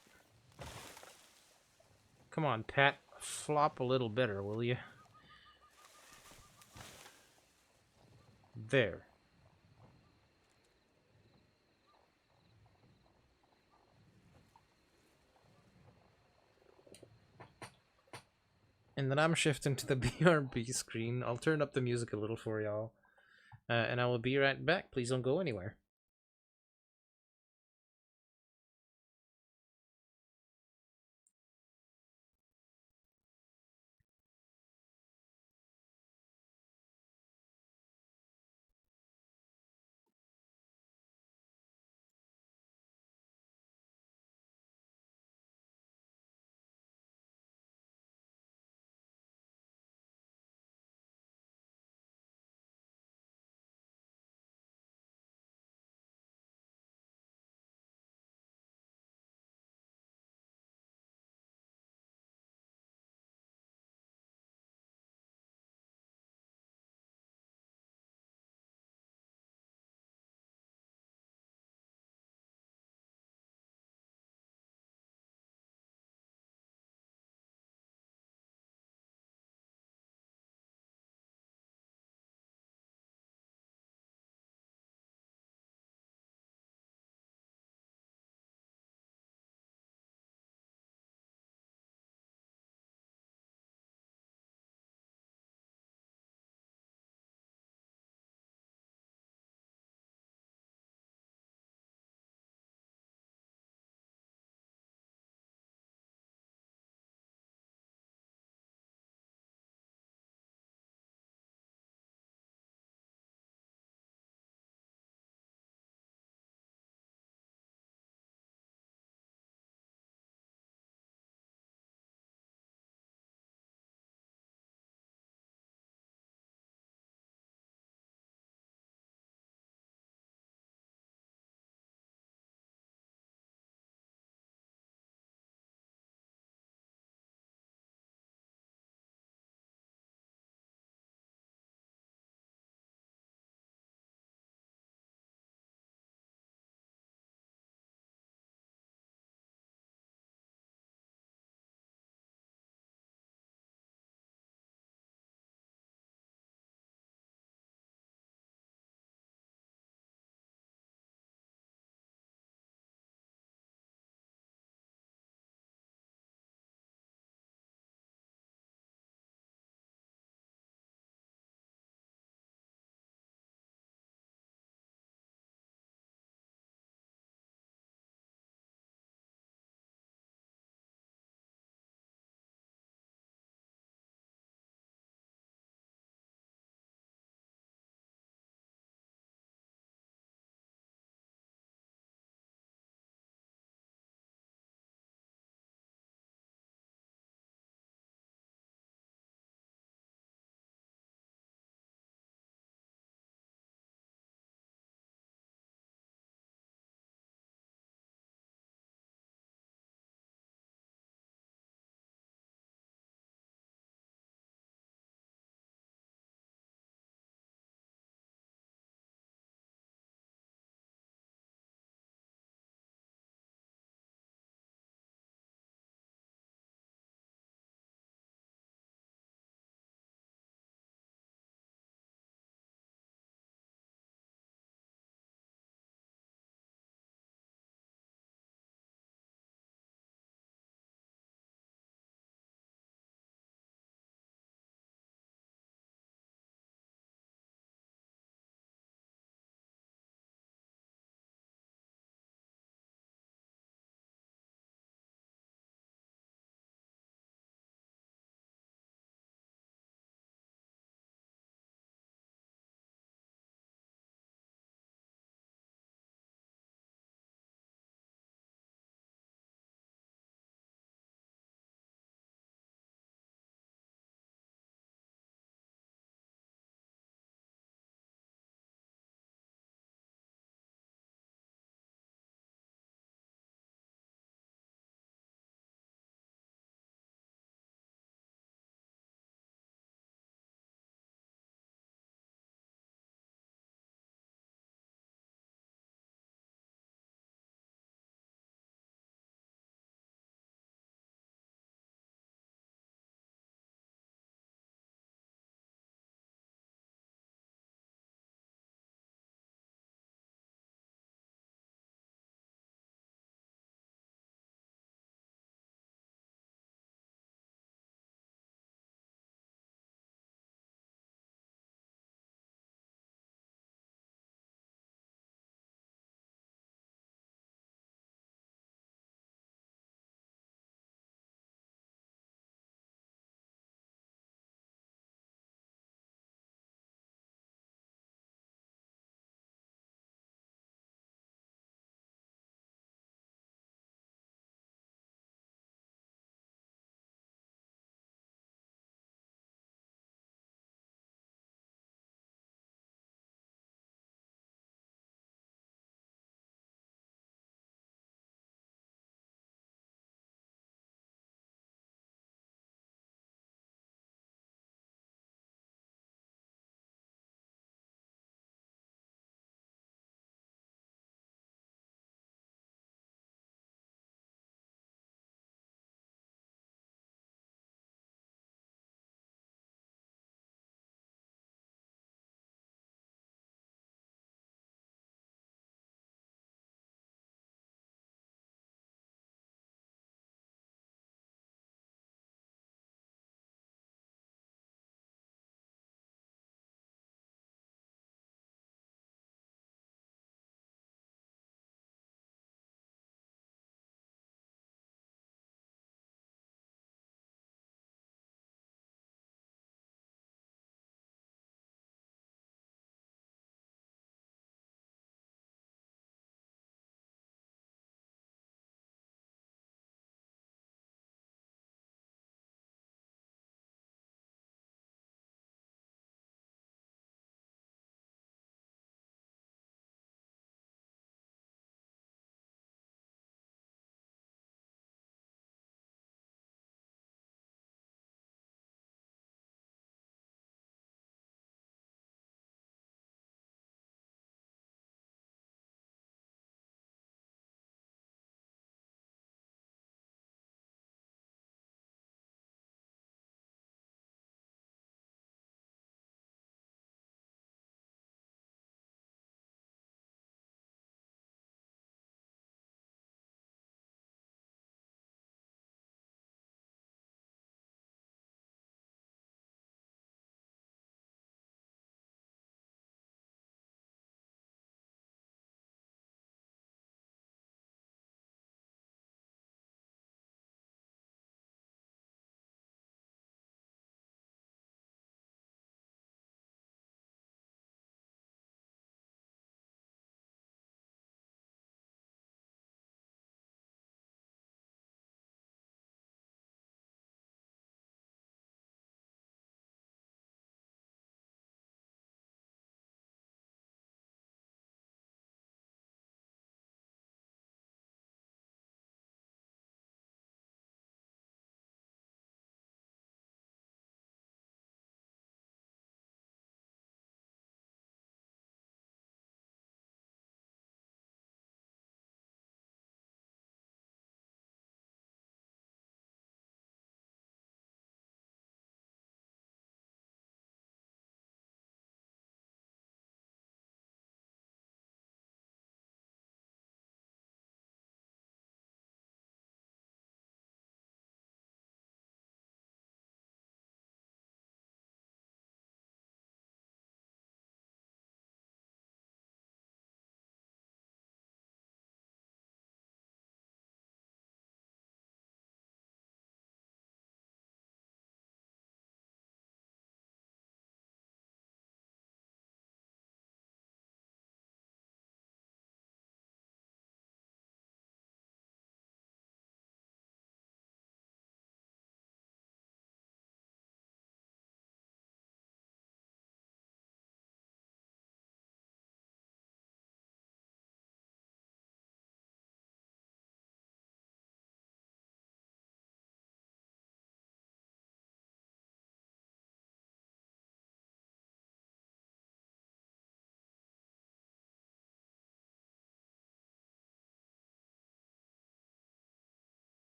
Come on, Pat. Flop a little better, will you? There. And then I'm shifting to the BRB screen. I'll turn up the music a little for y'all. And I will be right back. Please don't go anywhere.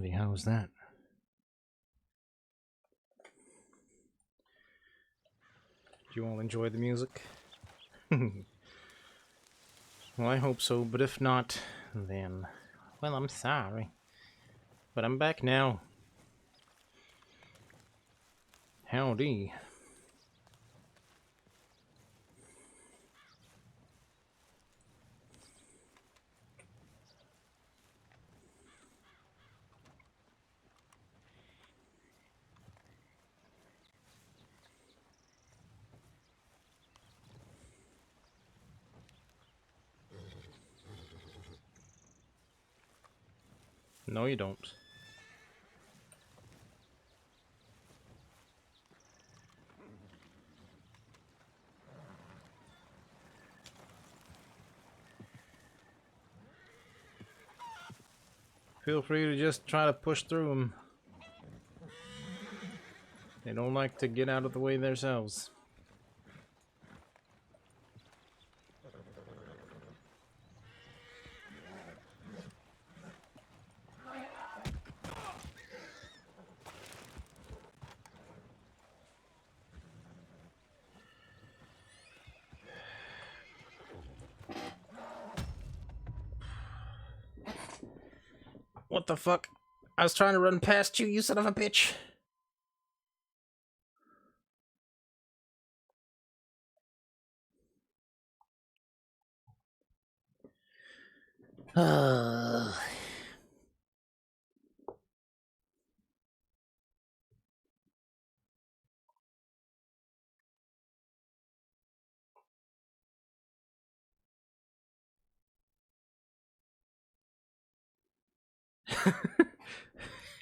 Alrighty, how was that? Do you all enjoy the music? Well, I hope so, but if not, then... well, I'm sorry. But I'm back now. Howdy. No, you don't. Feel free to just try to push through them. They don't like to get out of the way themselves. What the fuck? I was trying to run past you, you son of a bitch!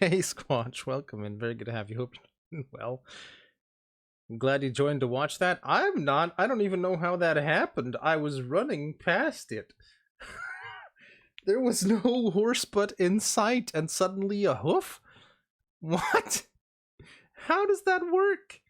Hey Squatch, welcome and very good to have you. Hope you're doing well. I'm glad you joined to watch that. I'm not. I don't even know how that happened. I was running past it. There was no horse butt in sight and suddenly a hoof? What? How does that work?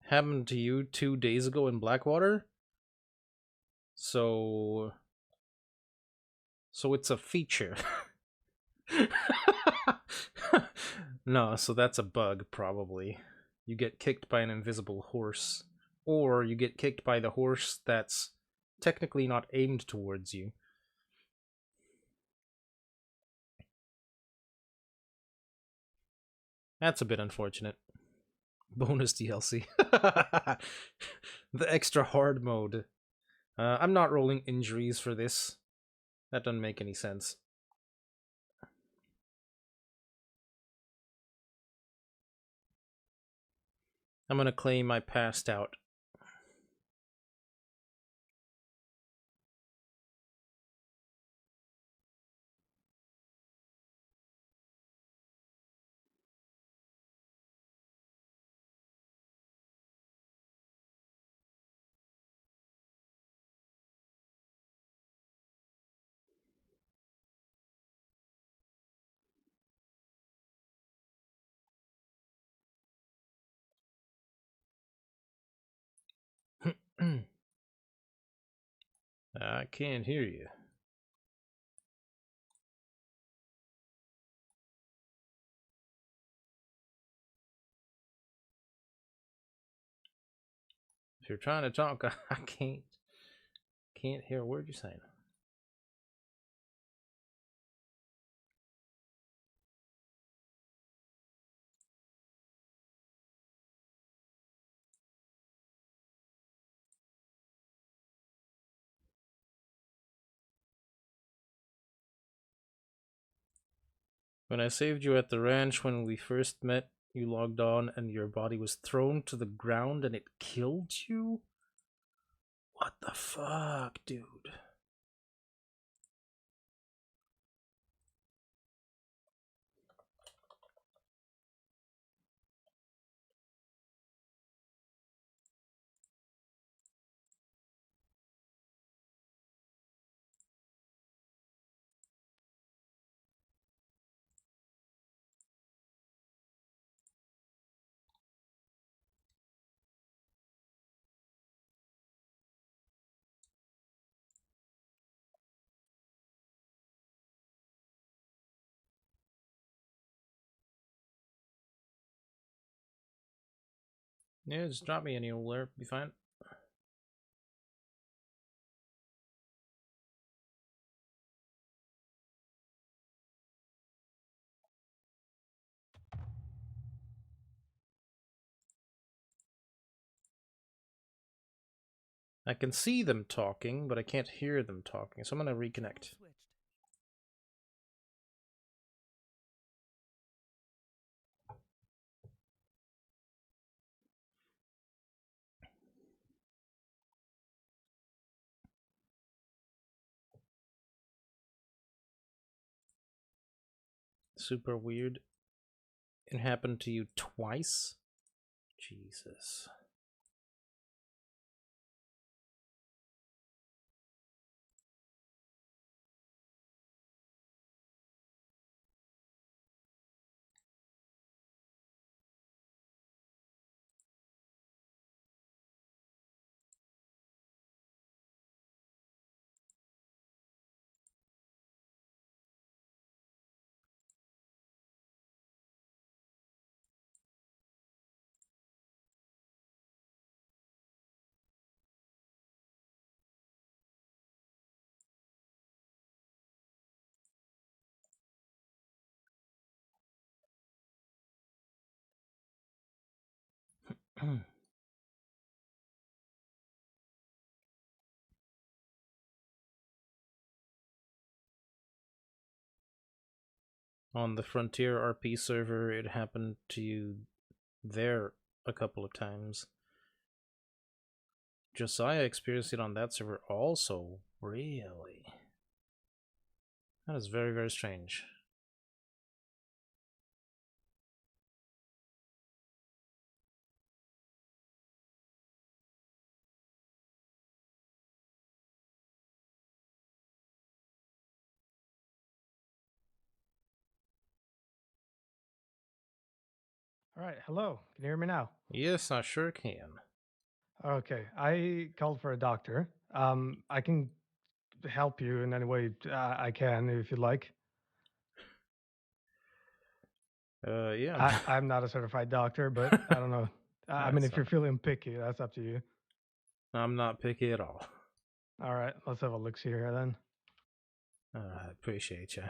Happened to you 2 days ago in Blackwater? So it's a feature. No, so that's a bug, probably. You get kicked by an invisible horse. Or you get kicked by the horse that's technically not aimed towards you. That's a bit unfortunate. Bonus DLC. The extra hard mode. I'm not rolling injuries for this. That doesn't make any sense. I'm gonna claim I passed out. I can't hear you. If you're trying to talk, I can't hear a word you're saying. When I saved you at the ranch when we first met, you logged on and your body was thrown to the ground and it killed you? What the fuck, dude? Yeah, just drop me anywhere, be fine. I can see them talking, but I can't hear them talking, so I'm gonna reconnect. Super weird. It happened to you twice? Jesus. On the Frontier RP server, it happened to you there a couple of times. Josiah experienced it on that server also. Really? That is very, very strange. All right, hello. Can you hear me now? Yes, I sure can. Okay, I called for a doctor. I can help you in any way I can if you'd like. Yeah. I'm not a certified doctor, but I don't know. I mean, That's if you're feeling picky, that's up to you. I'm not picky at all. All right, let's have a look see here then. I appreciate you.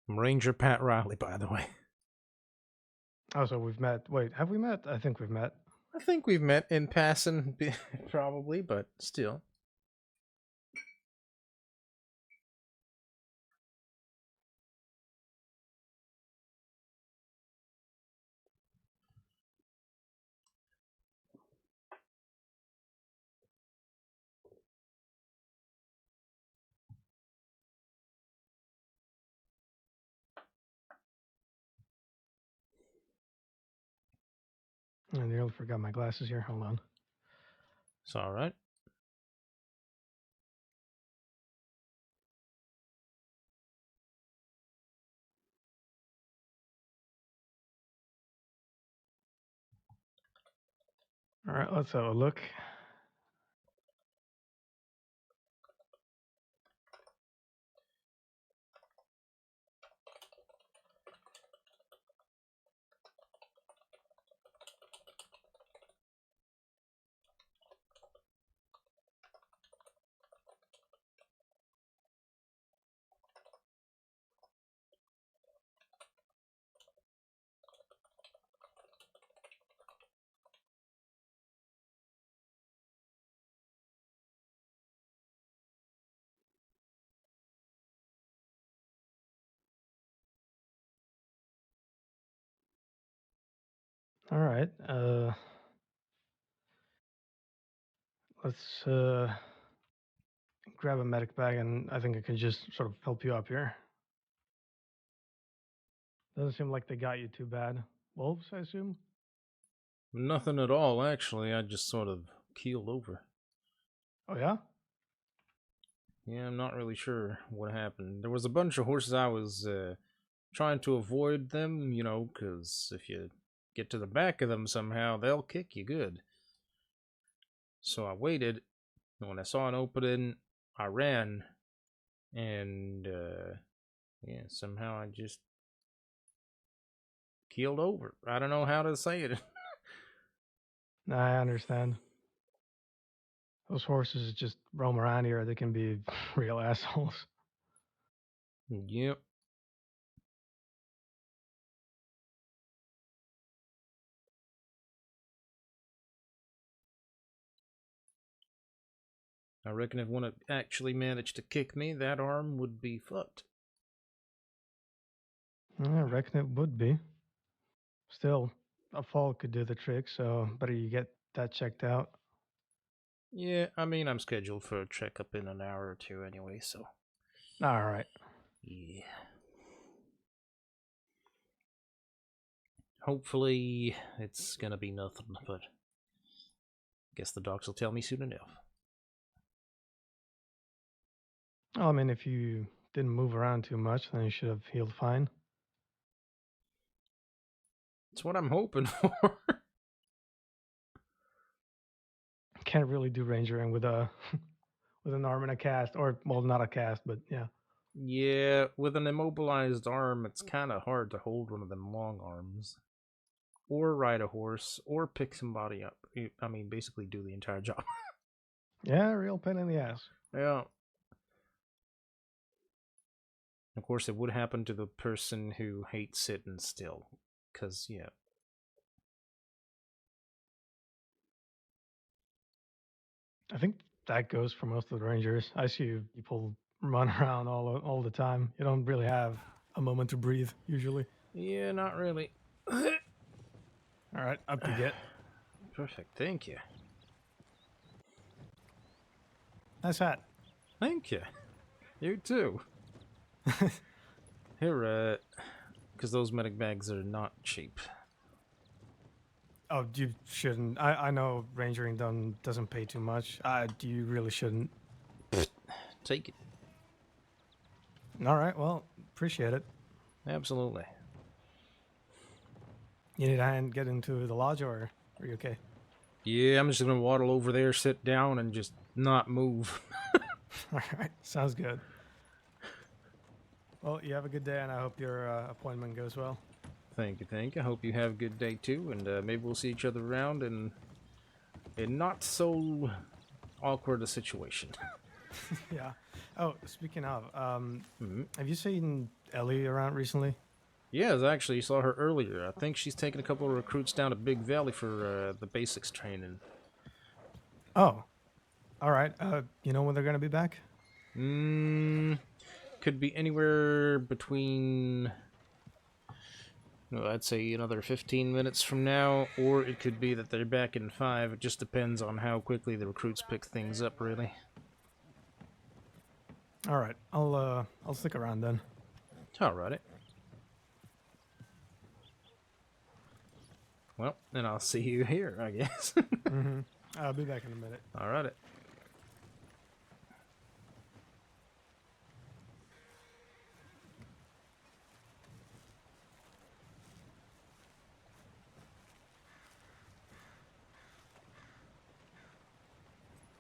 I'm Ranger Pat Riley, by the way. Oh, so we've met. Wait, have we met? I think we've met. I think we've met in passing, probably, but still. I nearly forgot my glasses here. Hold on. It's all right. All right, let's have a look. All right. Let's grab a medic bag, and I think I can just sort of help you up here. Doesn't seem like they got you too bad. Wolves, I assume? Nothing at all, actually. I just sort of keeled over. Oh, yeah? Yeah, I'm not really sure what happened. There was a bunch of horses I was trying to avoid them, you know, because if you get to the back of them somehow, they'll kick you good. So I waited, and when I saw an opening, I ran, and Yeah, somehow I just keeled over. I don't know how to say it. I understand. Those horses just roam around here. They can be real assholes. Yep. I reckon if one had actually managed to kick me, that arm would be fucked. I reckon it would be. Still, a fall could do the trick, so better you get that checked out. Yeah, I mean, I'm scheduled for a checkup in an hour or two anyway, so. Alright. Yeah. Hopefully, it's gonna be nothing, but guess the docs will tell me soon enough. Well, I mean, if you didn't move around too much, then you should have healed fine. It's what I'm hoping for. Can't really do rangering with a with an arm and a cast, or well, not a cast, but yeah. Yeah, with an immobilized arm, it's kind of hard to hold one of them long arms. Or ride a horse, or pick somebody up. I mean, basically do the entire job. Yeah, real pain in the ass. Yeah. Of course, it would happen to the person who hates sitting still. Because, yeah. I think that goes for most of the rangers. I see people run around all the time. You don't really have a moment to breathe, usually. Yeah, not really. Alright, up you get. Perfect, thank you. Nice hat. Thank you. You too. Here, because those medic bags are not cheap. Oh, you shouldn't. I know rangering doesn't pay too much. You really shouldn't. Take it. Alright, well, appreciate it. Absolutely. You need a hand get into the lodge, or are you okay? Yeah, I'm just gonna waddle over there, sit down, and just not move. Alright, sounds good. Well, you have a good day, and I hope your appointment goes well. Thank you, thank you. I hope you have a good day too, and maybe we'll see each other around in not so awkward a situation. Yeah. Oh, speaking of, have you seen Ellie around recently? Yeah, I actually saw her earlier. I think she's taking a couple of recruits down to Big Valley for the basics training. Oh, all right. You know when they're gonna be back? Could be anywhere between, I'd say another 15 minutes from now, or it could be that they're back in 5. It just depends on how quickly the recruits pick things up, really. All right, I'll stick around then. Alrighty. Well, then I'll see you here, I guess. I'll be back in a minute. Alrighty.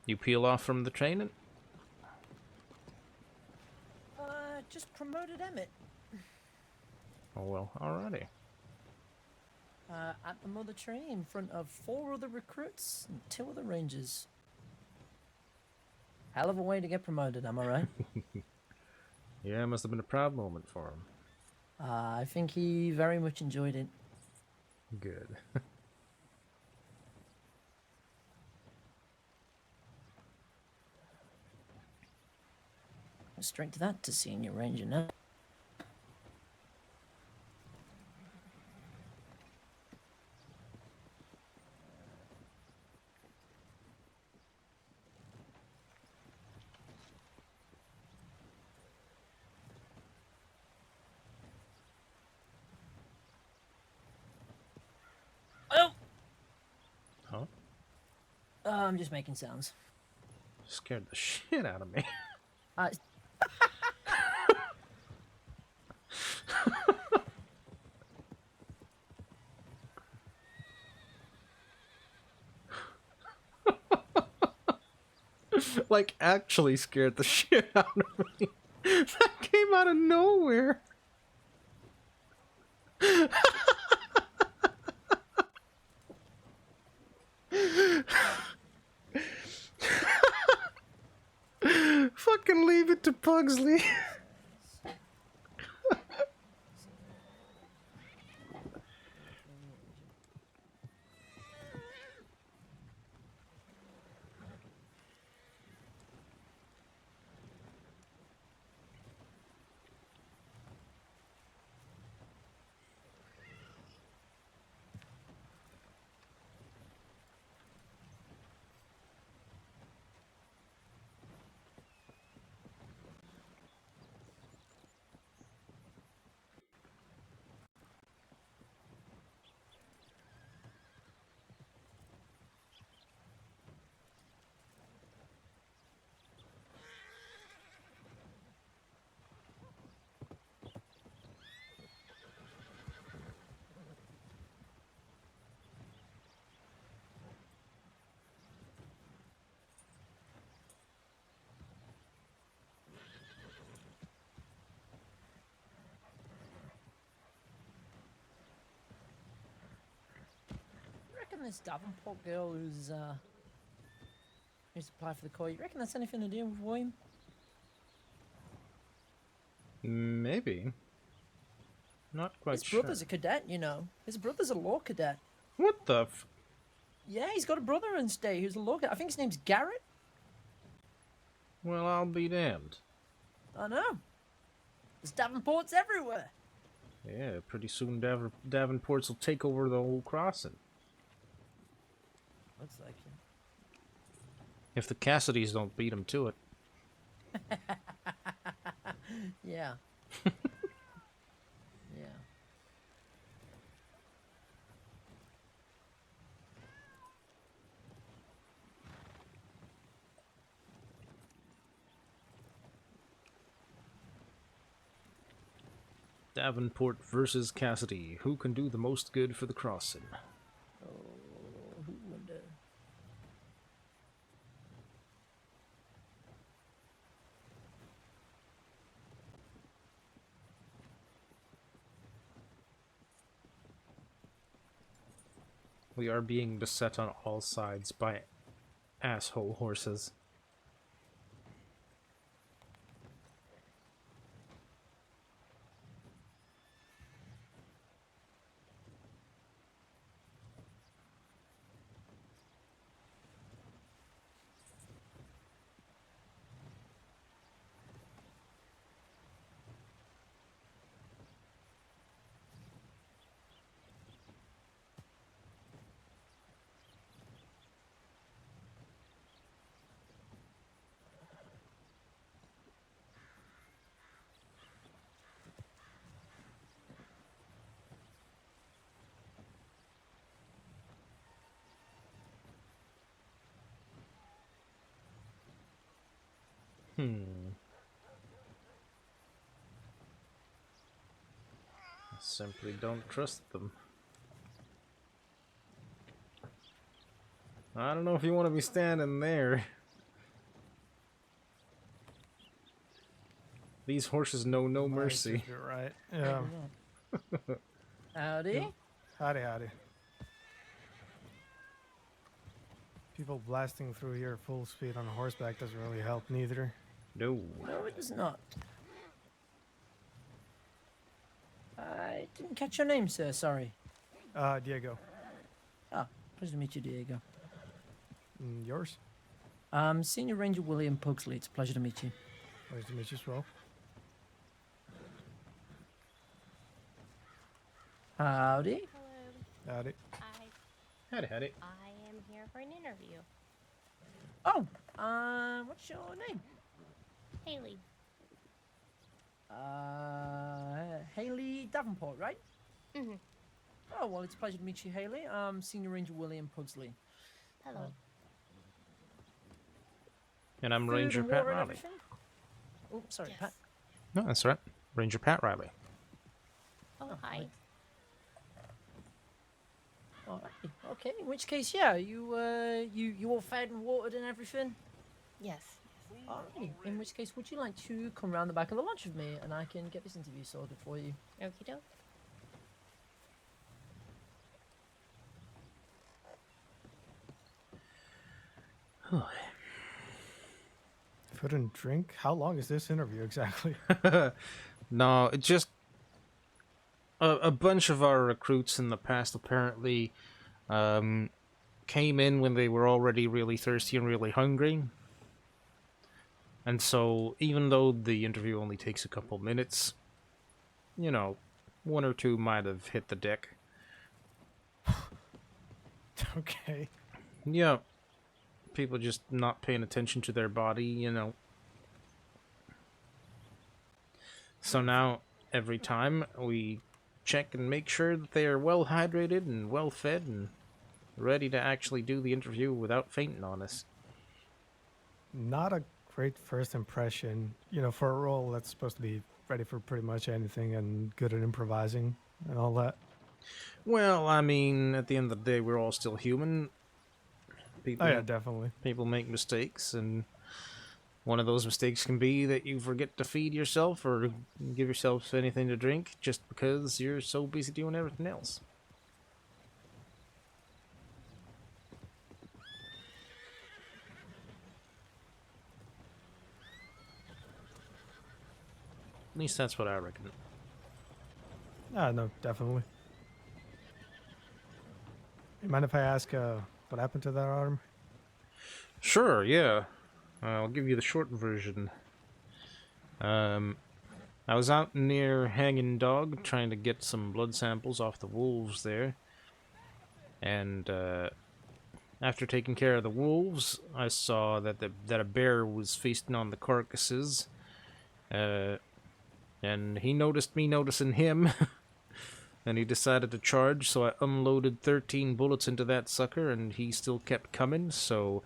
You peel off from the training? Just promoted Emmett. Oh well, alrighty. At the mother tree in front of 4 other recruits and 2 other rangers. Hell of a way to get promoted, am I right? Yeah, it must have been a proud moment for him. I think he very much enjoyed it. Good. Straight to that to senior ranger now. Oh! Huh? I'm just making sounds. Scared the shit out of me. Like, actually scared the shit out of me. That came out of nowhere. Fucking leave it to Pugsley. You reckon this Davenport girl who's applied for the Corps, you reckon that's anything to do with William? Maybe. Not quite His sure. brother's a cadet, you know. His brother's a law cadet. What the f... Yeah, he's got a brother in state who's a law cadet. I think his name's Garrett. Well, I'll be damned. I know. There's Davenports everywhere. Yeah, pretty soon Davenports will take over the whole crossing. Looks like it. If the Cassidys don't beat him to it. Yeah. Yeah. Davenport versus Cassidy. Who can do the most good for the crossing? Oh, who wonder? We are being beset on all sides by asshole horses. I simply don't trust them. I don't know if you want to be standing there. These horses know no mercy. You're right. Yeah. Howdy. Howdy, howdy. People blasting through here full speed on horseback doesn't really help neither. No. No, it does not. I didn't catch your name, sir. Sorry. Diego. Ah, pleasure to meet you, Diego. Yours? Senior Ranger William Pugsley. It's a pleasure to meet you. Pleasure to meet you as well. Howdy. Hello. Howdy. Howdy, howdy. I am here for an interview. Oh, what's your name? Haley. Haley Davenport, right? Mm-hmm. Oh, well, it's a pleasure to meet you, Haley. Senior Ranger William Pugsley. Hello. And I'm Food Ranger and Pat water and Riley. everything? Oh, sorry, Yes. Pat. No, that's right. Ranger Pat Riley. Oh, hi. right. All right. Okay. In which case, yeah, you all fed and watered and everything. Yes. Alrighty. In which case, would you like to come round the back of the lodge with me, and I can get this interview sorted for you? Okie doke. Food and drink? How long is this interview exactly? No, it just a bunch of our recruits in the past apparently came in when they were already really thirsty and really hungry. And so, even though the interview only takes a couple minutes, you know, one or two might have hit the deck. Okay. Yeah. People just not paying attention to their body, you know. So now, every time, we check and make sure that they are well hydrated and well fed and ready to actually do the interview without fainting on us. Not a great first impression, you know, for a role that's supposed to be ready for pretty much anything and good at improvising and all that. Well, I mean, at the end of the day, we're all still human. People, Oh yeah, definitely. People make mistakes, and one of those mistakes can be that you forget to feed yourself or give yourself anything to drink just because you're so busy doing everything else. At least that's what I reckon. No, definitely. You mind if I ask what happened to that arm? Sure, yeah. I'll give you the short version. I was out near Hanging Dog trying to get some blood samples off the wolves there. And after taking care of the wolves, I saw that a bear was feasting on the carcasses. And he noticed me noticing him. And he decided to charge, so I unloaded 13 bullets into that sucker, and he still kept coming, so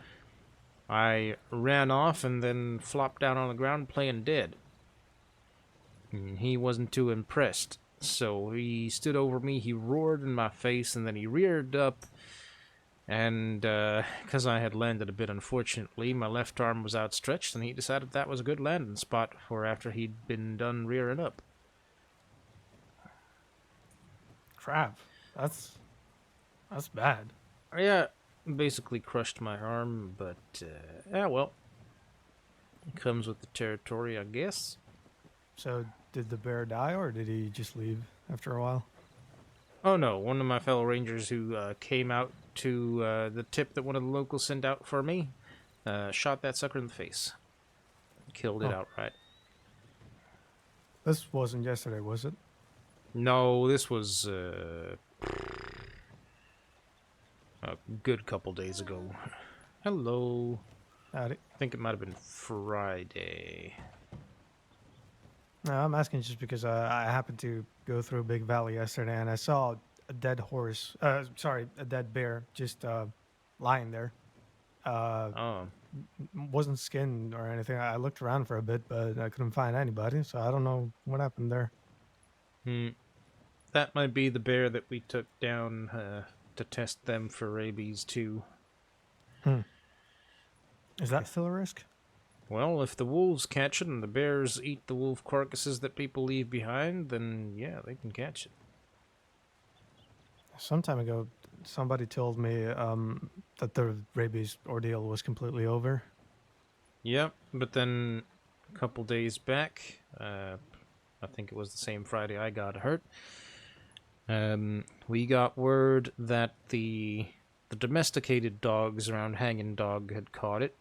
I ran off and then flopped down on the ground playing dead. And he wasn't too impressed, so he stood over me, he roared in my face, and then he reared up, and because I had landed a bit unfortunately, my left arm was outstretched, and he decided that was a good landing spot for after he'd been done rearing up. Crap. That's bad. Yeah, basically crushed my arm, but, yeah, well, it comes with the territory, I guess. So, did the bear die, or did he just leave after a while? Oh no, one of my fellow rangers who came out to the tip that one of the locals sent out for me, shot that sucker in the face. Killed it outright. This wasn't yesterday, was it? No, this was a good couple days ago. Hello. Howdy. I think it might have been Friday. No, I'm asking just because I happened to go through Big Valley yesterday and I saw a dead horse. Sorry, a dead bear just lying there. Wasn't skinned or anything. I looked around for a bit, but I couldn't find anybody, so I don't know what happened there. That might be the bear that we took down to test them for rabies too. Is that still a risk? Well, if the wolves catch it and the bears eat the wolf carcasses that people leave behind, then yeah, they can catch it. Some time ago, somebody told me that the rabies ordeal was completely over. Yep, but then a couple days back, I think it was the same Friday I got hurt, we got word that the domesticated dogs around Hanging Dog had caught it.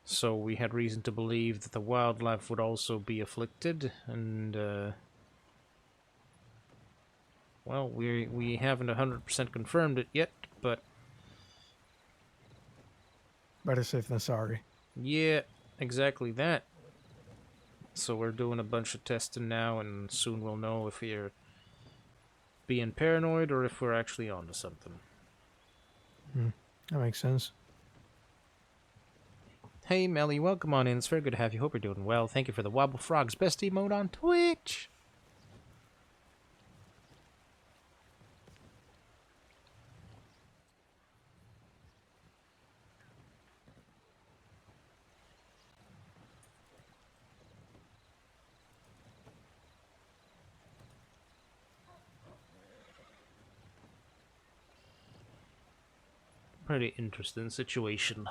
So we had reason to believe that the wildlife would also be afflicted, and well, we haven't 100% confirmed it yet, but better safe than sorry. Yeah, exactly that. So we're doing a bunch of testing now, and soon we'll know if we're being paranoid or if we're actually onto something. That makes sense. Hey, Melly, welcome on in. It's very good to have you. Hope you're doing well. Thank you for the Wobble Frogs best emote on Twitch. pretty interesting situation.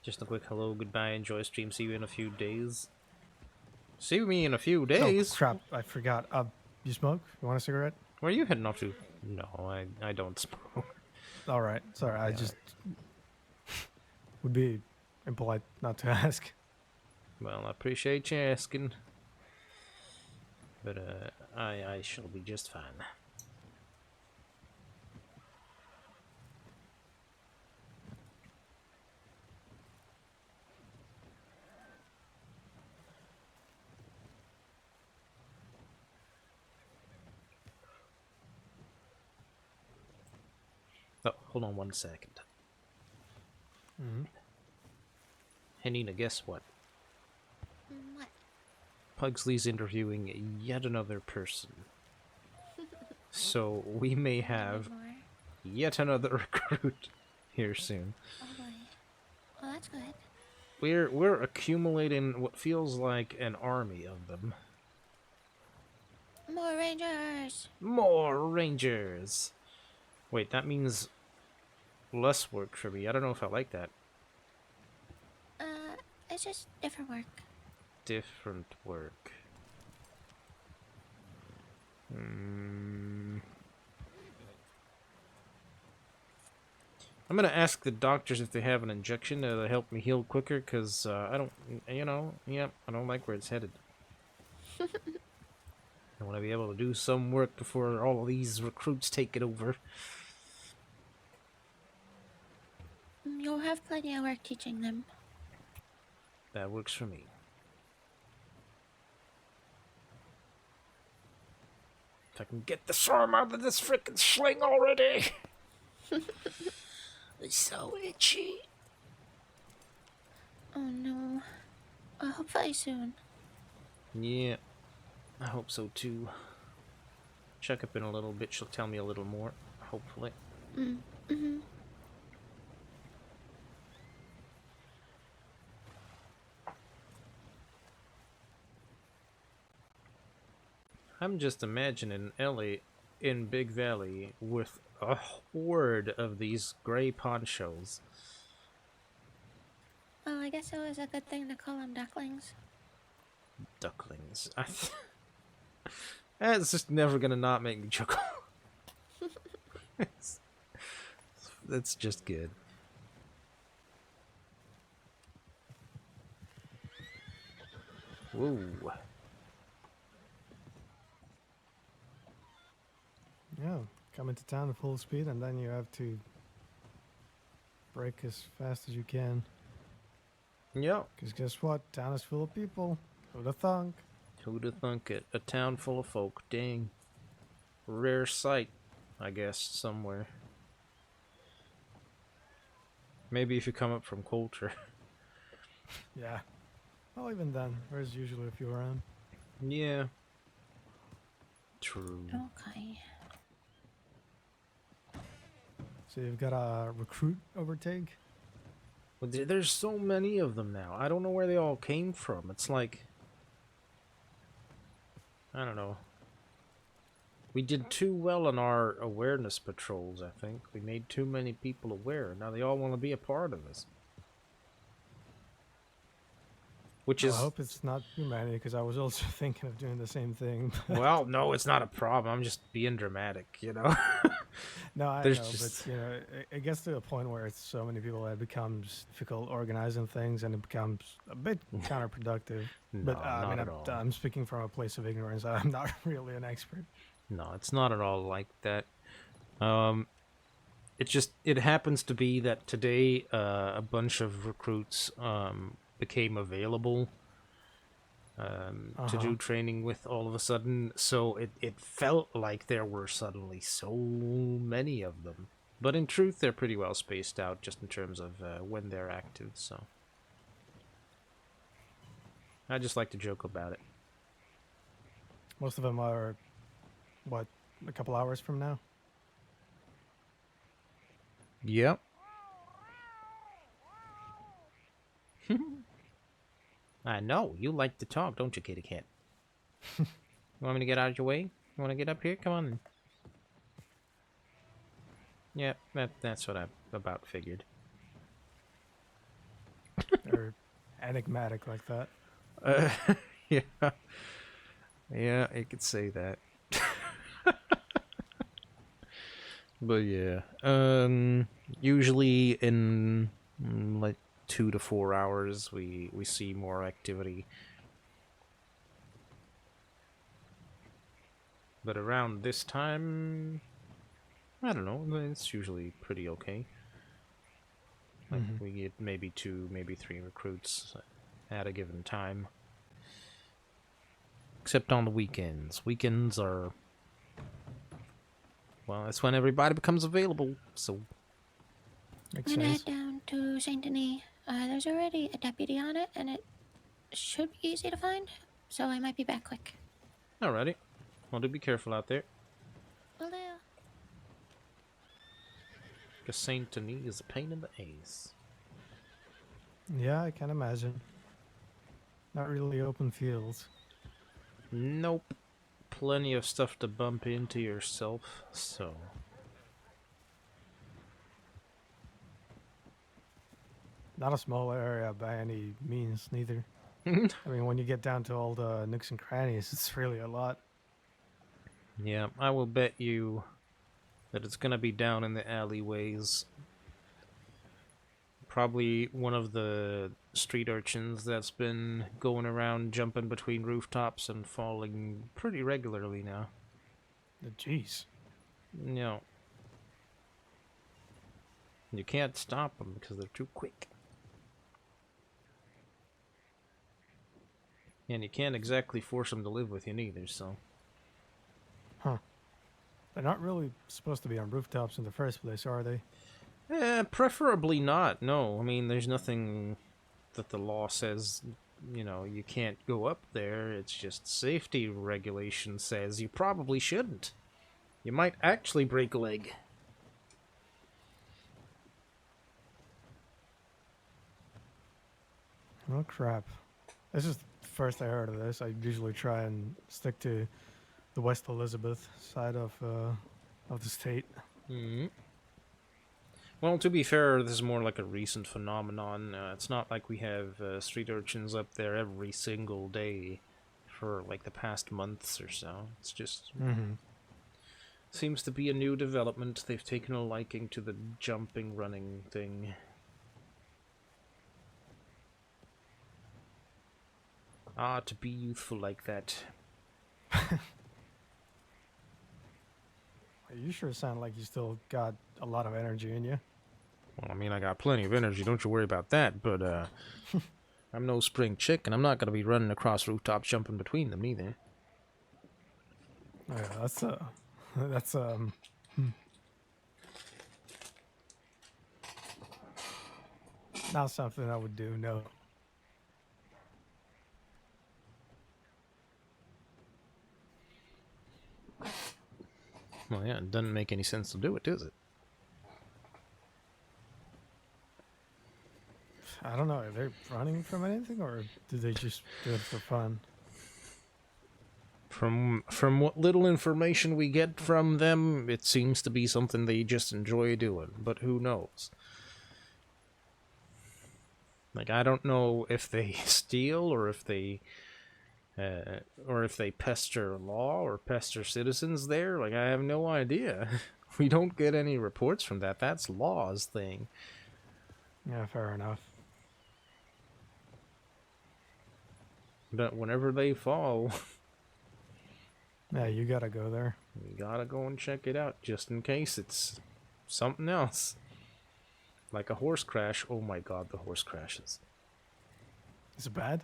Just a quick hello, goodbye, enjoy stream, see you in a few days. See me in a few days? Oh, crap, I forgot. You smoke? You want a cigarette? Where are you heading off to? No, I don't smoke. Alright, sorry, I just... would be impolite not to ask. Well, I appreciate you asking. But, I shall be just fine. Oh, hold on 1 second. Mm-hmm. Hey, Nina, guess what? What? Pugsley's interviewing yet another person. So we may have yet another recruit here soon. Oh boy. Well, that's good. We're accumulating what feels like an army of them. More rangers. More rangers. Wait, that means less work for me. I don't know if I like that. It's just different work. Different work. I'm gonna ask the doctors if they have an injection to help me heal quicker, because I don't, I don't like where it's headed. I want to be able to do some work before all of these recruits take it over. You'll have plenty of work teaching them. That works for me. If I can get this arm out of this frickin' sling already! It's so itchy. Oh no. Hopefully soon. Yeah, I hope so too. Check up in a little bit, she'll tell me a little more, hopefully. Mm-hmm. I'm just imagining Ellie in Big Valley with a horde of these gray ponchos. Well, I guess it was a good thing to call them ducklings. Ducklings. That's just never gonna not make me chuckle. That's just good. Whoa. Yeah, come into town at full speed, and then you have to brake as fast as you can. Yeah. Because guess what? Town is full of people. Who'da thunk? Who'da thunk it? A town full of folk. Dang. Rare sight, I guess, somewhere. Maybe if you come up from Coulter. Yeah. Well, even then, there's usually a few around. Yeah. True. Okay. So you've got a recruit overtake? Well, there's so many of them now. I don't know where they all came from. It's like... I don't know. We did too well on our awareness patrols, I think. We made too many people aware. Now they all want to be a part of this. Which is... I hope it's not too many, because I was also thinking of doing the same thing. Well, no, it's not a problem. I'm just being dramatic, you know? No, I There's know, just... but, you know, it gets to a point where it's so many people that it becomes difficult organizing things, and it becomes a bit counterproductive. No, But, I not mean, at all. I'm speaking from a place of ignorance. I'm not really an expert. No, it's not at all like that. It happens to be that today a bunch of recruits became available to do training with all of a sudden, so it felt like there were suddenly so many of them. But in truth, they're pretty well spaced out just in terms of when they're active, so... I just like to joke about it. Most of them are, what, a couple hours from now? Yep. I know. You like to talk, don't you, kitty cat? You want me to get out of your way? You want to get up here? Come on then. Yep, that's what I about figured. They're enigmatic like that. Yeah. Yeah, you could say that. But yeah, usually in like 2 to 4 hours, we see more activity. But around this time, I don't know. It's usually pretty okay. Like we get maybe 2, maybe 3 recruits at a given time. Except on the weekends. Weekends are, well, that's when everybody becomes available. So I'm gonna head down to Saint Denis. There's already a deputy on it, and it should be easy to find. So I might be back quick. alrighty. Well, do be careful out there. Will do. Because Saint Denis is a pain in the ass. Yeah, I can imagine. Not really open fields. Nope. Plenty of stuff to bump into yourself, so. Not a small area by any means, neither. I mean, when you get down to all the nooks and crannies, it's really a lot. Yeah, I will bet you that it's gonna be down in the alleyways. Probably one of the street urchins that's been going around jumping between rooftops and falling pretty regularly now. Jeez. No. You can't stop them because they're too quick. And you can't exactly force them to live with you neither, so. Huh. They're not really supposed to be on rooftops in the first place, are they? Preferably not, no. I mean, there's nothing that the law says, you know, you can't go up there. It's just safety regulation says you probably shouldn't. You might actually break a leg. Oh, crap. This is the first I heard of this. I usually try and stick to the West Elizabeth side of the state. Well, to be fair, this is more like a recent phenomenon. It's not like we have street urchins up there every single day for like the past months or so. It's just seems to be a new development. They've taken a liking to the jumping, running thing. Ah, to be youthful like that. You sure sound like you still got a lot of energy in you. Well, I mean, I got plenty of energy, don't you worry about that, but, I'm no spring chicken. I'm not gonna be running across rooftops jumping between them, either. Oh, yeah, that's, not something I would do, no. Well, yeah, it doesn't make any sense to do it, does it? I don't know. Are they running from anything, or do they just do it for fun? From what little information we get from them, it seems to be something they just enjoy doing, but who knows? Like, I don't know if they steal or if they pester law or pester citizens there. Like, I have no idea. We don't get any reports from that. That's law's thing. Yeah, fair enough. But whenever they fall, yeah, you gotta go there. You gotta go and check it out, just in case it's something else. Like a horse crash. Oh my god, the horse crashes. Is it bad?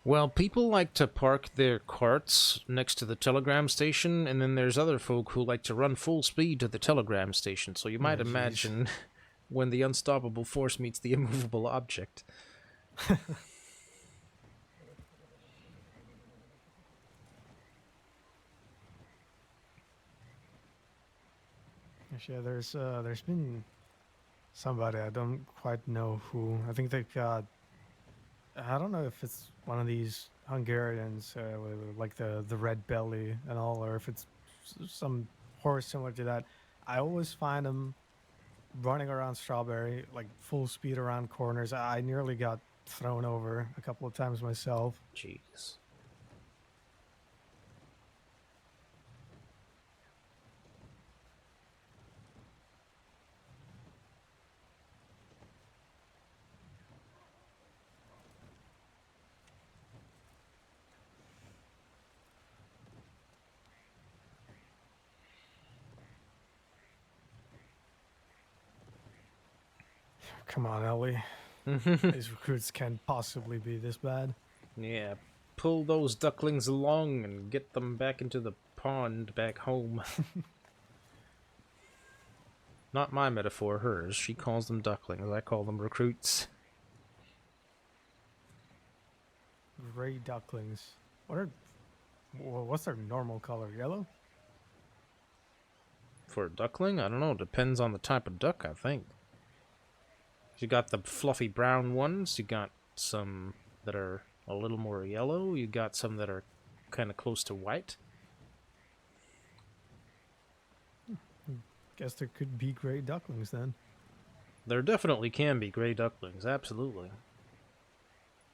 Well, people like to park their carts next to the telegram station, and then there's other folk who like to run full speed to the telegram station. So you might imagine when the unstoppable force meets the immovable object. gosh, yeah. There's been somebody, I don't quite know who. I think they got. I don't know if it's one of these Hungarians with like the red belly and all, or if it's some horse similar to that. I always find them running around Strawberry like full speed around corners. I nearly got thrown over a couple of times myself. Jeez. Come on, Ellie. These recruits can't possibly be this bad. Yeah, pull those ducklings along and get them back into the pond back home. Not my metaphor, hers. She calls them ducklings. I call them recruits. Gray ducklings. What's their normal color? Yellow? For a duckling? I don't know. Depends on the type of duck, I think. You got the fluffy brown ones. You got some that are a little more yellow. You got some that are kind of close to white. Guess there could be gray ducklings then. There definitely can be gray ducklings, absolutely.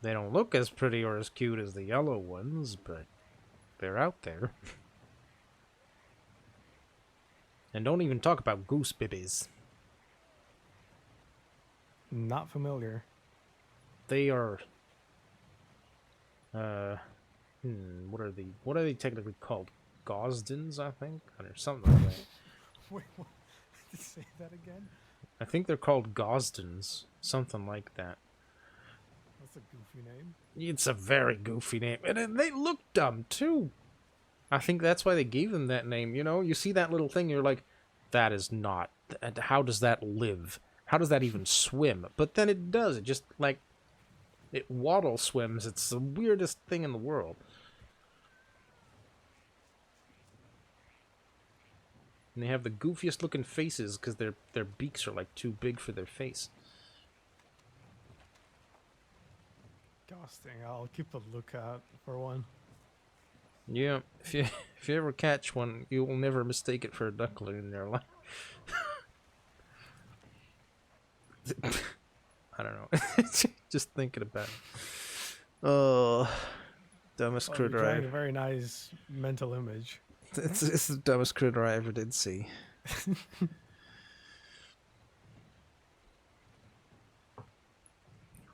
They don't look as pretty or as cute as the yellow ones, but they're out there. And don't even talk about goose bibbies. Not familiar. They are what are they technically called? Gosdens, I think? Or something like that. Wait, what? Say that again? I think they're called Gosdens. Something like that. That's a goofy name. It's a very goofy name. And they look dumb, too. I think that's why they gave them that name, you know? You see that little thing, you're like, that is not... How does that live? How does that even swim? But then it does. It just, like... It waddle swims. It's the weirdest thing in the world. And they have the goofiest looking faces because their beaks are like too big for their face. Disgusting. I'll keep a lookout for one. Yeah, if you ever catch one, you will never mistake it for a duckling in your life. I don't know. Just thinking about it. Oh, dumbest critter. You're drawing a very nice mental image. It's the dumbest critter I ever did see.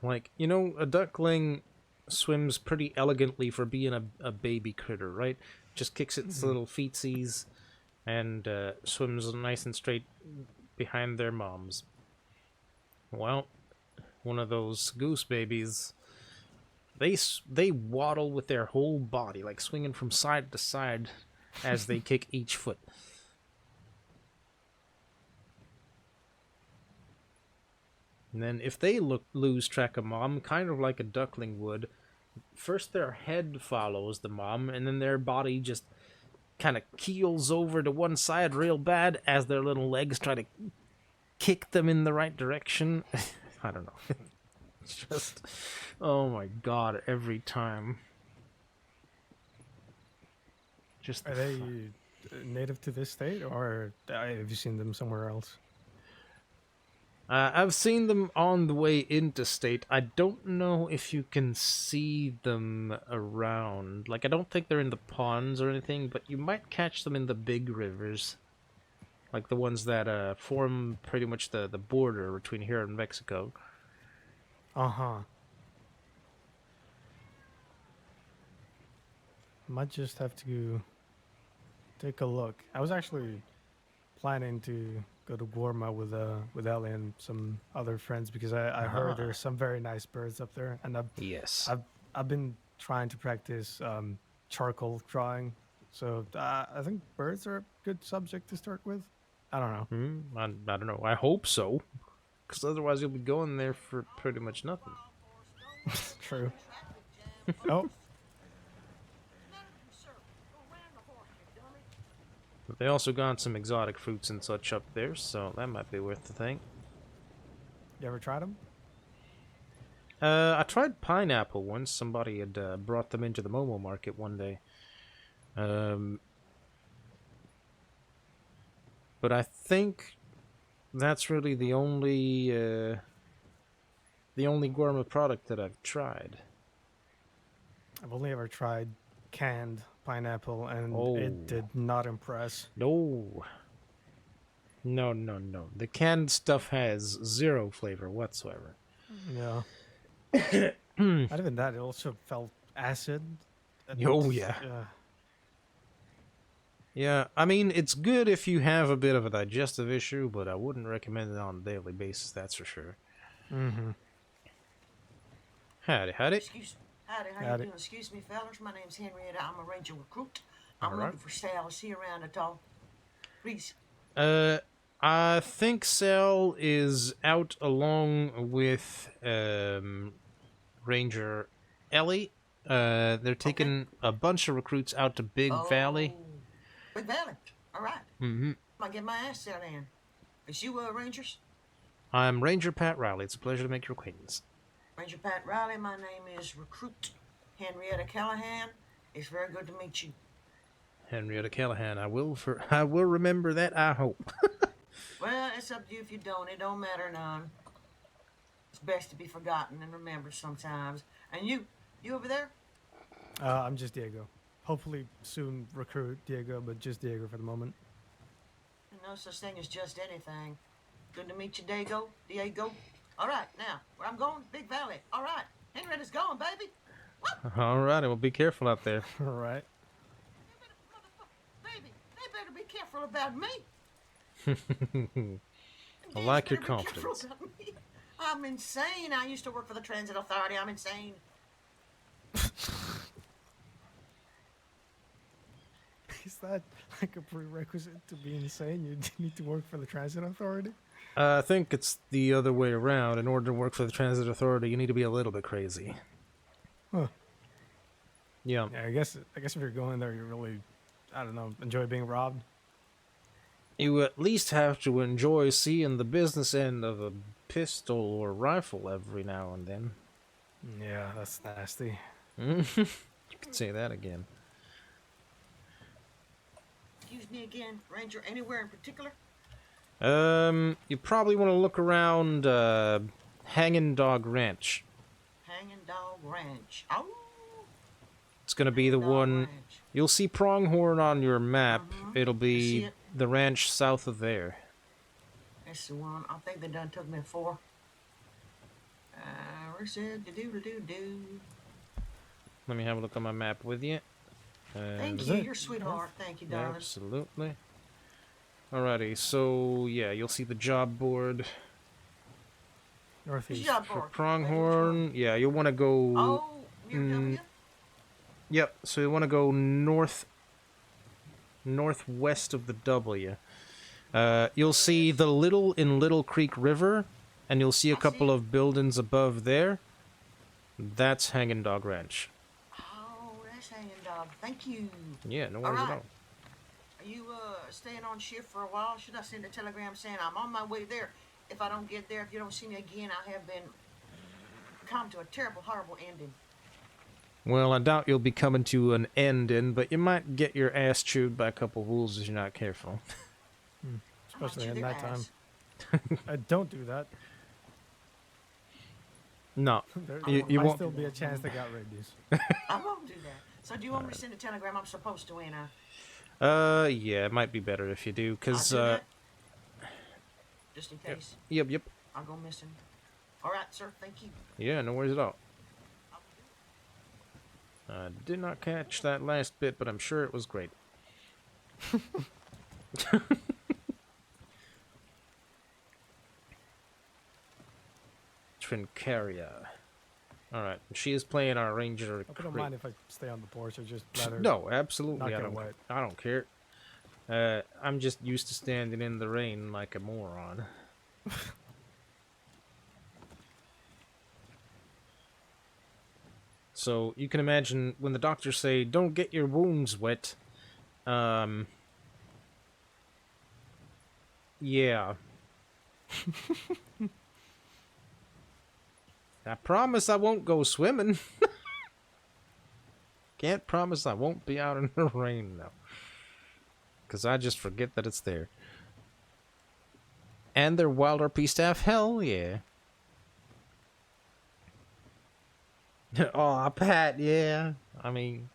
Like, you know, a duckling swims pretty elegantly for being a baby critter, right? Just kicks its little feetsies and swims nice and straight behind their moms. Well, one of those goose babies, they waddle with their whole body, like swinging from side to side as they kick each foot. And then if they lose track of mom, kind of like a duckling would, first their head follows the mom, and then their body just kind of keels over to one side real bad as their little legs try to kick them in the right direction. I don't know. It's just, oh my god, every time. Just Are they native to this state, or have you seen them somewhere else? I've seen them on the way into state. I don't know if you can see them around. Like, I don't think they're in the ponds or anything, but you might catch them in the big rivers. Like the ones that form pretty much the border between here and Mexico. Uh-huh. Might just have to take a look. I was actually planning to go to Guarma with Ellie and some other friends because I heard there's some very nice birds up there, and I've been trying to practice charcoal drawing, so I think birds are a good subject to start with. I don't know. I don't know. I hope so, because otherwise you'll be going there for pretty much nothing. True. Oh. But they also got some exotic fruits and such up there, so that might be worth the thing. You ever tried them? I tried pineapple once. Somebody had brought them into the Momo market one day. But I think that's really the only gourmet product that I've tried. I've only ever tried canned pineapple, and Oh. it did not impress. No. No, no, no. The canned stuff has zero flavor whatsoever. Yeah. Not even that, it also felt acid. And, Oh, yeah. Yeah, I mean, it's good if you have a bit of a digestive issue, but I wouldn't recommend it on a daily basis, that's for sure. Mm-hmm. Howdy, howdy. Howdy, how Howdy. you doing? Excuse me, fellas. My name's Henrietta. I'm a ranger recruit. I'm All right. looking for Sal. Is he around at all? Please. I think Sal is out along with Ranger Ellie. They're taking a bunch of recruits out to Big Valley. Big Valley. All right. Mm-hmm. I get my ass down in. Is you Rangers? I'm Ranger Pat Riley. It's a pleasure to make your acquaintance. Ranger Pat Riley. My name is Recruit Henrietta Callahan. It's very good to meet you. Henrietta Callahan. I will remember that, I hope. Well, it's up to you if you don't. It don't matter none. It's best to be forgotten and remembered sometimes. And you over there? I'm just Diego. Hopefully soon recruit Diego, but just Diego for the moment. No such thing as just anything. Good to meet you, Diego. All right, now, where I'm going, Big Valley. All right, Henrietta's going, baby. All right, well, be careful out there. All right. Baby, they better be careful about me. I like your Better be careful confidence. about me. I'm insane. I used to work for the Transit Authority. I'm insane. Is that like a prerequisite to be insane? You need to work for the Transit Authority? I think it's the other way around. In order to work for the Transit Authority, you need to be a little bit crazy. Huh. Yeah. Yeah, I guess if you're going there, you really, I don't know, enjoy being robbed. You at least have to enjoy seeing the business end of a pistol or rifle every now and then. Yeah, that's nasty. You could say that again. Excuse me again, Ranger. Anywhere in particular? You probably want to look around Hanging Dog Ranch. Hanging Dog Ranch. Oh, It's gonna be the one. You'll see Pronghorn on your map. It'll see be it. the ranch south of there. that's the one. I think they done took me for. Where's it? Do. Let me have a look on my map with you. Thank you. You're a sweetheart. Thank you, darling. Absolutely. Alrighty, so yeah, you'll see the job board. Northeast. Job For board. Pronghorn, yeah, you'll want to go. Oh, near W? Yep. So you want to go northwest of the W. You'll see the Little Creek River, and you'll see a couple of buildings above there. That's Hanging Dog Ranch. Oh, that's Hanging Dog. Thank you. Yeah, no worries at all. Are you staying on shift for a while? Should I send a telegram saying I'm on my way there? If I don't get there, if you don't see me again, I have been come to a terrible, horrible ending. Well, I doubt you'll be coming to an ending, but you might get your ass chewed by a couple of wolves if you're not careful. Especially chew at their night time. ass. Don't do that. No. There You might won't. still be a chance they got rabies. I won't do that. So do you want me to send a telegram? I'm supposed to, ain't I? Yeah, it might be better if you do, because, I'll do that. Just in Yep. case. Yep. I'll go missing. All right, sir. Thank you. Yeah, no worries at all. I did not catch that last bit, but I'm sure it was great. Trincaria. Alright, she is playing our ranger. Hope you don't mind if I stay on the porch or just let her. No, absolutely. not I get don't. wet. I don't care. I'm just used to standing in the rain like a moron. So you can imagine when the doctors say, "Don't get your wounds wet," Yeah. I promise I won't go swimming. Can't promise I won't be out in the rain, though. Because I just forget that it's there. And their WildRP staff, hell yeah. Aw, Pat, yeah. I mean...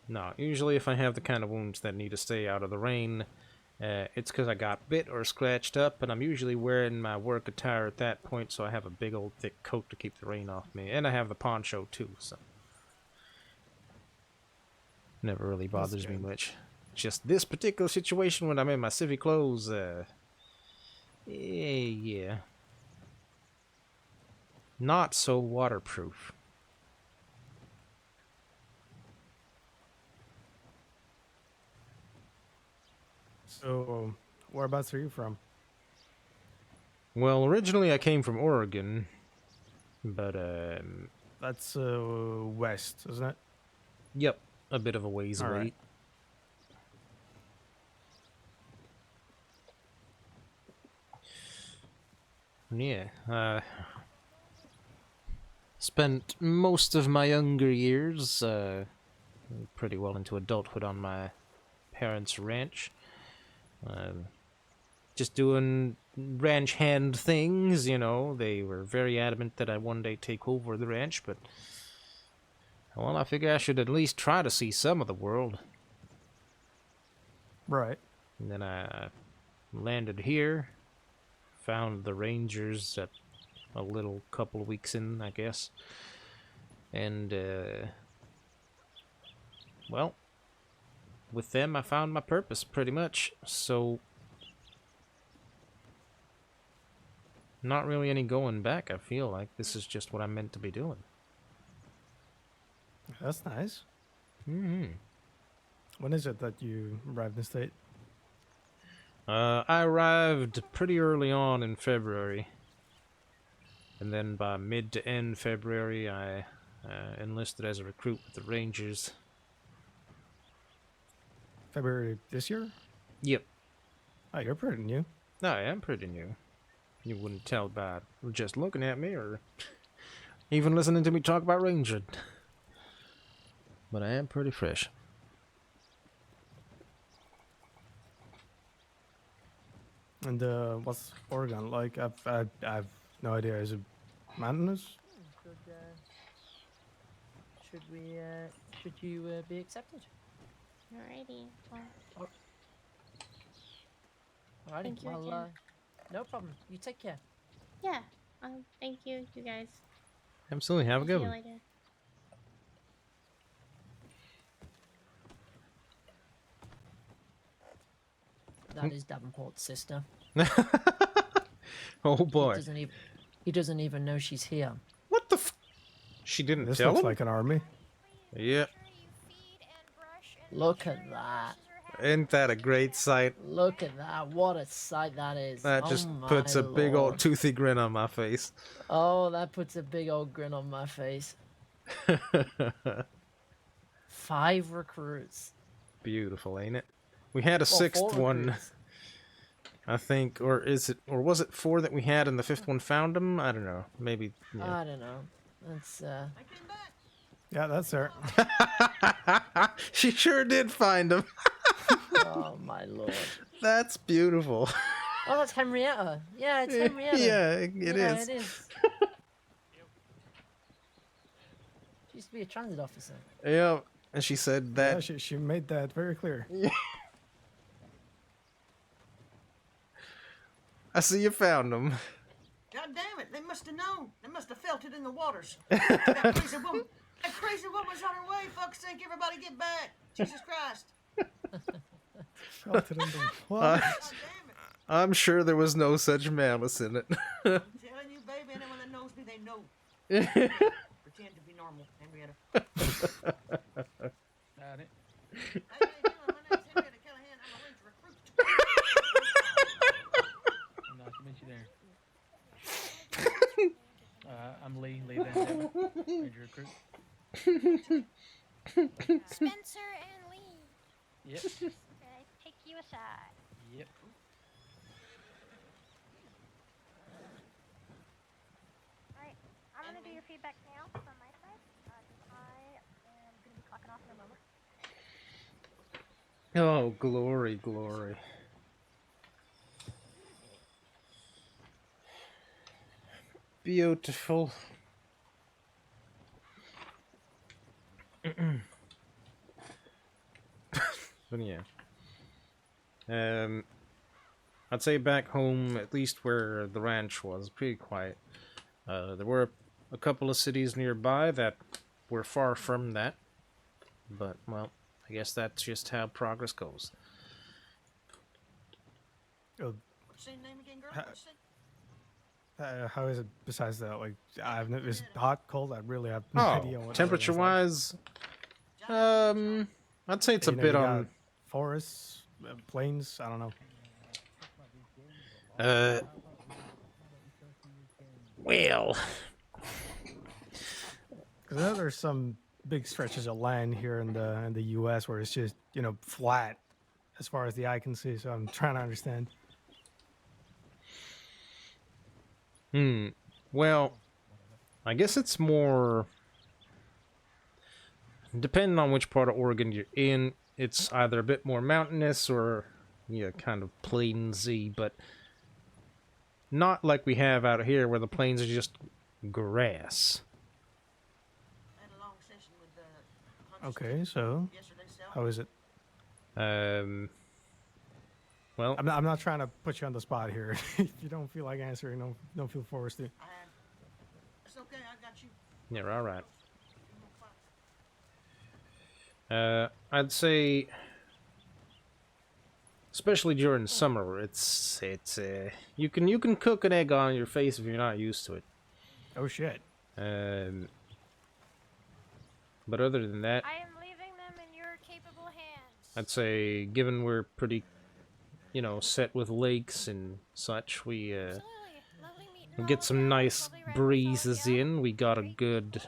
No, usually if I have the kind of wounds that need to stay out of the rain, it's because I got bit or scratched up, and I'm usually wearing my work attire at that point, so I have a big old thick coat to keep the rain off me. And I have the poncho too, so... Never really bothers me much. Just this particular situation when I'm in my civvy clothes, yeah. Not so waterproof. So, whereabouts are you from? Well, originally I came from Oregon, but, That's, west, isn't it? Yep, a bit of a ways All away. right. Yeah, spent most of my younger years, pretty well into adulthood on my parents' ranch. Just doing ranch hand things, you know. They were very adamant that I one day take over the ranch, but... Well, I figure I should at least try to see some of the world. Right. And then I landed here, found the Rangers at a little couple of weeks in, I guess. And, well, with them I found my purpose, pretty much. So, not really any going back, I feel like. This is just what I'm meant to be doing. That's nice. Mm-hmm. When is it that you arrived in the state? I arrived pretty early on in February. And then by mid to end February, I enlisted as a recruit with the Rangers. February this year? Yep. Oh, you're pretty new. No, I am pretty new. You wouldn't tell by just looking at me or even listening to me talk about Ranger. But I am pretty fresh. And what's Oregon like? I've no idea. Is it mountainous? Should you be accepted? Alrighty. Well, Alrighty. Thank you Well, again. no problem. You take care. yeah. Thank you, you guys. Absolutely. Have a See good you one. later. That is Davenport's sister. Oh boy. He doesn't even know she's here. What the She didn't This tell looks him? like an army. Yep. Look at that. Ain't that a great sight? Look at that. What a sight that is. That Oh just my puts a big old lord. toothy grin on my face. Oh, that puts a big old grin on my face. 5 recruits. Beautiful, ain't it? We had a Well, 6th 4 one, recruits. I think, or was it 4 that we had and the 5th one found him? I don't know. Maybe. Yeah. I don't know. That's Yeah, that's her. She sure did find him. oh my lord. That's beautiful. Oh, that's Henrietta. Yeah, it's Henrietta. Yeah, it is. It is. She used to be a transit officer. Yeah, and she said that. Yeah, she made that very clear. I see you found him. God damn it, they must have known. They must have felt it in the waters. That crazy woman's on her way. Fuck's sake, everybody get back. Jesus Christ. Felt it in the water. I'm sure there was no such malice in it. I'm telling you, baby, anyone that knows me, they know. Pretend to be normal, Henrietta. Got it. Nice to meet you there. I'm Lee Van Damme, Ranger Recruit. Spencer and Lee. Yep. Can I take you aside? Yep. Alright, I'm gonna do your feedback now from my side. I am gonna be clocking off in a moment. Oh, glory, glory. Beautiful. But yeah. I'd say back home, at least where the ranch was, pretty quiet. There were a couple of cities nearby that were far from that. But, well, I guess that's just how progress goes. Oh, What's your name again, girl? What's it? how is it besides that? Like, is it hot, cold? I really have no Oh, idea what temperature-wise, I'd say it's a you know, bit you got on... forests, plains. I don't know. Well... Because I know there's some big stretches of land here in the U.S. where it's just flat as far as the eye can see. So I'm trying to understand. Well, I guess it's more... Depending on which part of Oregon you're in, it's either a bit more mountainous or, yeah, kind of plainsy, but not like we have out here where the plains are just grass. I had a long session with the Okay, so yesterday, so. how is it? Well, I'm not trying to put you on the spot here. If you don't feel like answering, don't feel forced to. It's okay, I got you. Yeah, all right. I'd say, especially during summer, it's you can cook an egg on your face if you're not used to it. Oh shit. But other than that, I am leaving them in your capable hands. I'd say, given we're pretty, set with lakes and such, we get some nice breezes in. We got a good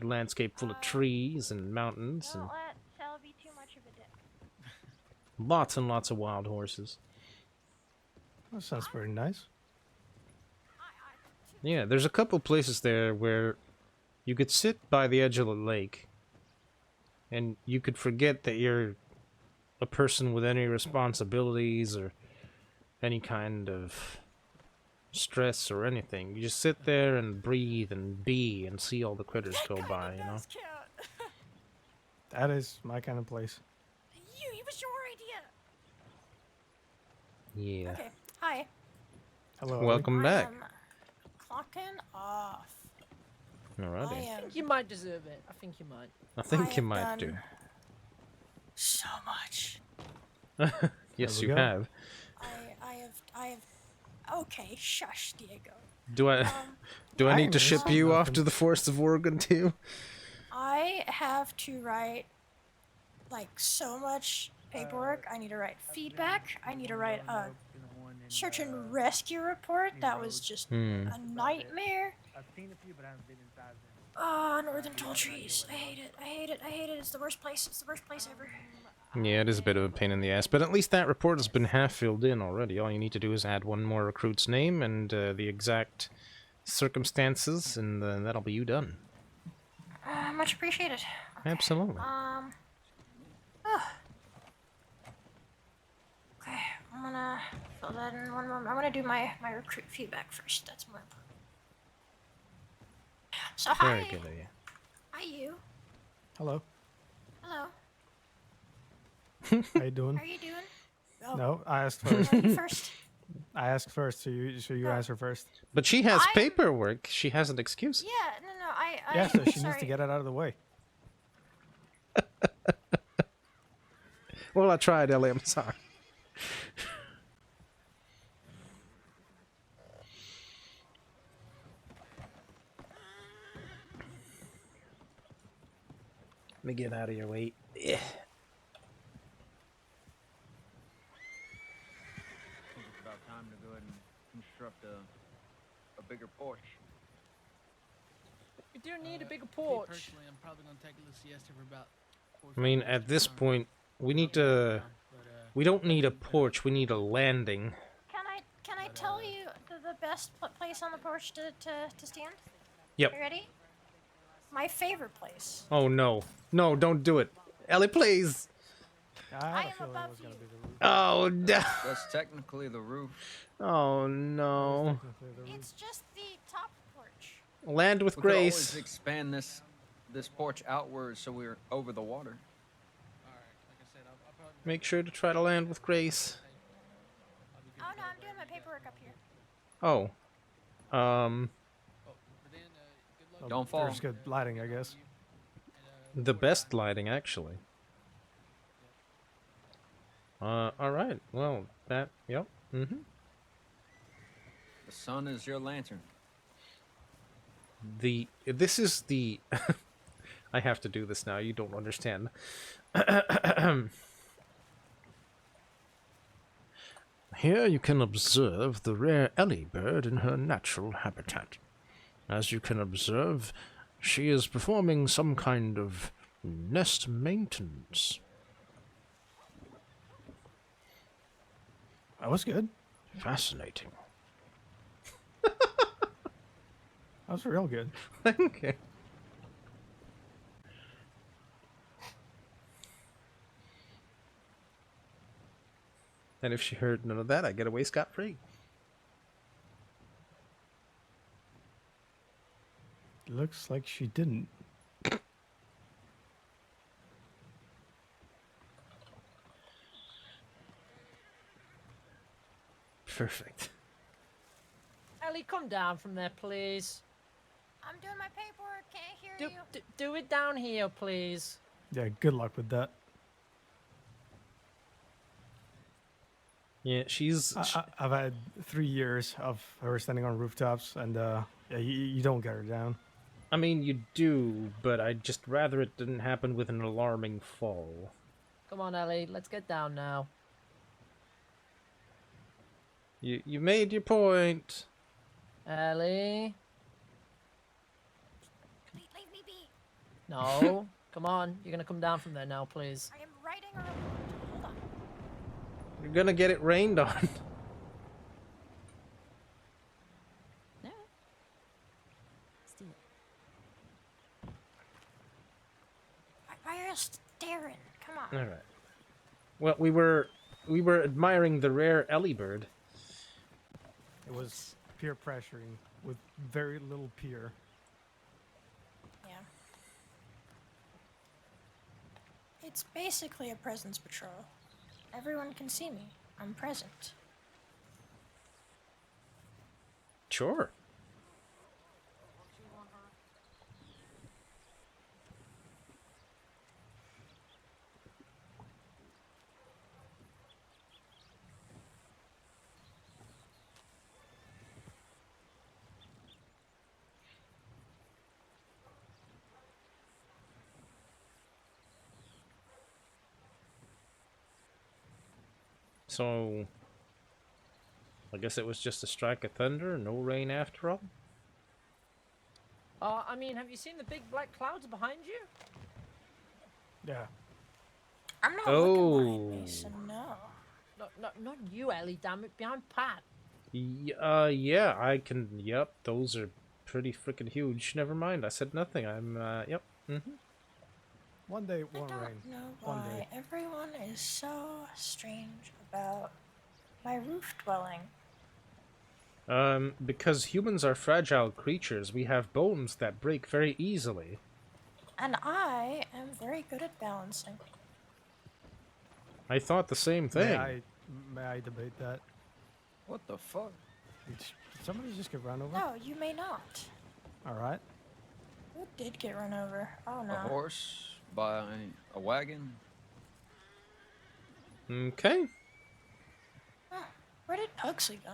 landscape full of trees and mountains and Don't let Sal be too much of a dick. lots and lots of wild horses. That sounds pretty nice. Yeah, there's a couple places there where you could sit by the edge of the lake and you could forget that you're a person with any responsibilities or any kind of stress or anything. You just sit there and breathe and be and see all the critters go by, you know? That is my kind of place. It was your idea. Yeah. Okay. Hi. Hello. Welcome back. Clocking off. Alrighty. I think you might deserve it. I think you might. I think you might do. So much. Yes, we you go. have. I have. Okay, shush, Diego. Do I do I need to ship you off to the forests of Oregon too? I have to write like so much paperwork. I need to write feedback. I need to write a search and rescue report. That was just a nightmare. I've seen a few, but I haven't been inside them. Oh, Northern Tall Trees. I hate it. I hate it. I hate it. It's the worst place. It's the worst place ever. Yeah, it is a bit of a pain in the ass, but at least that report has been half filled in already. All you need to do is add one more recruit's name and the exact circumstances, and that'll be you done. Much appreciated. Absolutely. Okay, I'm gonna fill that in one moment. I'm gonna do my recruit feedback first. That's more important. So hi. Very good of you. Hi you. Hello. Hello. How you doing? How are you doing? Oh. No, I asked first. You first. I asked first, so you answer first. But she has paperwork. She has an excuse. Yeah, no. Yeah, so she sorry. needs to get it out of the way. Well, I tried, Ellie. I'm sorry. Let me get out of your way. Yeah. I think it's about time to go ahead and construct a bigger porch. We do need a bigger Me porch. personally, I'm probably gonna take a little siesta for about. I mean, at this point, we need to... We don't need a porch, we need a landing. Can I tell you the best place on the porch to stand? Yep. You ready? My favorite place. Oh no. No, don't do it. Ellie, please! I had a feeling it was gonna be the roof. Oh, no. That's technically the roof. Oh, no. It's just the top porch. Land with We grace. could always expand this porch outwards so we're over the water. Make sure to try to land with grace. Oh no, I'm doing my paperwork up here. Oh. Don't fall. There's good lighting, I guess. The best lighting, actually. Alright. Well, that... Yep. Mm-hmm. The sun is your lantern. This is the... I have to do this now. You don't understand. Here you can observe the rare Ellie bird in her natural habitat. As you can observe, she is performing some kind of nest maintenance. That was good. Fascinating. That was real good. Okay. And if she heard none of that, I get away scot-free. Looks like she didn't. Perfect. Ellie, come down from there, please. I'm doing my paperwork. Can't hear you. Do it down here, please. Yeah, good luck with that. Yeah, she's... I've had 3 years of her standing on rooftops, and yeah, you don't get her down. I mean, you do, but I'd just rather it didn't happen with an alarming fall. Come on, Ellie, let's get down now. You made your point. Ellie? Leave me be. No. Come on, you're gonna come down from there now, please. I am writing a report. Hold on. You're gonna get it rained on. No. Let's do it. Why are you staring? Come on. All right. Well, we were admiring the rare Ellie bird. It was peer pressuring with very little peer. Yeah. It's basically a presence patrol. Everyone can see me. I'm present. Sure. So, I guess it was just a strike of thunder, no rain after all? I mean, have you seen the big black clouds behind you? Yeah. I'm not looking behind me, so no. Not you, Ellie, damn it, behind Pat. Yeah, I can, yep, those are pretty freaking huge. Never mind, I said nothing, I'm, yep, mm-hmm. One day it won't rain. I don't know One why day. everyone is so strange about my roof dwelling. Because humans are fragile creatures, we have bones that break very easily. And I am very good at balancing. I thought the same thing. May I debate that? What the fuck? Did somebody just get run over? No, you may not. Alright. Who did get run over? Oh no. A horse by a wagon? Okay. Huh, where did Pugsley go?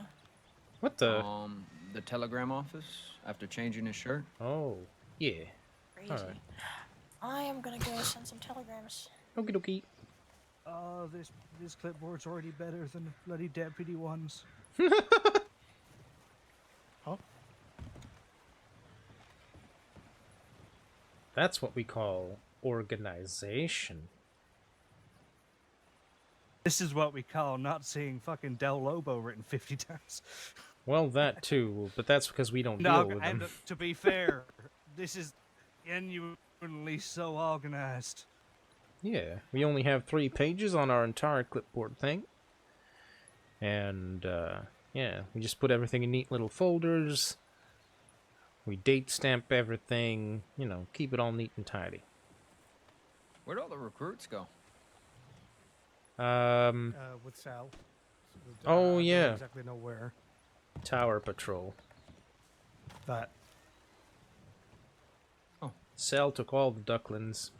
What the? The telegram office after changing his shirt. Oh, yeah. Crazy. Alright. I am gonna go send some telegrams. Okie dokie. Oh, this clipboard's already better than the bloody deputy ones. Oh. That's what we call organization. This is what we call not seeing fucking Del Lobo written 50 times. Well, that too, but that's because we don't No, deal with and them. to be fair, this is genuinely so organized. Yeah, we only have 3 pages on our entire clipboard thing. And, yeah, we just put everything in neat little folders. We date stamp everything, you know, keep it all neat and tidy. Where'd all the recruits go? With Sal. Oh, I yeah. don't exactly know where. Tower patrol. That. Oh. Sal took all the ducklings.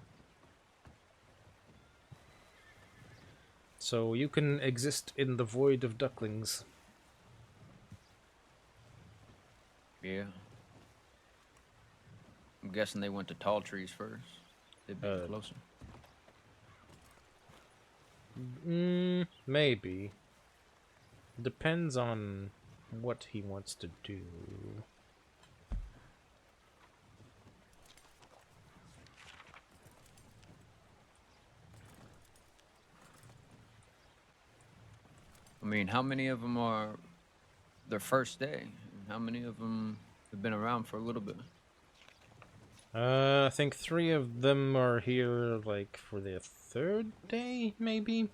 So you can exist in the void of ducklings. Yeah. I'm guessing they went to tall trees first. They'd be closer. Maybe. Depends on what he wants to do. I mean, how many of them are their first day? And how many of them have been around for a little bit? I think 3 of them are here, like, for their 3rd day, maybe?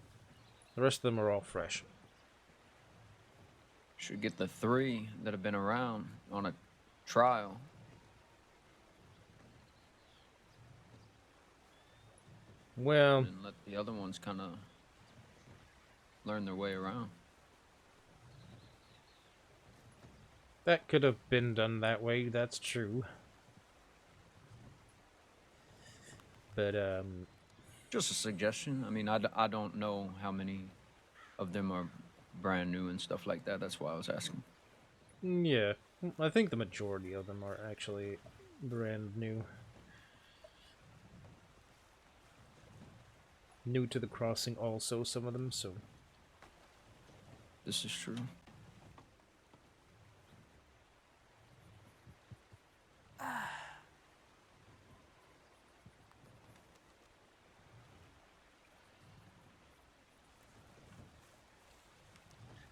The rest of them are all fresh. Should get the 3 that have been around on a trial. Well... And let the other ones kind of learn their way around. That could have been done that way, that's true. But, Just a suggestion. I mean, I don't know how many of them are brand new and stuff like that. That's why I was asking. yeah. I think the majority of them are actually brand new. New to the crossing also, some of them, so... This is true.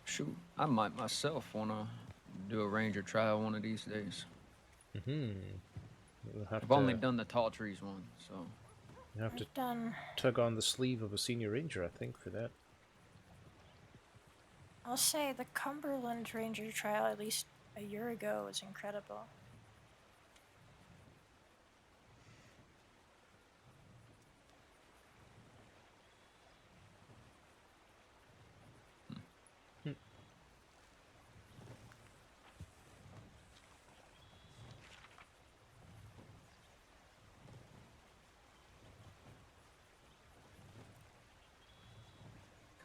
Shoot, I might myself want to do a ranger trial one of these days. We'll have I've to, only done the tall trees one, so... You have to I've done... tug on the sleeve of a senior ranger, I think, for that. I'll say the Cumberland Ranger trial, at least a year ago, was incredible.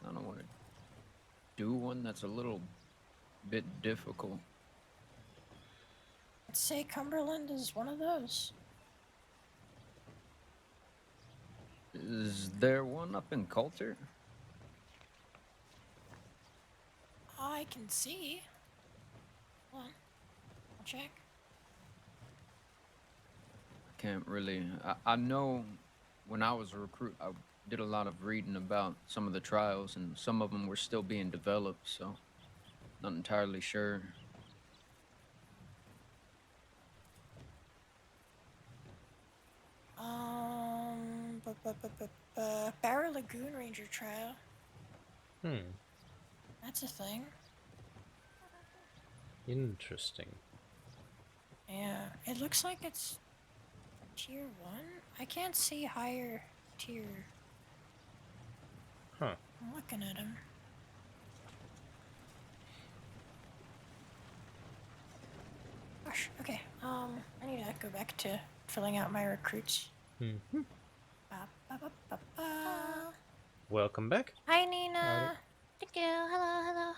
Kind of want to do one that's a little bit difficult. I'd say Cumberland is one of those. Is there one up in Coulter? I can see. Hold on. I'll check. Can't really. I know when I was a recruit, I did a lot of reading about some of the trials, and some of them were still being developed, so not entirely sure. Barra Lagoon Ranger trial. That's a thing. Interesting. Yeah, it looks like it's tier 1. I can't see higher tier. Huh. I'm looking at him. Gosh, okay. I need to go back to filling out my recruits. Welcome back. Hi, Nina. Howdy. Thank you. Hello, hello.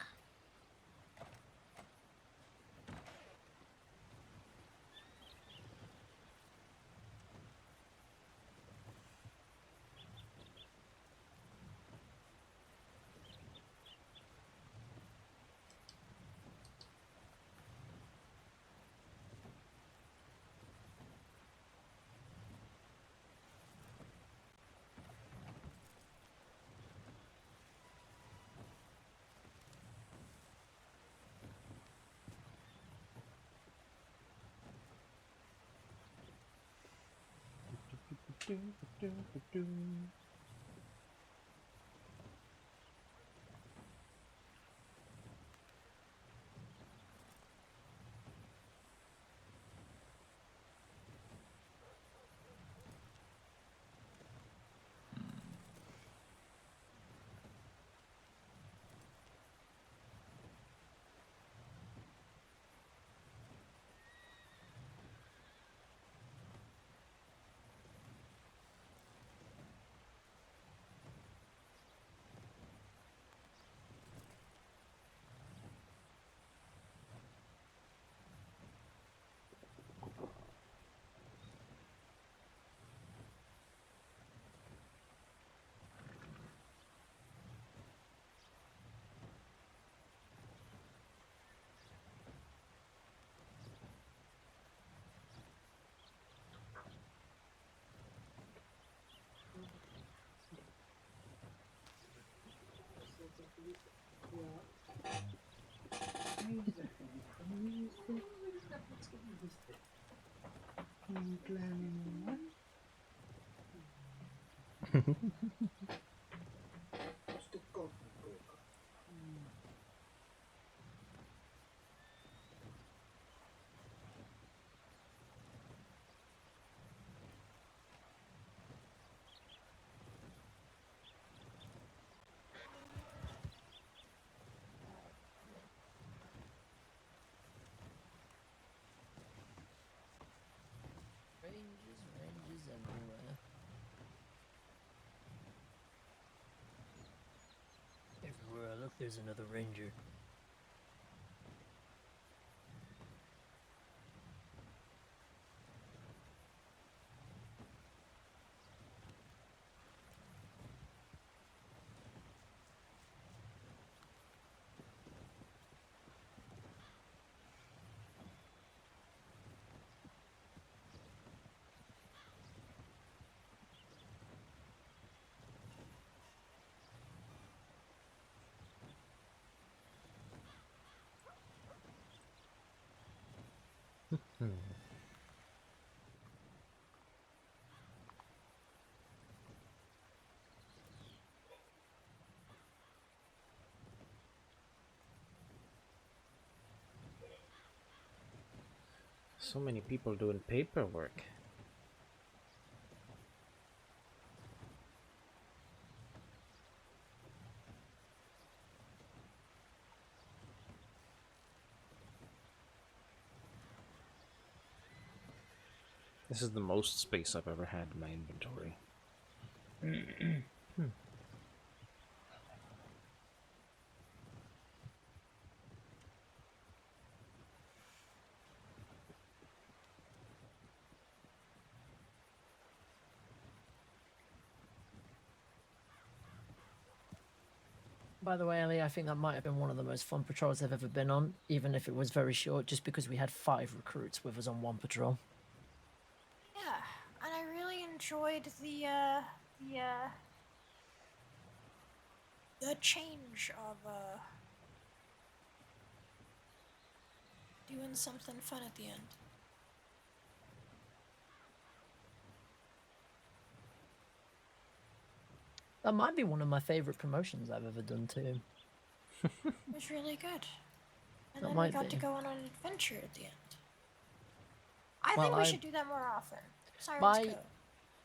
Ranges everywhere. Everywhere I look, there's another ranger. So many people doing paperwork. This is the most space I've ever had in my inventory. By the way, Ellie, I think that might have been one of the most fun patrols I've ever been on, even if it was very short, just because we had 5 recruits with us on one patrol. Yeah, and I really enjoyed the change of doing something fun at the end. That might be one of my favorite promotions I've ever done too. It was really good. And That then we might got be. to go on an adventure at the end. I think we should do that more often. Sirens Go.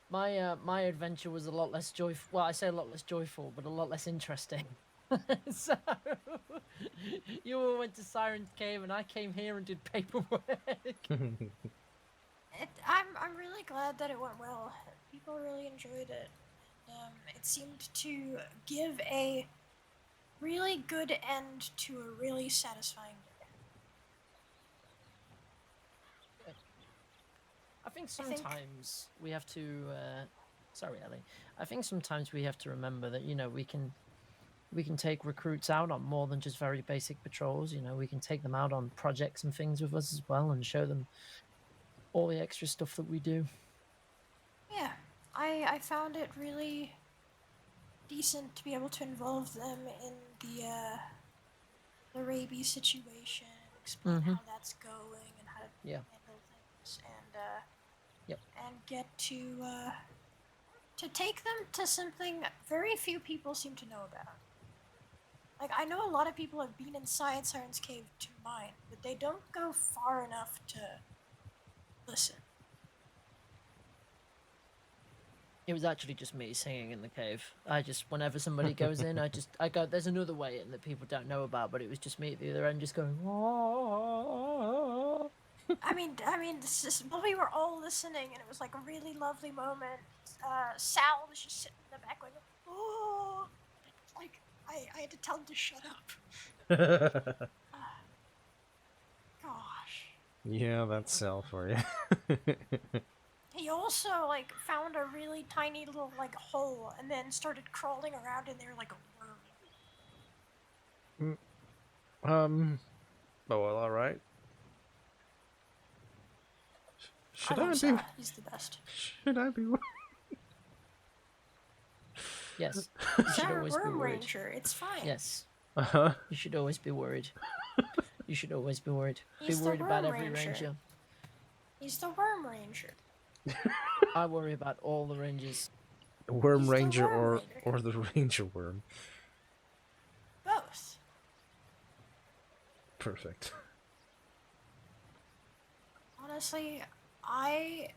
My adventure was a lot less joyful. Well, I say a lot less joyful, but a lot less interesting. So you all went to Siren's Cave, and I came here and did paperwork. I'm really glad that it went well. People really enjoyed it. It seemed to give a really good end to a really satisfying day. I think sometimes we have to. Sorry, Ellie. I think sometimes we have to remember that we can take recruits out on more than just very basic patrols. We can take them out on projects and things with us as well, and show them all the extra stuff that we do. Yeah, I found it really decent to be able to involve them in the rabies situation, explain how that's going and how to handle things, and Yep. and get to to take them to something very few people seem to know about. Like, I know a lot of people have been inside Siren's Cave to mine, but they don't go far enough to listen. It was actually just me singing in the cave. I just, whenever somebody goes in, I go, there's another way in that people don't know about, but it was just me at the other end just going, "Whoa." I mean, this is, well, we were all listening, and it was like a really lovely moment. Sal was just sitting in the back going, oh, like, I had to tell him to shut up. Gosh. Yeah, that's Sal for you. He also, like, found a really tiny little, like, hole, and then started crawling around in there like a worm. Oh, well, alright. Should I love I be... Sal. He's the best. Should I be... Yes. You should Sarah, always be Worm worried. Ranger, it's fine. Yes. Uh-huh. You should always be worried. You should always be worried. He's be the worried about Worm every Ranger. ranger. He's the Worm Ranger. I worry about all the rangers. Worm He's the Ranger Worm or the Ranger Worm. Both. Perfect. Honestly, I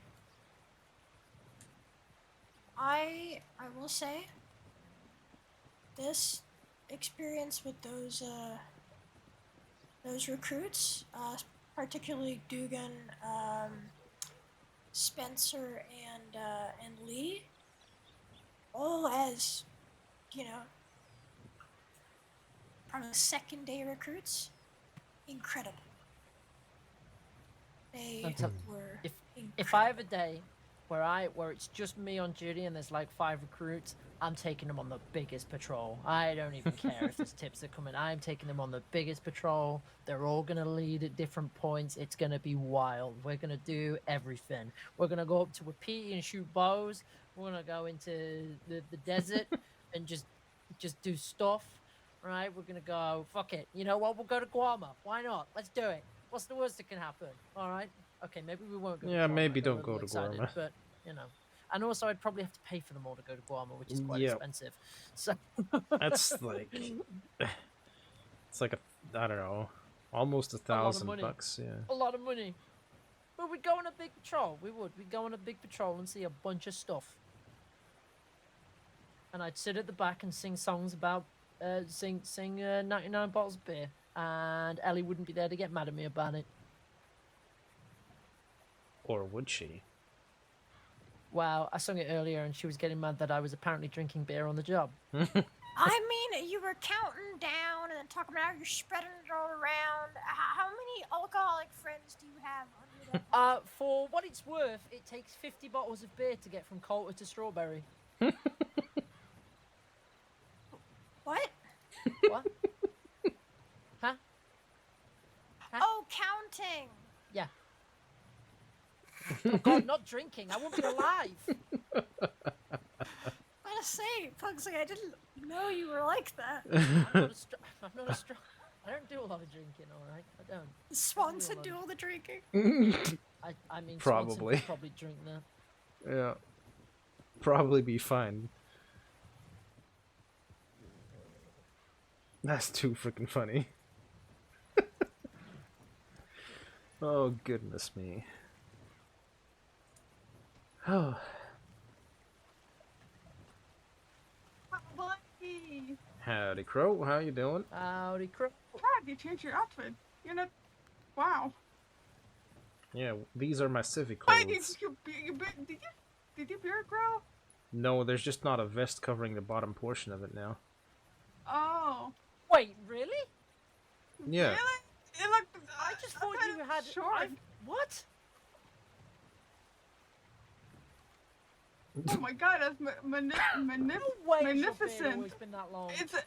will say this experience with those recruits, particularly Dugan, Spencer, and Lee, all as, you know, probably second day recruits, incredible. They were If I have a day where it's just me on duty and there's like 5 recruits, I'm taking them on the biggest patrol. I don't even care if there's tips that come in. I'm taking them on the biggest patrol. They're all gonna lead at different points. It's gonna be wild. We're gonna do everything. We're gonna go up to a P and shoot bows. We're gonna go into the desert and just do stuff. Right? We're gonna go, fuck it. You know what? We'll go to Guarma. Why not? Let's do it. What's the worst that can happen? All right. Okay, maybe we won't go. Yeah, to Guarma. maybe I got a don't go little to excited, Guarma. But you know, and also I'd probably have to pay for them all to go to Guarma, which is quite Yeah. expensive. So That's like, it's like I don't know, almost $1,000. Yeah. A lot of money. But we'd go on a big patrol. We would. We'd go on a big patrol and see a bunch of stuff. And I'd sit at the back and sing songs about, sing 99 bottles of beer. And Ellie wouldn't be there to get mad at me about it. Or would she? Well, I sung it earlier and she was getting mad that I was apparently drinking beer on the job. I mean, you were counting down and then talking about how you're spreading it all around. How many alcoholic friends do you have under that? For what it's worth, it takes 50 bottles of beer to get from Coulter to Strawberry. What? What? Huh? Oh, counting. Yeah. Oh God, not drinking. I won't be alive. I gotta say, Pugsley, I didn't know you were like that. I'm not a strong. I don't do a lot of drinking, all right? I don't. Swanson do all the drinking. I mean, Probably. Swanson could probably drink that. Yeah. Probably be fine. That's too freaking funny. Oh, goodness me. Oh. Buddy. Howdy, Crow. How you doing? Howdy, Crow. God, you changed your outfit. You're not. Wow. Yeah, these are my civic Why clothes. did your beard grow? No, there's just not a vest covering the bottom portion of it now. Oh. Wait, really? Yeah. Really? It looked. I just thought you had short. What? Oh my God, that's magnificent. No way has your beard always been that long. It's a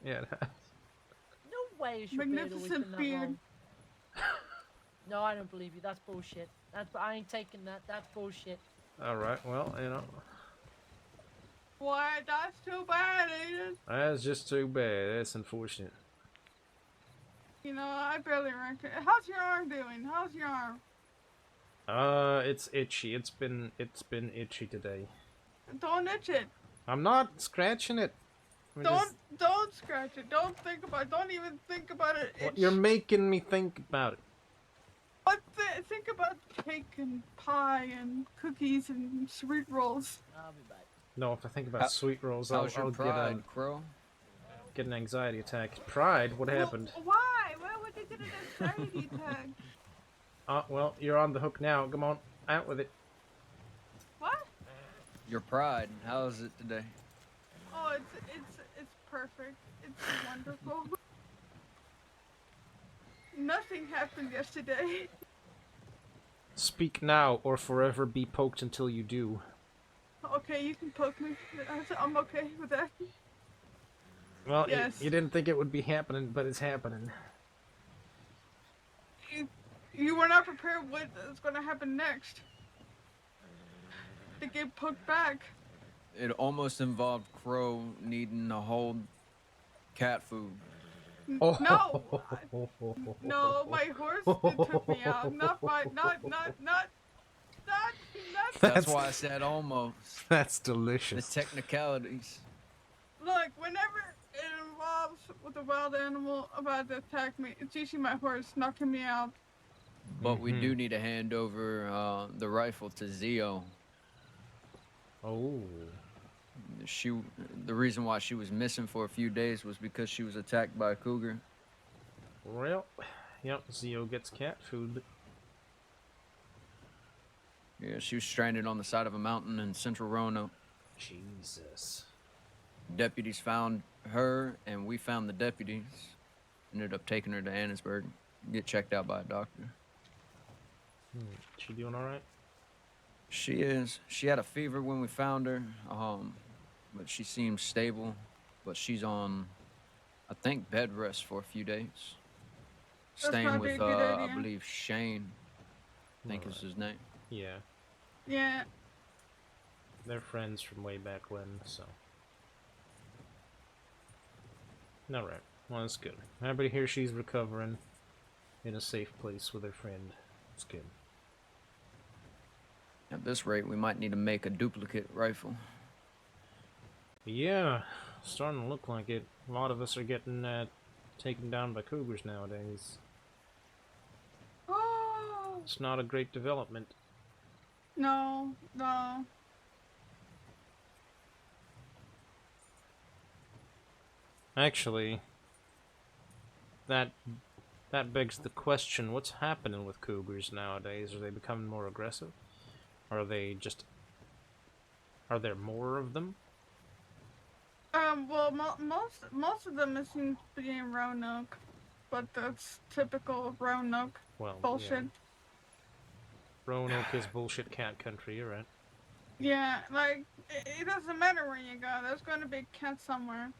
Yeah. No way has your beard always been magnificent that beard. long. No, I don't believe you. That's bullshit. I ain't taking that. That's bullshit. Alright, well, you know. Why, that's too bad, Aiden. That's just too bad. That's unfortunate. You know, I barely reckon. How's your arm doing? How's your arm? It's itchy. It's been itchy today. Don't itch it. I'm not scratching it. I'm just- Don't scratch it. Don't think about it. Don't even think about it. Well, you're making me think about it. But think about cake and pie and cookies and sweet rolls. I'll be back. No, if I think about sweet rolls, I'll How's your get pride, Crow? get an anxiety attack. Pride? What happened? Why? Why would you get an anxiety attack? Well, you're on the hook now. Come on, out with it. What? Your pride. How is it today? Oh, it's perfect. It's wonderful. Nothing happened yesterday. Speak now, or forever be poked until you do. Okay, you can poke me. I'm okay with that. Well, Yes. you didn't think it would be happening, but it's happening. You were not prepared what is going to happen next. To get poked back. It almost involved Crow needing to hold cat food. Oh. No, my horse took me out. Not. That's why I said almost. That's delicious. The technicalities. Look, whenever it involves with a wild animal about to attack me, it's usually my horse knocking me out. But we do need to hand over the rifle to Zio. Oh. The reason why she was missing for a few days was because she was attacked by a cougar. Well, yep, Zio gets cat food. Yeah, she was stranded on the side of a mountain in central Roanoke. Jesus. Deputies found her, and we found the deputies. Ended up taking her to Annisburg, get checked out by a doctor. She doing all right? She is. She had a fever when we found her, but she seems stable. But she's on, I think, bed rest for a few days. Staying probably with, a good I idea. believe, Shane. I think is his name. Yeah. Yeah. They're friends from way back when, so. Alright. Well, that's good. Happy to hear she's recovering in a safe place with her friend. It's good. At this rate, we might need to make a duplicate rifle. Yeah, starting to look like it. A lot of us are getting taken down by cougars nowadays. Oh. It's not a great development. No. Actually, that begs the question, what's happening with cougars nowadays? Are they becoming more aggressive? Are there more of them? Well, most of them seem to be in Roanoke, but that's typical Roanoke bullshit. Yeah. Roanoke is bullshit cat country, you're right. Yeah, like, it doesn't matter where you go, there's going to be a cat somewhere.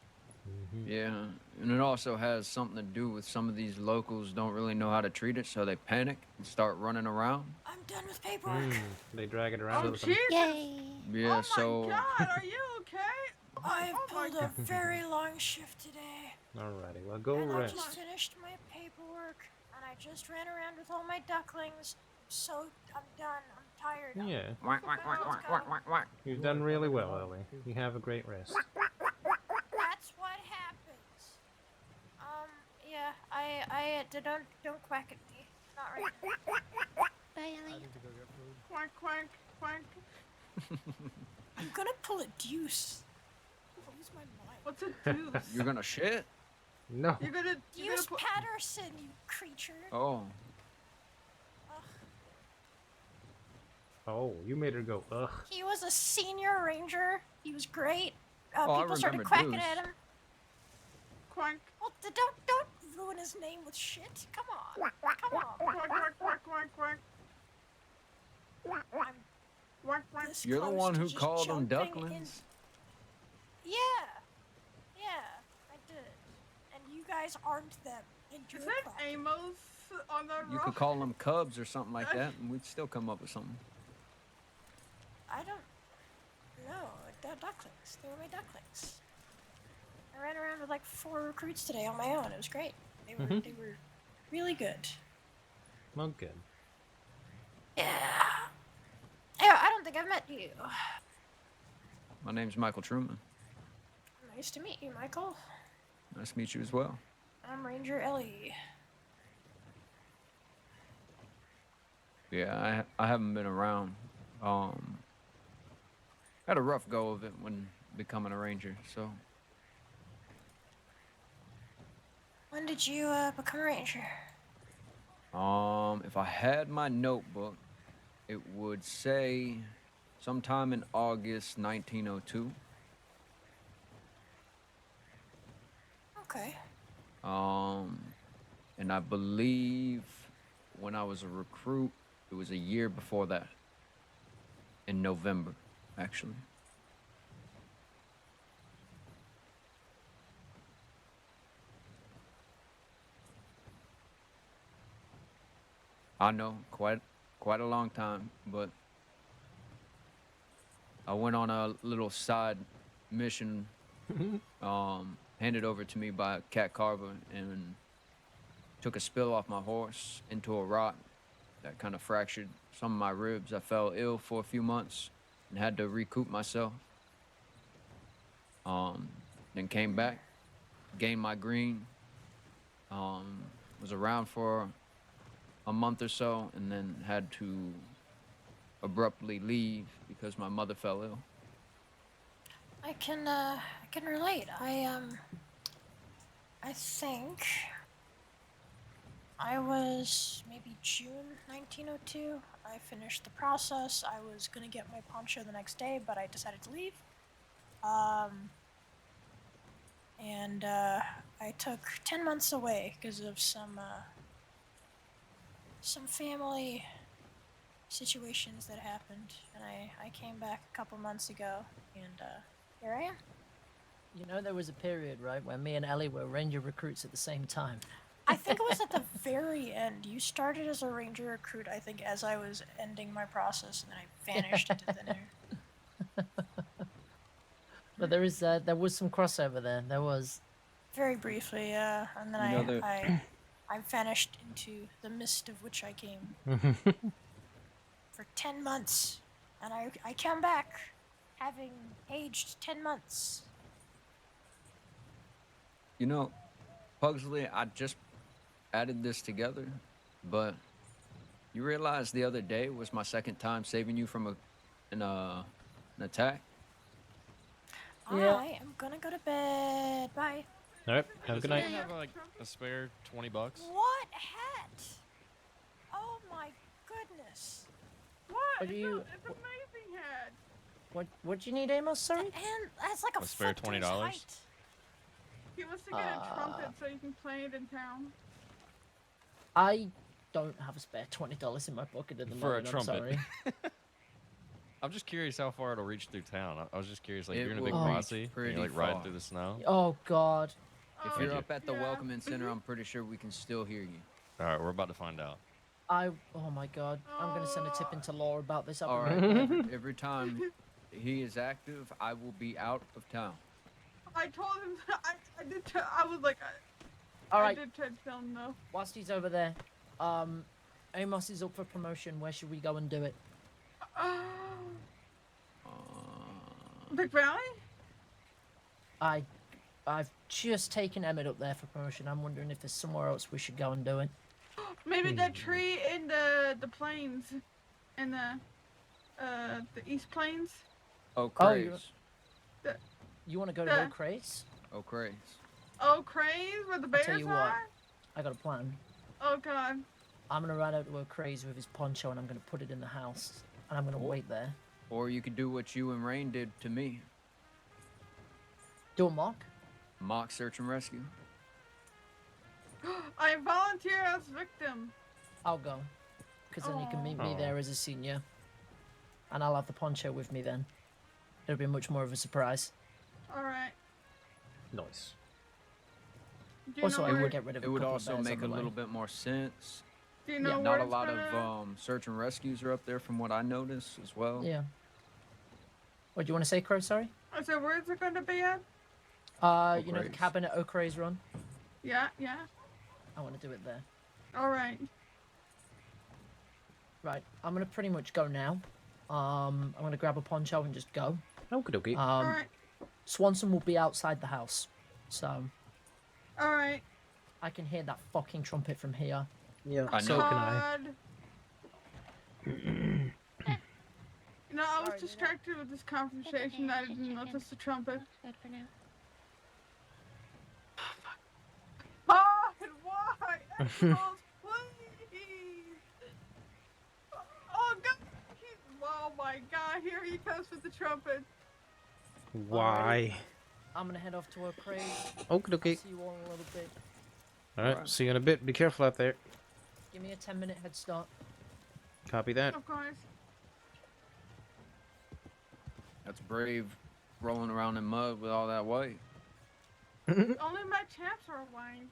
Yeah, and it also has something to do with some of these locals don't really know how to treat it, so they panic and start running around. I'm done with paperwork. They drag it around Oh, with them. Jesus! Yay! Yeah, so God, are you okay? I've pulled a very long shift today. Alrighty, well go and rest. I just finished my paperwork, and I just ran around with all my ducklings. So I'm done. I'm tired. Yeah. Let's go. You've done really well, Ellie. You have a great rest. That's what happens. Yeah, I don't quack at me. Not right now. Bye, Ellie. Quack, quack, quack. I'm gonna pull a deuce. Lose my mind. What's a deuce? you're gonna shit? No. You're gonna Deuce Patterson, you creature. Oh, Oh, you made her go, ugh. He was a senior ranger. He was great. Oh, I People started remember quacking Deuce. at him. quack. Well, don't ruin his name with shit. Come on. Come on. Quack, quack, quack, quack, quack. I'm Quack, quack. this you're the close one to who just called them jumping in. ducklings? Yeah, I did. And you guys armed them in Is your that crop. Amos on the You rock? could call them cubs or something like that, and we'd still come up with something. I don't know. They're ducklings. They were my ducklings. I ran around with like 4 recruits today on my own. It was great. They were really good. Well, good. Yeah. Yeah, I don't think I've met you. My name's Michael Truman. Nice to meet you, Michael. Nice to meet you as well. I'm Ranger Ellie. Yeah, I haven't been around. Had a rough go of it when becoming a ranger, so. When did you become a ranger? If I had my notebook, it would say sometime in August 1902. Okay. And I believe when I was a recruit, it was a year before that. In November, actually. I know, quite a long time, but I went on a little side mission handed over to me by Cat Carver and took a spill off my horse into a rock that kind of fractured some of my ribs. I fell ill for a few months and had to recoup myself. Then came back, gained my green, was around for a month or so, and then had to abruptly leave because my mother fell ill. I can relate. I think I was maybe June 1902. I finished the process. I was gonna get my poncho the next day, but I decided to leave. And I took 10 months away because of some family situations that happened, and I came back a couple months ago, and here I am. You know, there was a period, right, where me and Ellie were ranger recruits at the same time. I think it was at the very end. You started as a ranger recruit, I think, as I was ending my process, and then I vanished into thin air. But there was some crossover there. There was. Very briefly, yeah, and then You know, I vanished into the mist of which I came for 10 months, and I came back having aged 10 months. You know, Pugsley, I just added this together, but you realize the other day was my second time saving you from an attack? Yeah. I am gonna go to bed. Bye. All right, have a Does good night. anyone have like a spare $20? What hat? Oh my goodness. What? What do you? It's an amazing hat. What do you need, Amos? Sorry. And that's like a spare foot to his $20? height. He wants to get a trumpet so you can play it in town. I don't have a spare $20 in my pocket at the For a moment. trumpet. I'm sorry. I'm just curious how far it'll reach through town. I was just curious, like It you're in a big will reach posse, and pretty you're like riding far. through the snow. Oh God. If you're up at the Welcoming Center, I'm pretty sure we can still hear you. All right, we're about to find out. Oh my God. I'm gonna send a tip into Law about this. All right, every time he is active, I will be out of town. I told him, I did, I was like, All I right. did try to tell him no. Whilst he's over there, Amos is up for promotion. Where should we go and do it? Big Valley? I've just taken Emmett up there for promotion. I'm wondering if there's somewhere else we should go and do it. Maybe that tree in the plains, in the East Plains. Oak Oh, Craze. You want to go to the- Oak Craze? Oak Craze. Oak Craze, where the I'll tell bears you what. are? I got a plan. Oh God. I'm gonna ride out to Oak Craze with his poncho and I'm gonna put it in the house and I'm gonna wait there. Or you could do what you and Rain did to me. Do a mock? Mock search and rescue. I volunteer as victim. I'll go. Because then you can meet me Aw. there as a senior. And I'll have the poncho with me then. It'll be much more of a surprise. All right. Nice. Do you Also, know I where, would get rid of It a would couple also of bears make on a the little way. bit more sense. do you know where Not a it's lot gonna... of search and rescues are up there from what I noticed as well. Yeah. What do you want to say, Crow? Sorry? I said, where's it gonna be at? You know the Craze. cabin at Oak Craze Run? Yeah, yeah. I want to do it there. All right. Right, I'm gonna pretty much go now. I'm gonna grab a poncho and just go. Okie dokie. Alright. Swanson will be outside the house, so. Alright. I can hear that fucking trumpet from here. Yeah, so can I. You know, I was distracted with this conversation that I didn't notice the trumpet. Good for now. God, why? Animals, please! Oh, God! Oh my God, here he comes with the trumpet. Why? I'm gonna head off to her crate. Okie dokie. I'll see you all in a little bit. Alright, see you in a bit. Be careful out there. Give me a 10-minute head start. Copy that. Of course. That's brave, rolling around in mud with all that weight. Only my chaps are white.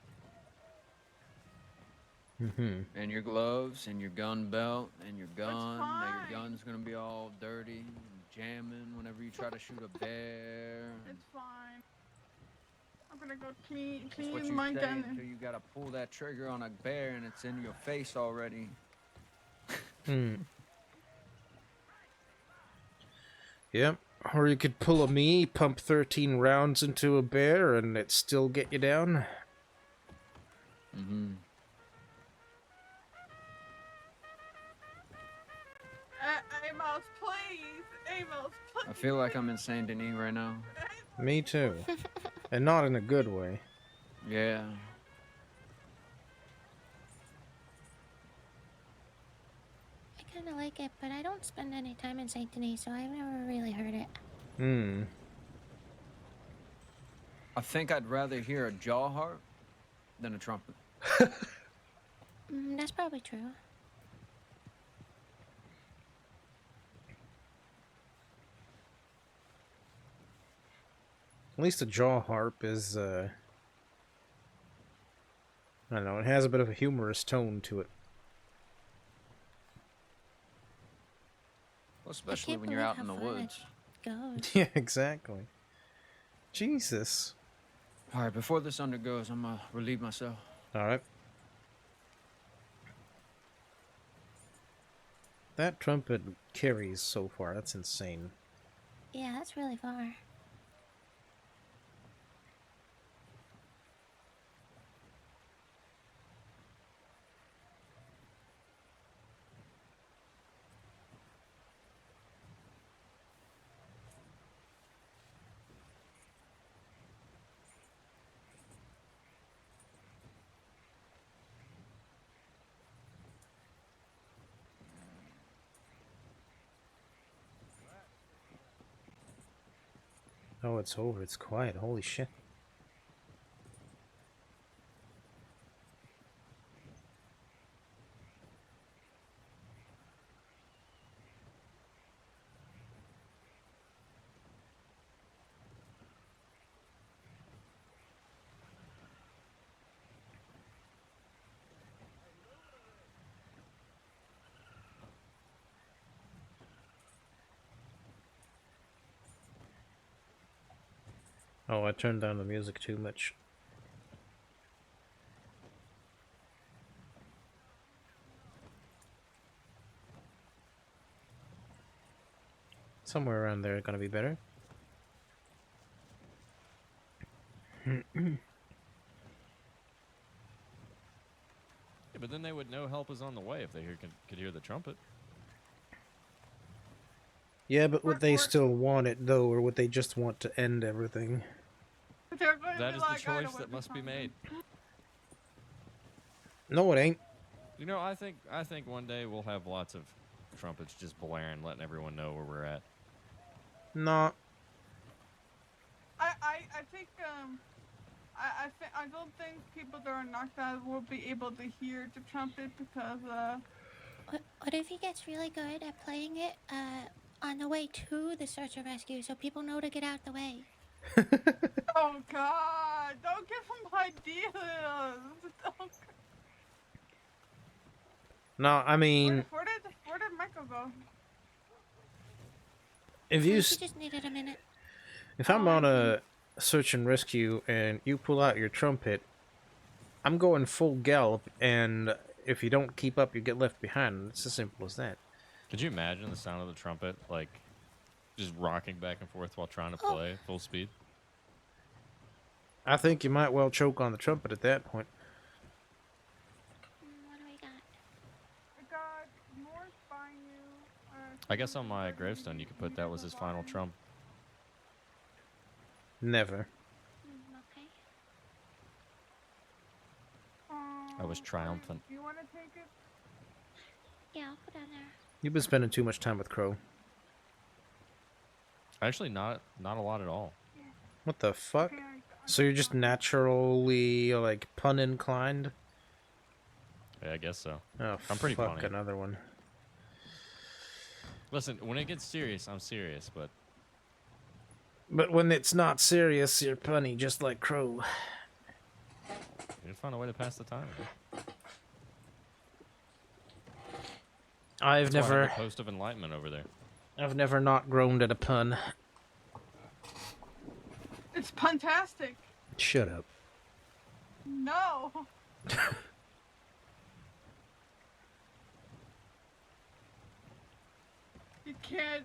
And your gloves, and your gun belt, and your gun. Now your fine. gun's gonna be all dirty and jamming whenever you try to shoot a bear. It's fine. I'm gonna go clean That's what you my say gun. until you gotta pull that trigger on a bear and it's in your face already. Yep. Or you could pull a me, pump 13 rounds into a bear, and it still get you down. Amos, please! Amos, please! I feel like I'm in Saint Denis right now. Me too. And not in a good way. Yeah. I kind of like it, but I don't spend any time in Saint Denis, so I've never really heard it. I think I'd rather hear a jaw harp than a trumpet. That's probably true. At least a jaw harp is, I don't know, it has a bit of a humorous tone to it. Well, especially when you're out in the woods. Yeah, exactly. Jesus. Alright, before this undergoes, I'm gonna relieve myself. Alright. That trumpet carries so far, that's insane. Yeah, that's really far. Oh, it's over. It's quiet. Holy shit. Oh, I turned down the music too much. Somewhere around there gonna be better. Yeah, but then they would know help is on the way if they could hear the trumpet. Yeah, but would they still want it, though, or would they just want to end everything? That is the choice that must be made. No, it ain't. You know, I think one day we'll have lots of trumpets just blaring, letting everyone know where we're at. No. I think I don't think people that are knocked out will be able to hear the trumpet because What if he gets really good at playing it on the way to the search and rescue so people know to get out the way? Oh God! Don't give him ideas. Don't... No, I mean, Where did Michael go? if you He just needed a minute. if I'm on a search and rescue and you pull out your trumpet, I'm going full gallop, and if you don't keep up, you get left behind. It's as simple as that. Could you imagine the sound of the trumpet, like, just rocking back and forth while trying to play at full speed? I think you might well choke on the trumpet at that point. What do we got? I got North Bayou. I guess on my gravestone you could put that was his final trump. Never. Okay. I was triumphant. Do you want to take it? Yeah, I'll put it on there. You've been spending too much time with Crow. Actually, not a lot at all. What the fuck? So you're just naturally, like, pun inclined? Yeah, I guess so. Oh, I'm pretty fuck, funny. another one. Listen, when it gets serious, I'm serious, but... But when it's not serious, you're punny, just like Crow. You need to find a way to pass the time. Man. I've That's why I never... have a post of enlightenment over there. I've never not groaned at a pun. It's puntastic. Shut up. No. You can't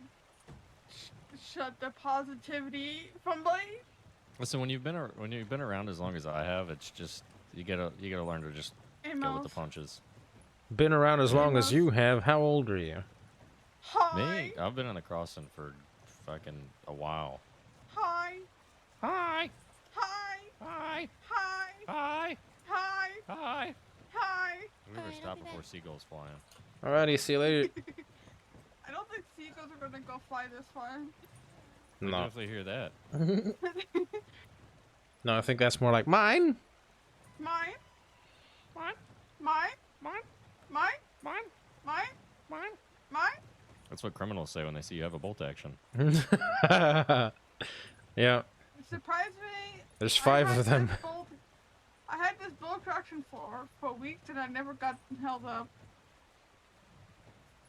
shut the positivity from Blade. Listen, when you've been around as long as I have, it's just you gotta learn to just go with the punches. Been around as long as you have. How old are you? Hi. Me? I've been in the crossing for fucking a while. Hi. Hi. Hi. Hi. Hi. Hi. Hi. Hi. Hi. We better stop before seagulls fly in. Alrighty, see you later. I don't think seagulls are gonna go fly this far. We No. definitely hear that. No, I think that's more like mine. Mine. Mine. Mine. Mine. Mine. Mine. Mine. Mine. Mine. That's what criminals say when they see you have a bolt action. Yeah. It surprised me. There's 5 of them. I had this bolt action for weeks and I never got held up.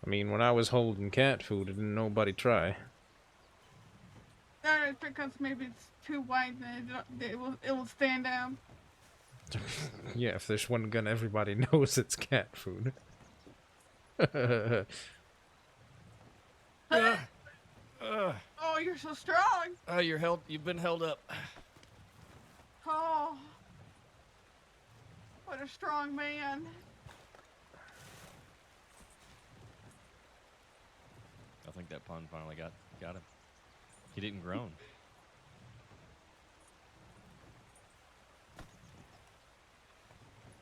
I mean, when I was holding cat food, didn't nobody try. It's because maybe it's too wide and it will stand down. Yeah, if there's one gun, everybody knows it's cat food. Oh, you're so strong. Oh, you've been held up. Oh, what a strong man. I think that pun finally got him. He didn't groan.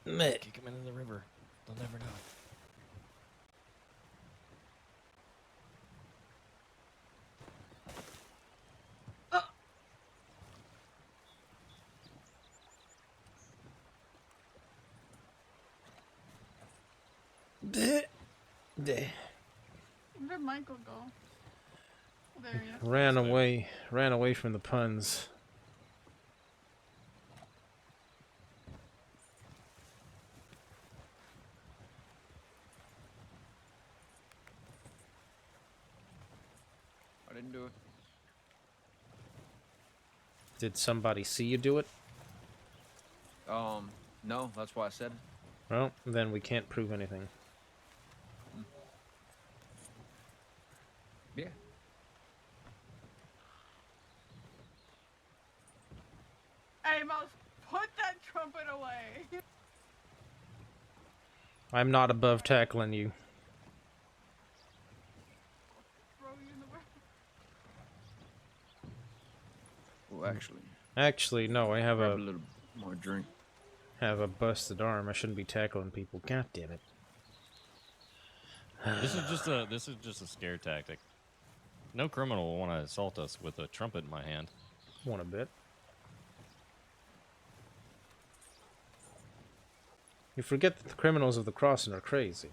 Kick him into the river. They'll never know. Bleh. Where did Michael go? There he is. Ran away from the puns. I didn't do it. Did somebody see you do it? No, that's why I said it. Well, then we can't prove anything. Yeah. Amos, put that trumpet away. I'm not above tackling you. Throw you in the way. Well, actually. Actually, no. I have a little more drink. Have a busted arm. I shouldn't be tackling people. God damn it. This is just a scare tactic. No criminal will want to assault us with a trumpet in my hand. Want a bit. You forget that the criminals of the crossing are crazy.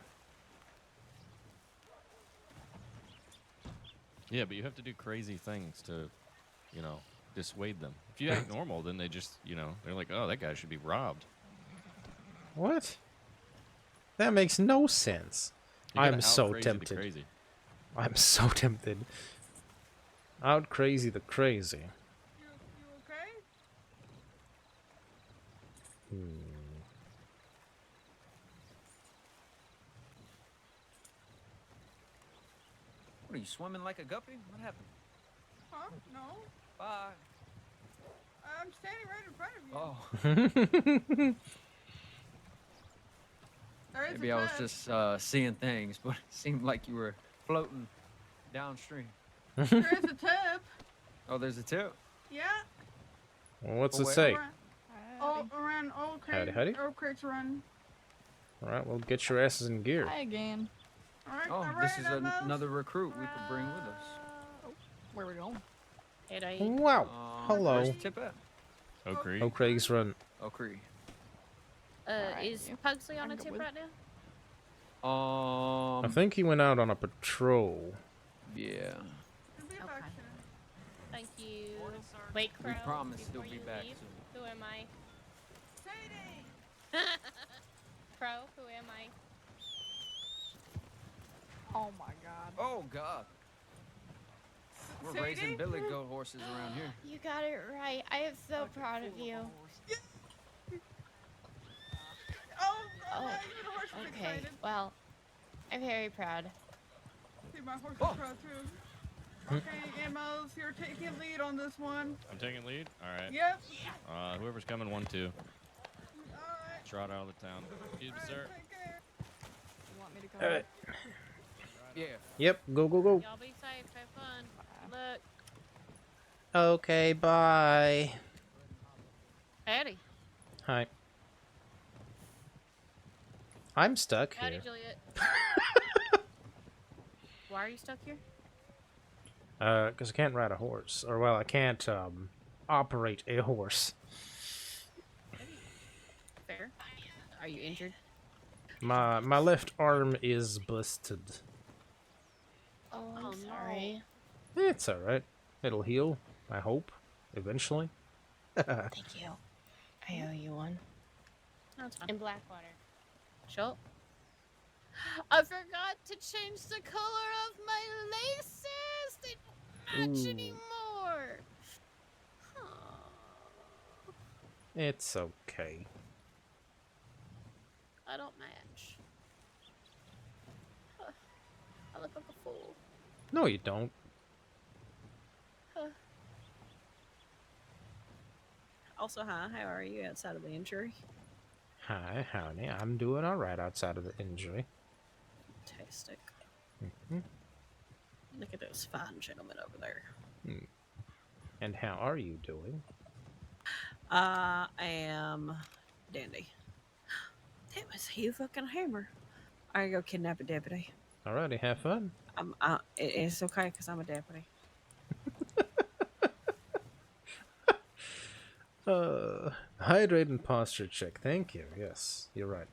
Yeah, but you have to do crazy things to, dissuade them. If you act normal, then they just, they're like, oh, that guy should be robbed. What? That makes no sense. I'm so tempted. Crazy. I'm so tempted. Out crazy the crazy. You okay? What are you swimming like a guppy? What happened? Huh? No. Bye. I'm standing right in front of you. Oh. There is Maybe a I was tip. just seeing things, but it seemed like you were floating downstream. There is a tip. Oh, there's a tip. Yeah. What's Oh, it wait. say? Around Old Creek. Howdy, howdy. Old Creek's run. Alright, well, get your asses in gear. Hi again. Oh, this is another recruit we could bring with us. Where we going? Wow. Hello. Where's the tip at? Oak Creek. Oak Craig's Run. Oak Creek. Is Pugsley on a tip right now? I think he went out on a patrol. Yeah. Okay. Thank you. Wait, We Crow, promise he'll before be you back leave, soon. Who am I? Crow, who am I? Oh my god. Oh God. We're Sadie? raising billy goat horses around here. You got it right. I am so proud of you. Oh, the horse is Okay. excited. Well, I'm very proud. See, my horse is proud too. Okay, Amos, you're taking lead on this one. I'm taking lead. All right. Yep. Whoever's coming, 1-2. Trot out of the town. Excuse me, sir. You want me to go? Alright. Yeah. Yep, go, go, go. Y'all be safe. Have fun. Look. Okay, bye. Howdy. Hi. I'm stuck Howdy, here. Juliet. Why are you stuck here? Because I can't ride a horse. Or, well, I can't, operate a horse. Fair. Are you injured? My left arm is busted. Oh, I'm sorry. It's alright. It'll heal, I hope, eventually. Thank you. I owe you one. That's fine. In Blackwater. Sure. I forgot to change the color of my laces. They don't match Ooh. anymore. It's okay. I don't match. I look like a fool. No, you don't. Also, hi, how are you outside of the injury? Hi, honey. I'm doing alright outside of the injury. Fantastic. Mhm. Look at those fine gentlemen over there. And how are you doing? I am dandy. That was a fucking hammer. I gotta go kidnap a deputy. Alrighty, have fun. It's okay because I'm a deputy. Hydrate and posture check. Thank you. Yes, you're right.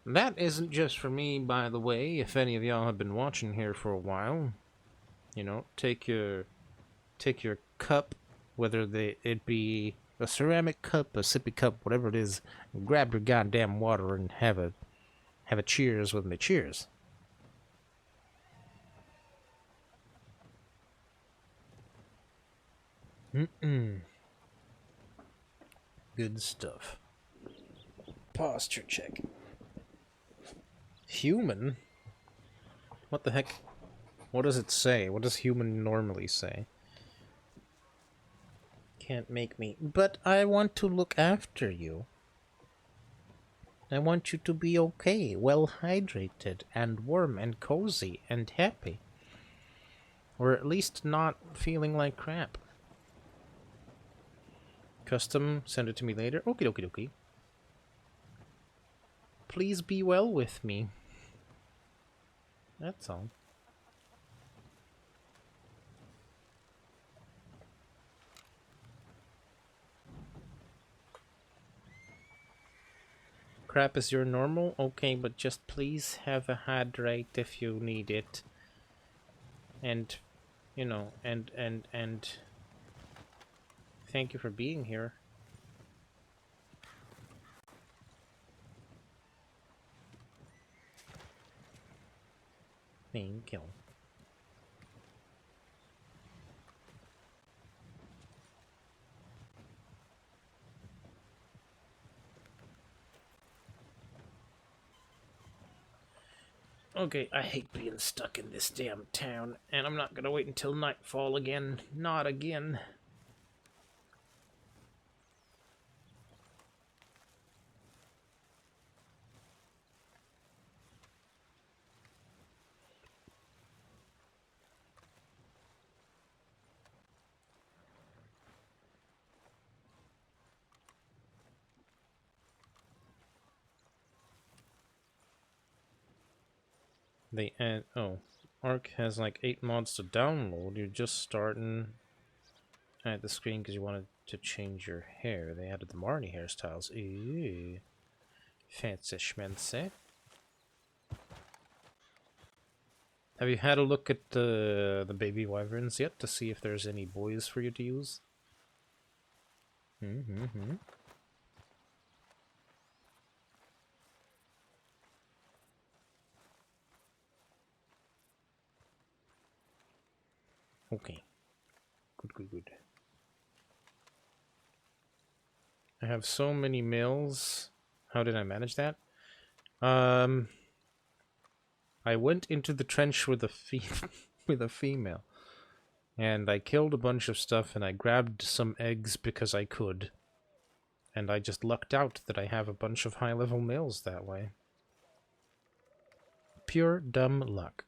That isn't just for me, by the way. If any of y'all have been watching here for a while, you know, take your cup, whether it be a ceramic cup, a sippy cup, whatever it is, and grab your goddamn water and have a cheers with me. Cheers. Good stuff. Posture check. Human? What the heck? What does it say? What does human normally say? Can't make me. But I want to look after you. I want you to be okay, well hydrated, and warm, and cozy, and happy. Or at least not feeling like crap. Custom, send it to me later. Okie dokie dokie. Please be well with me. That's all. Crap is your normal? Okay, but just please have a hydrate if you need it. And, you know, and thank you for being here. Thank you. Okay, I hate being stuck in this damn town, and I'm not gonna wait until nightfall again. Not again. They add... Oh. Arc has like 8 mods to download. You're just starting at the screen because you wanted to change your hair. They added the Marnie hairstyles. Ew. Fancy schmancy. Have you had a look at the baby wyverns yet to see if there's any boys for you to use? Mm-hmm. Okay. Good. I have so many males. How did I manage that? I went into the trench with a with a female. And I killed a bunch of stuff and I grabbed some eggs because I could. And I just lucked out that I have a bunch of high-level males that way. Pure dumb luck.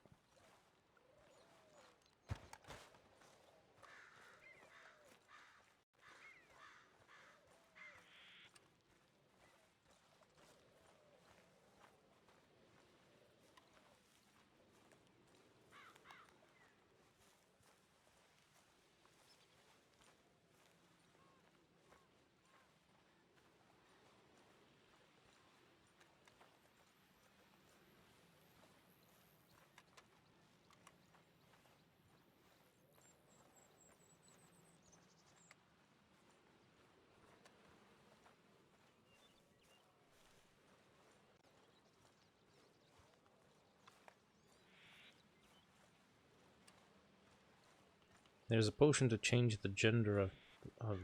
There's a potion to change the gender of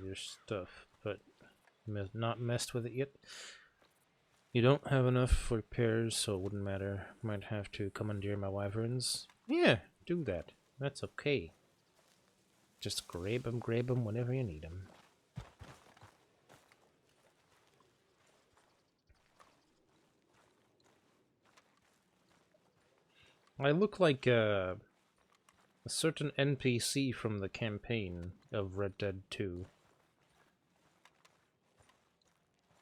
your stuff, but not messed with it yet. You don't have enough for pairs, so it wouldn't matter. Might have to commandeer my wyverns. Yeah, do that. That's okay. Just grab them whenever you need them. I look like a certain NPC from the campaign of Red Dead 2.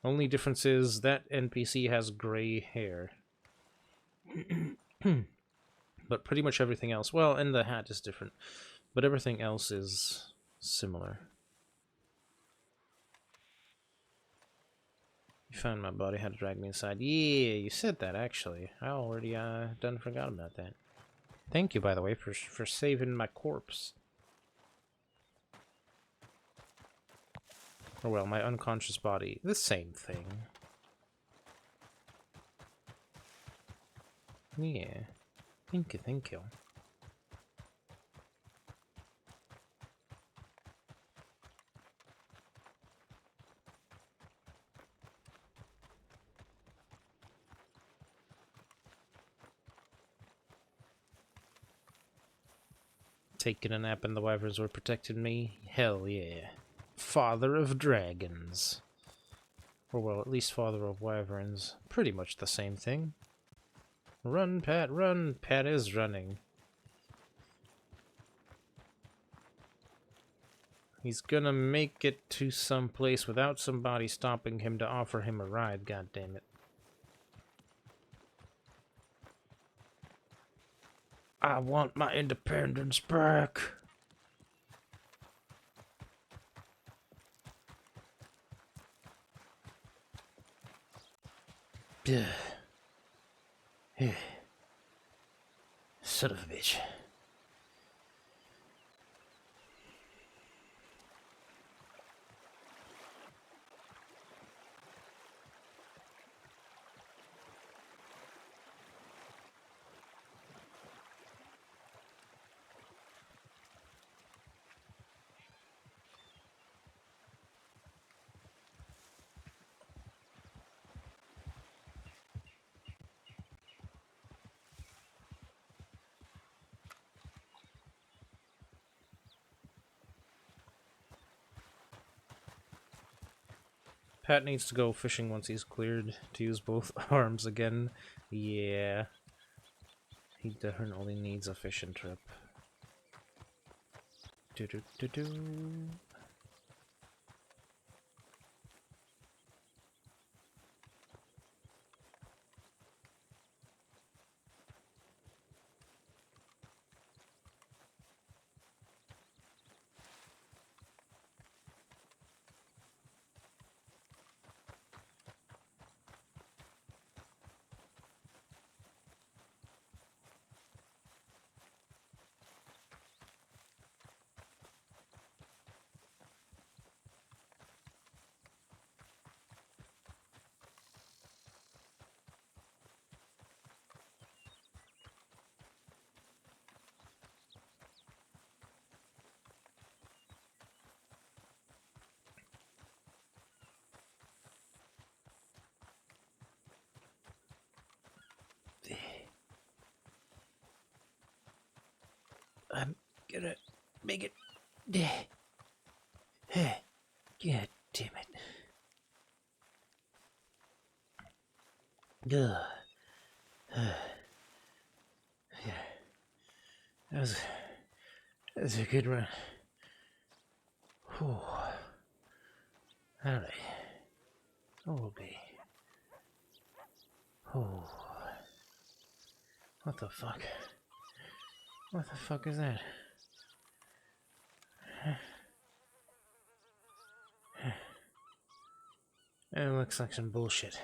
Only difference is that NPC has gray hair. But pretty much everything else, well, and the hat is different, but everything else is similar. You found my body, had to drag me inside. Yeah, you said that, actually. I already done forgot about that. Thank you, by the way, for saving my corpse. Or, well, my unconscious body. The same thing. Yeah. Thank you. Taking a nap and the wyverns were protecting me? Hell yeah. Father of dragons. Or, well, at least father of wyverns. Pretty much the same thing. Run, Pat, run! Pat is running. He's gonna make it to some place without somebody stopping him to offer him a ride, goddammit. I want my independence back. Son of a bitch. Pat needs to go fishing once he's cleared to use both arms again. Yeah. He definitely needs a fishing trip. Do-do-do-do. I'm gonna make it. God damn it. Ugh. Yeah. That was a good run. Whew. Alright. Okay. Oh. What the fuck? What the fuck is that? It looks like some bullshit.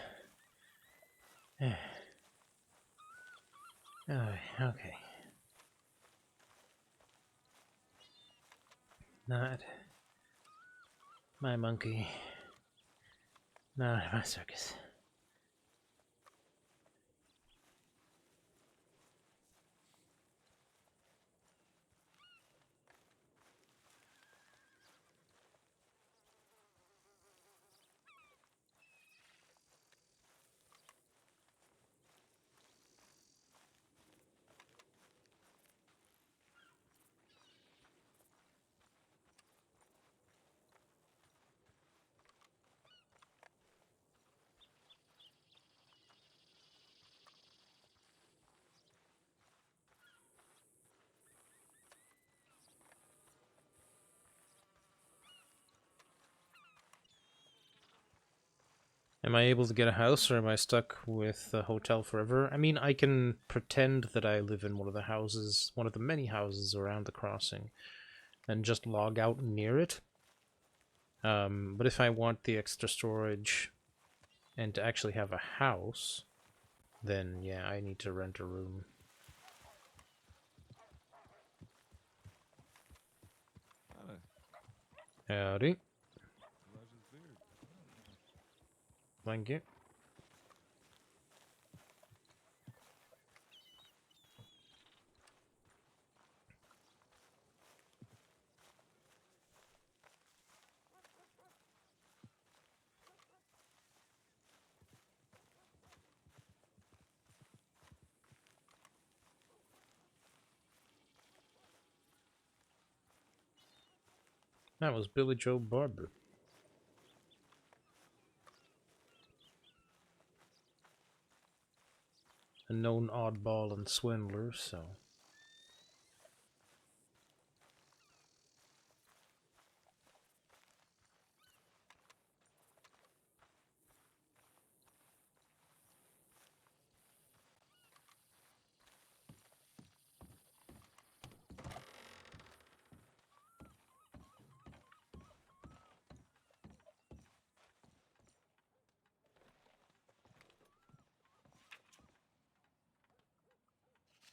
Okay. Not my monkey. Not my circus. Am I able to get a house, or am I stuck with the hotel forever? I mean, I can pretend that I live in one of the houses, one of the many houses around the crossing, and just log out near it. But if I want the extra storage and to actually have a house, then yeah, I need to rent a room. Howdy. Thank you. That was Billy Joe Barber. A known oddball and swindler, so...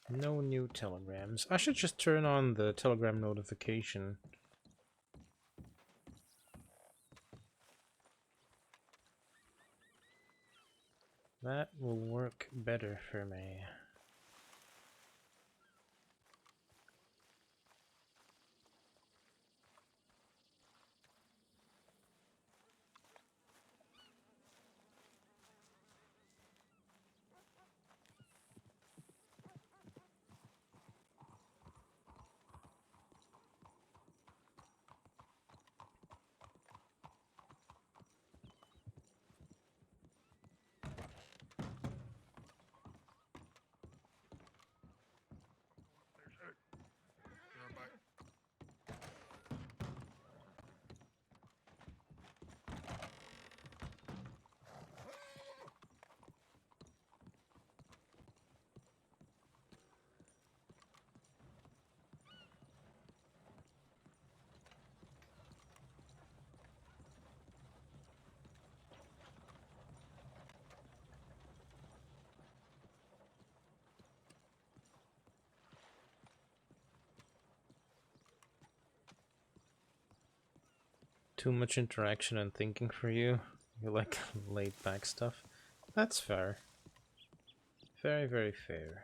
No new telegrams. I should just turn on the telegram notification. That will work better for me. Too much interaction and thinking for you. You like laid back stuff. That's fair. Very, very fair.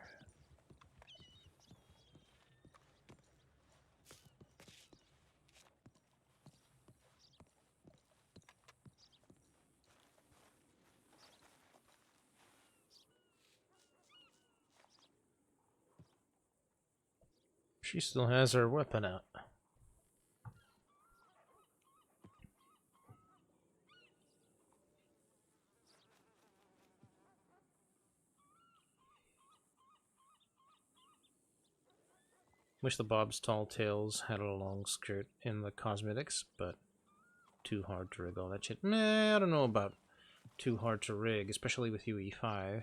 She still has her weapon out. Wish the Bob's Tall Tales had a long skirt in the cosmetics, but too hard to rig all that shit. Nah, I don't know about too hard to rig, especially with UE5.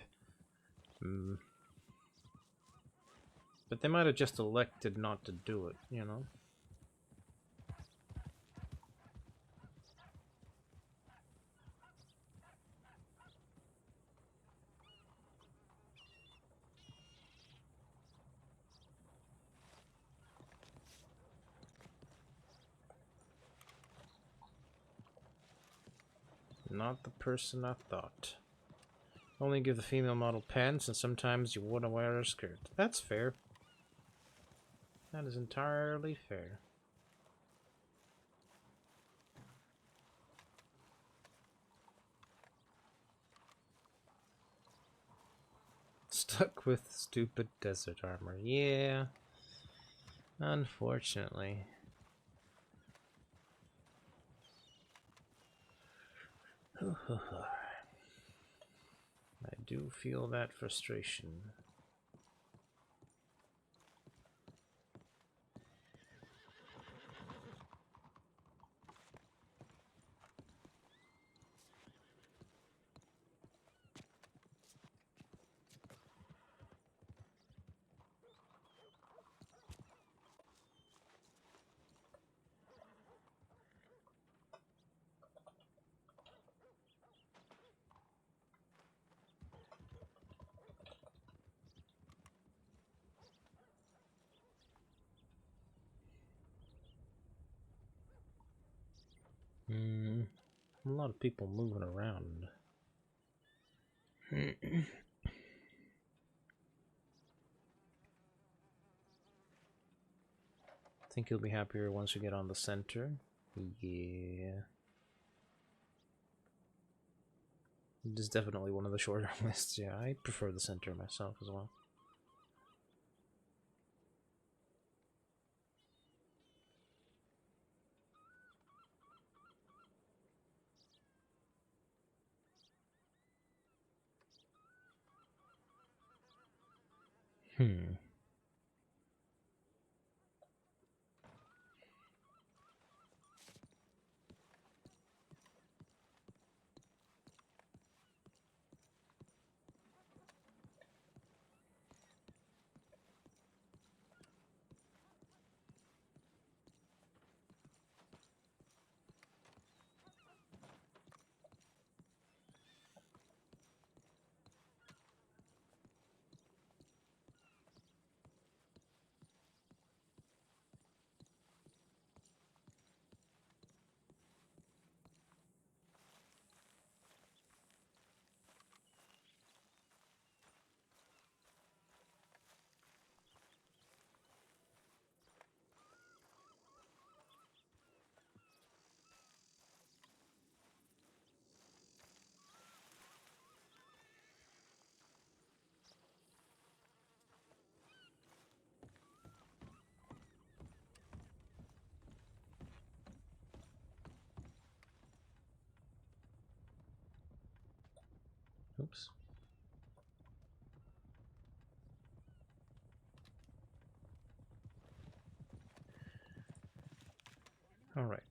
But they might have just elected not to do it, you know? Not the person I thought. Only give the female model pants, and sometimes you wouldn't wear a skirt. That's fair. That is entirely fair. Stuck with stupid desert armor. Yeah. Unfortunately. I do feel that frustration. A lot of people moving around. Think you'll be happier once you get on the center. Yeah. It is definitely one of the shorter lists. Yeah, I prefer the center myself as well. Oops. All right.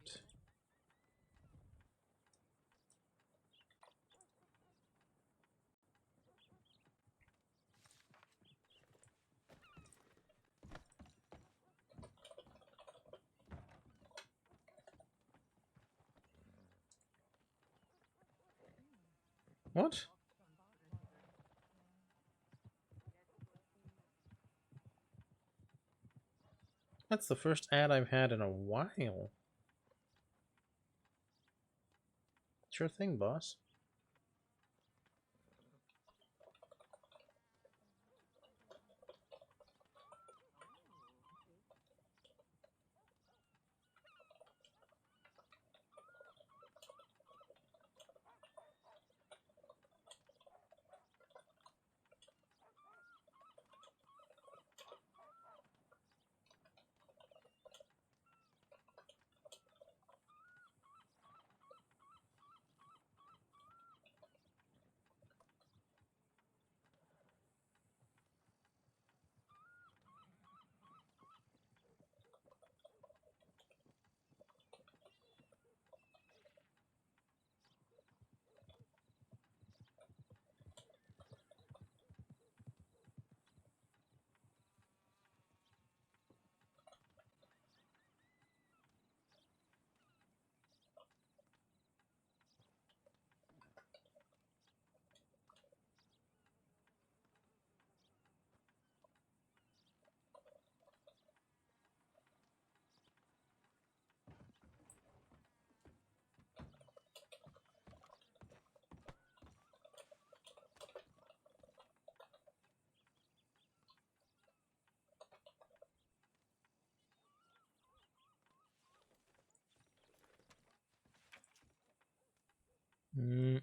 What? That's the first ad I've had in a while. Sure thing, boss. Mm.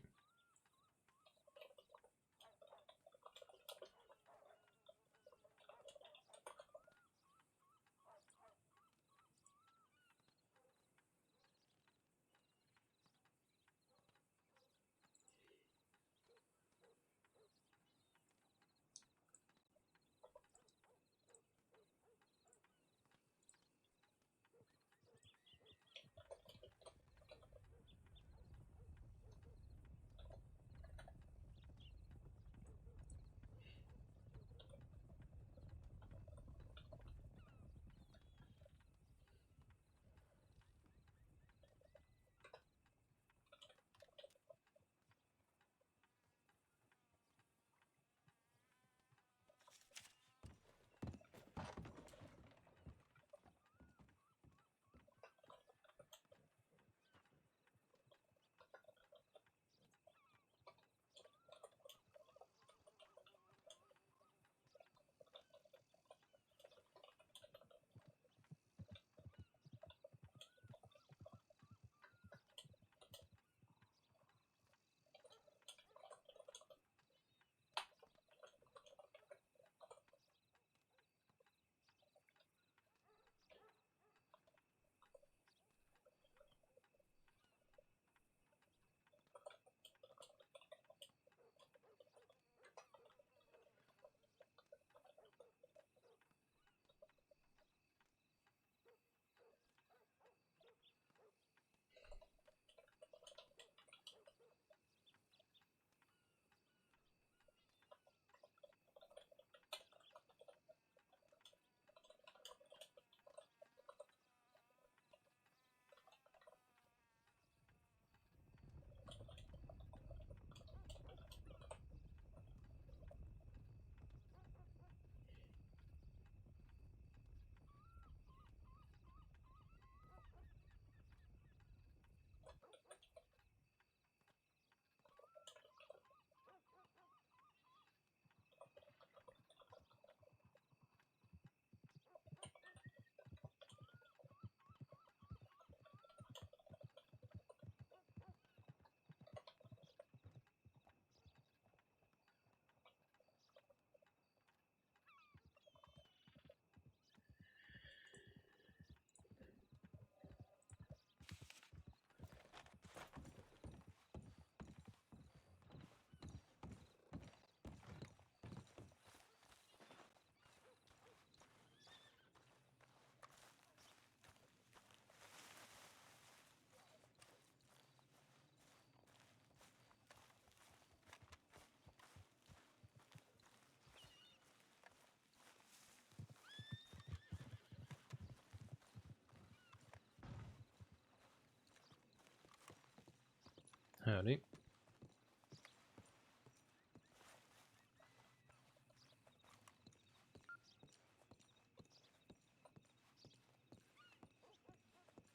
Howdy.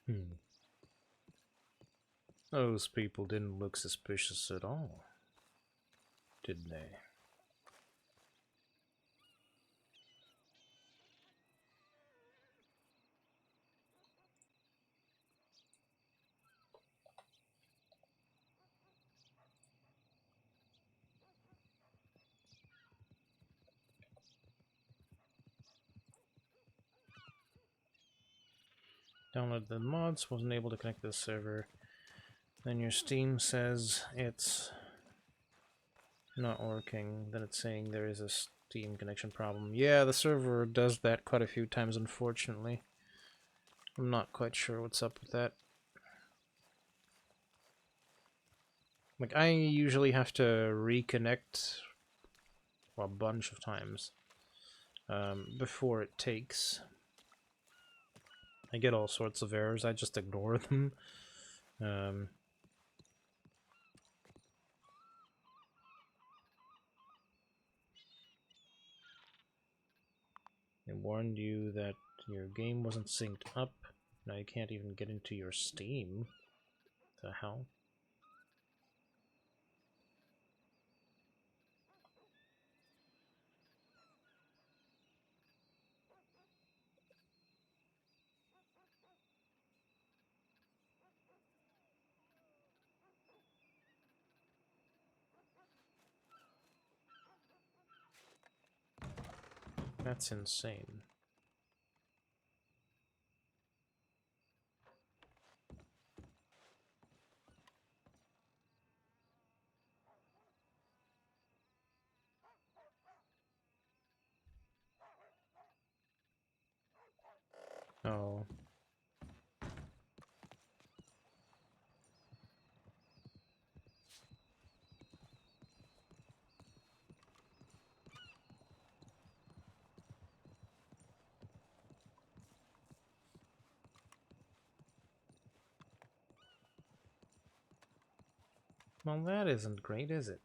Hmm. Those people didn't look suspicious at all, did they? Download the mods, wasn't able to connect to the server. Then your Steam says it's not working. Then it's saying there is a Steam connection problem. Yeah, the server does that quite a few times, unfortunately. I'm not quite sure what's up with that. Like, I usually have to reconnect a bunch of times before it takes. I get all sorts of errors, I just ignore them. It warned you that your game wasn't synced up. Now you can't even get into your Steam. The hell? That's insane. Oh. Well, that isn't great, is it?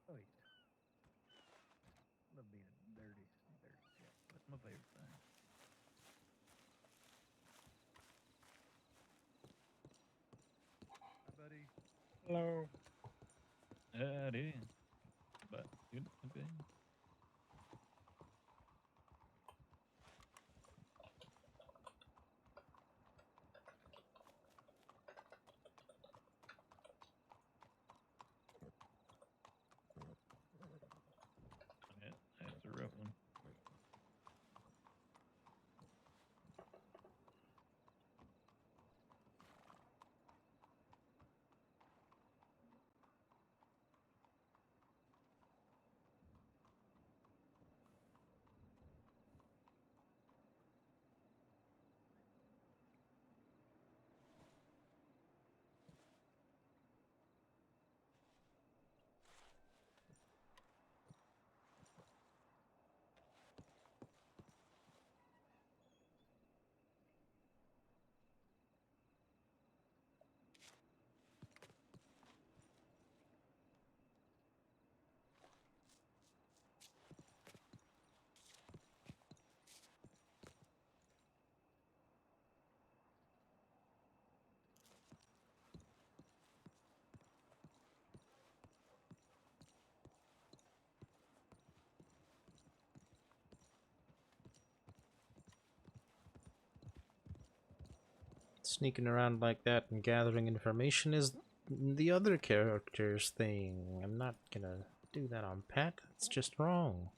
Oh yeah. Love being dirty, dirty cat. That's my favorite thing. Hi, buddy. Hello. Howdy. But good. Okay. Yeah, that's a rough one. Sneaking around like that and gathering information is the other character's thing. I'm not gonna do that on Pat. It's just wrong.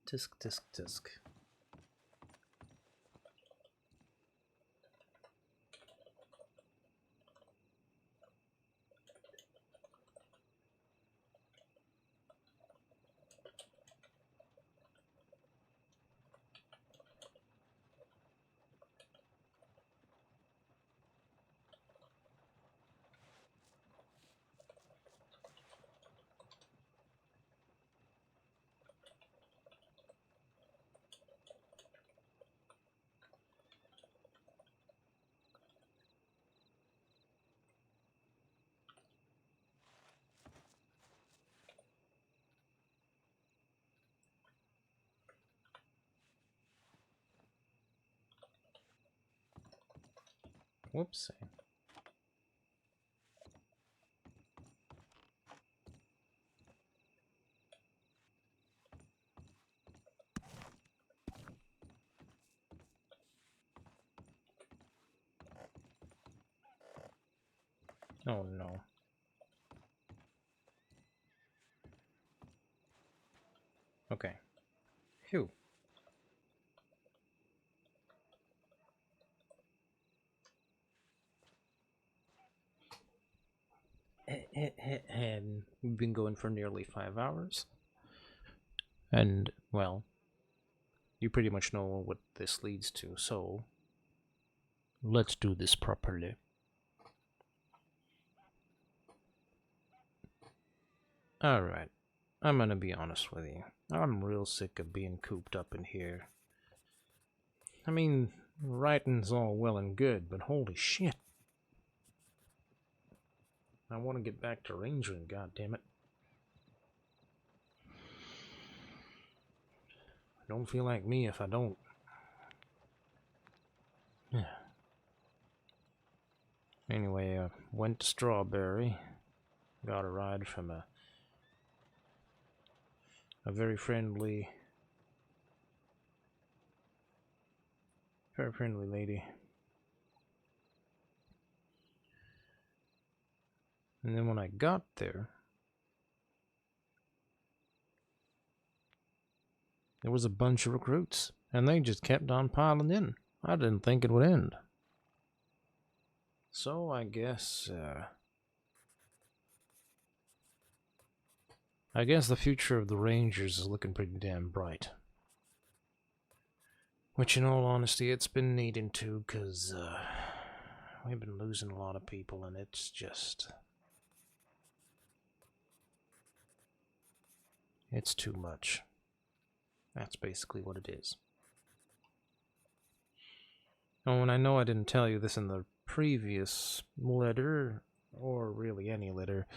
Tisk, tisk, tisk. Whoops. Oh no. Okay. Phew. And we've been going for nearly 5 hours. And, well, you pretty much know what this leads to, so let's do this properly. Alright, I'm gonna be honest with you. I'm real sick of being cooped up in here. I mean, writing's all well and good, but holy shit. I want to get back to rangering, goddammit. Don't feel like me if I don't. Anyway, went to Strawberry. Got a ride from a very friendly lady. And then when I got there, there was a bunch of recruits, and they just kept on piling in. I didn't think it would end. So I guess the future of the Rangers is looking pretty damn bright. Which, in all honesty, it's been needing to, because we've been losing a lot of people, and it's just... it's too much. That's basically what it is. Oh, and I know I didn't tell you this in the previous letter, or really any letter,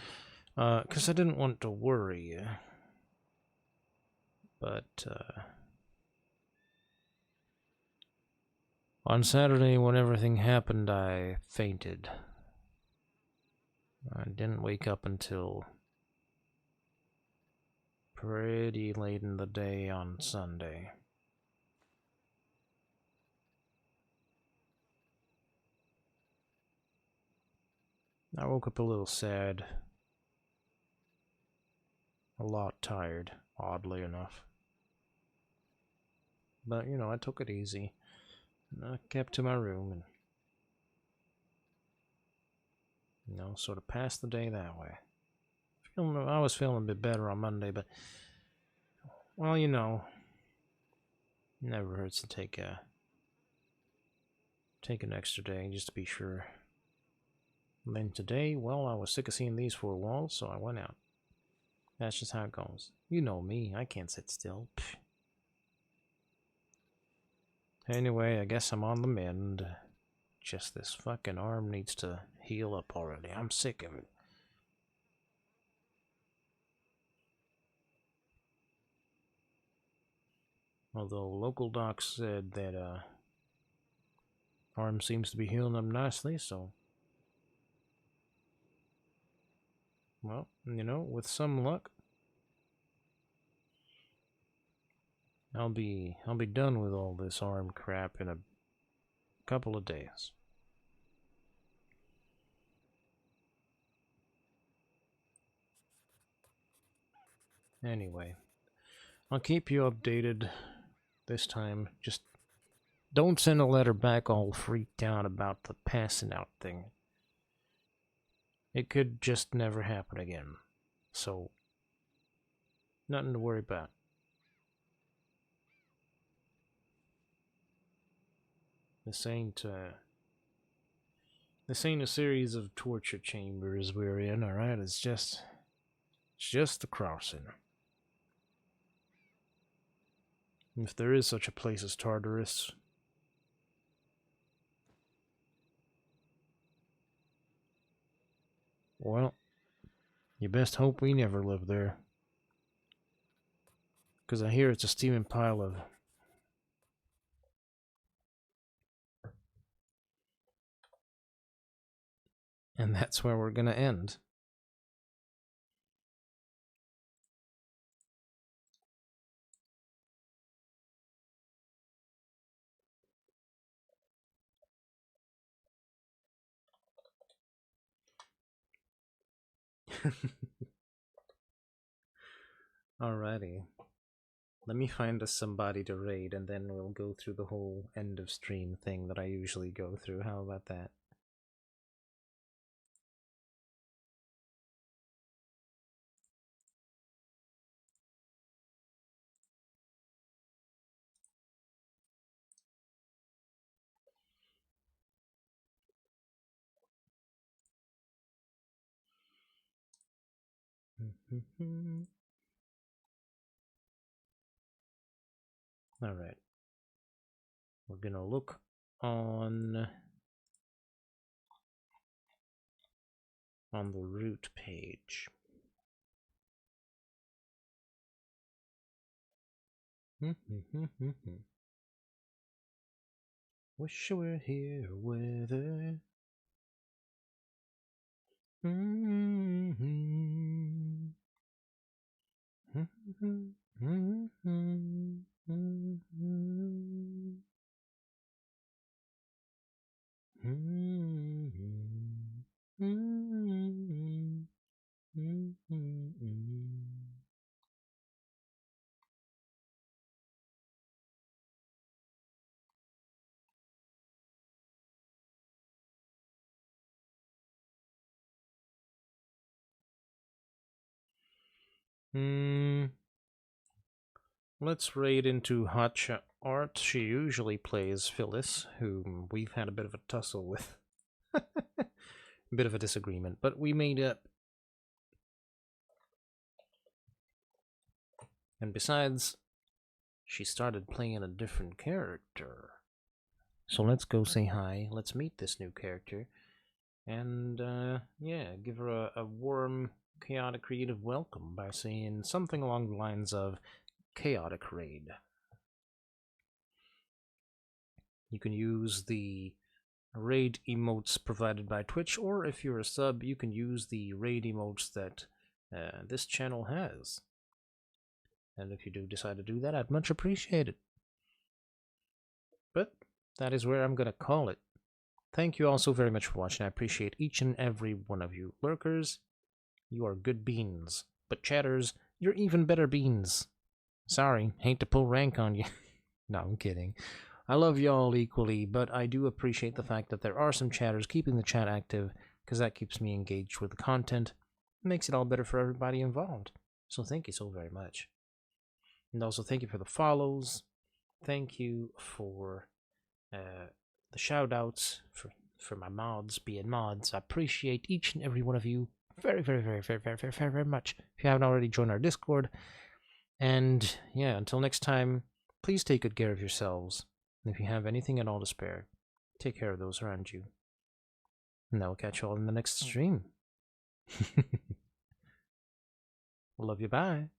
because I didn't want to worry you. But, on Saturday, when everything happened, I fainted. I didn't wake up until pretty late in the day on Sunday. I woke up a little sad. A lot tired, oddly enough. But, you know, I took it easy. I kept to my room and, you know, sort of passed the day that way. I was feeling a bit better on Monday, but, well, you know, never hurts to take an extra day just to be sure. And then today, well, I was sick of seeing these four walls, so I went out. That's just how it goes. You know me, I can't sit still. Pfft. Anyway, I guess I'm on the mend. Just this fucking arm needs to heal up already. I'm sick of it. Although local docs said that arm seems to be healing up nicely, so well, you know, with some luck, I'll be done with all this arm crap in a couple of days. Anyway, I'll keep you updated this time. Just don't send a letter back all freaked out about the passing out thing. It could just never happen again. So, nothing to worry about. This ain't a series of torture chambers we're in, alright? It's just the crossing. If there is such a place as Tartarus, well, you best hope we never live there. 'Cause I hear it's a steaming pile of... And that's where we're gonna end. Alrighty. Let me find us somebody to raid, and then we'll go through the whole end of stream thing that I usually go through. How about that? Alright. We're gonna look on the root page. Wish you were here with her. Let's raid into Hotshot Art. She usually plays Phyllis, whom we've had a bit of a tussle with. A bit of a disagreement, but we made up. And besides, she started playing a different character. So let's go say hi. Let's meet this new character. And, yeah, give her a warm, chaotic, creative welcome by saying something along the lines of Chaotic Raid. You can use the raid emotes provided by Twitch, or if you're a sub, you can use the raid emotes that this channel has. And if you do decide to do that, I'd much appreciate it. But that is where I'm going to call it. Thank you all so very much for watching. I appreciate each and every one of you. Lurkers, you are good beans. But chatters, you're even better beans. Sorry, hate to pull rank on you. No, I'm kidding. I love you all equally, but I do appreciate the fact that there are some chatters keeping the chat active, because that keeps me engaged with the content. It makes it all better for everybody involved. So thank you so very much. And also thank you for the follows. Thank you for the shout-outs, for my mods being mods. I appreciate each and every one of you very, very, very, very, very, very, very, very much. If you haven't already joined our Discord. And yeah, until next time, please take good care of yourselves. And if you have anything at all to spare, take care of those around you. And I will catch you all in the next stream. Love you, bye.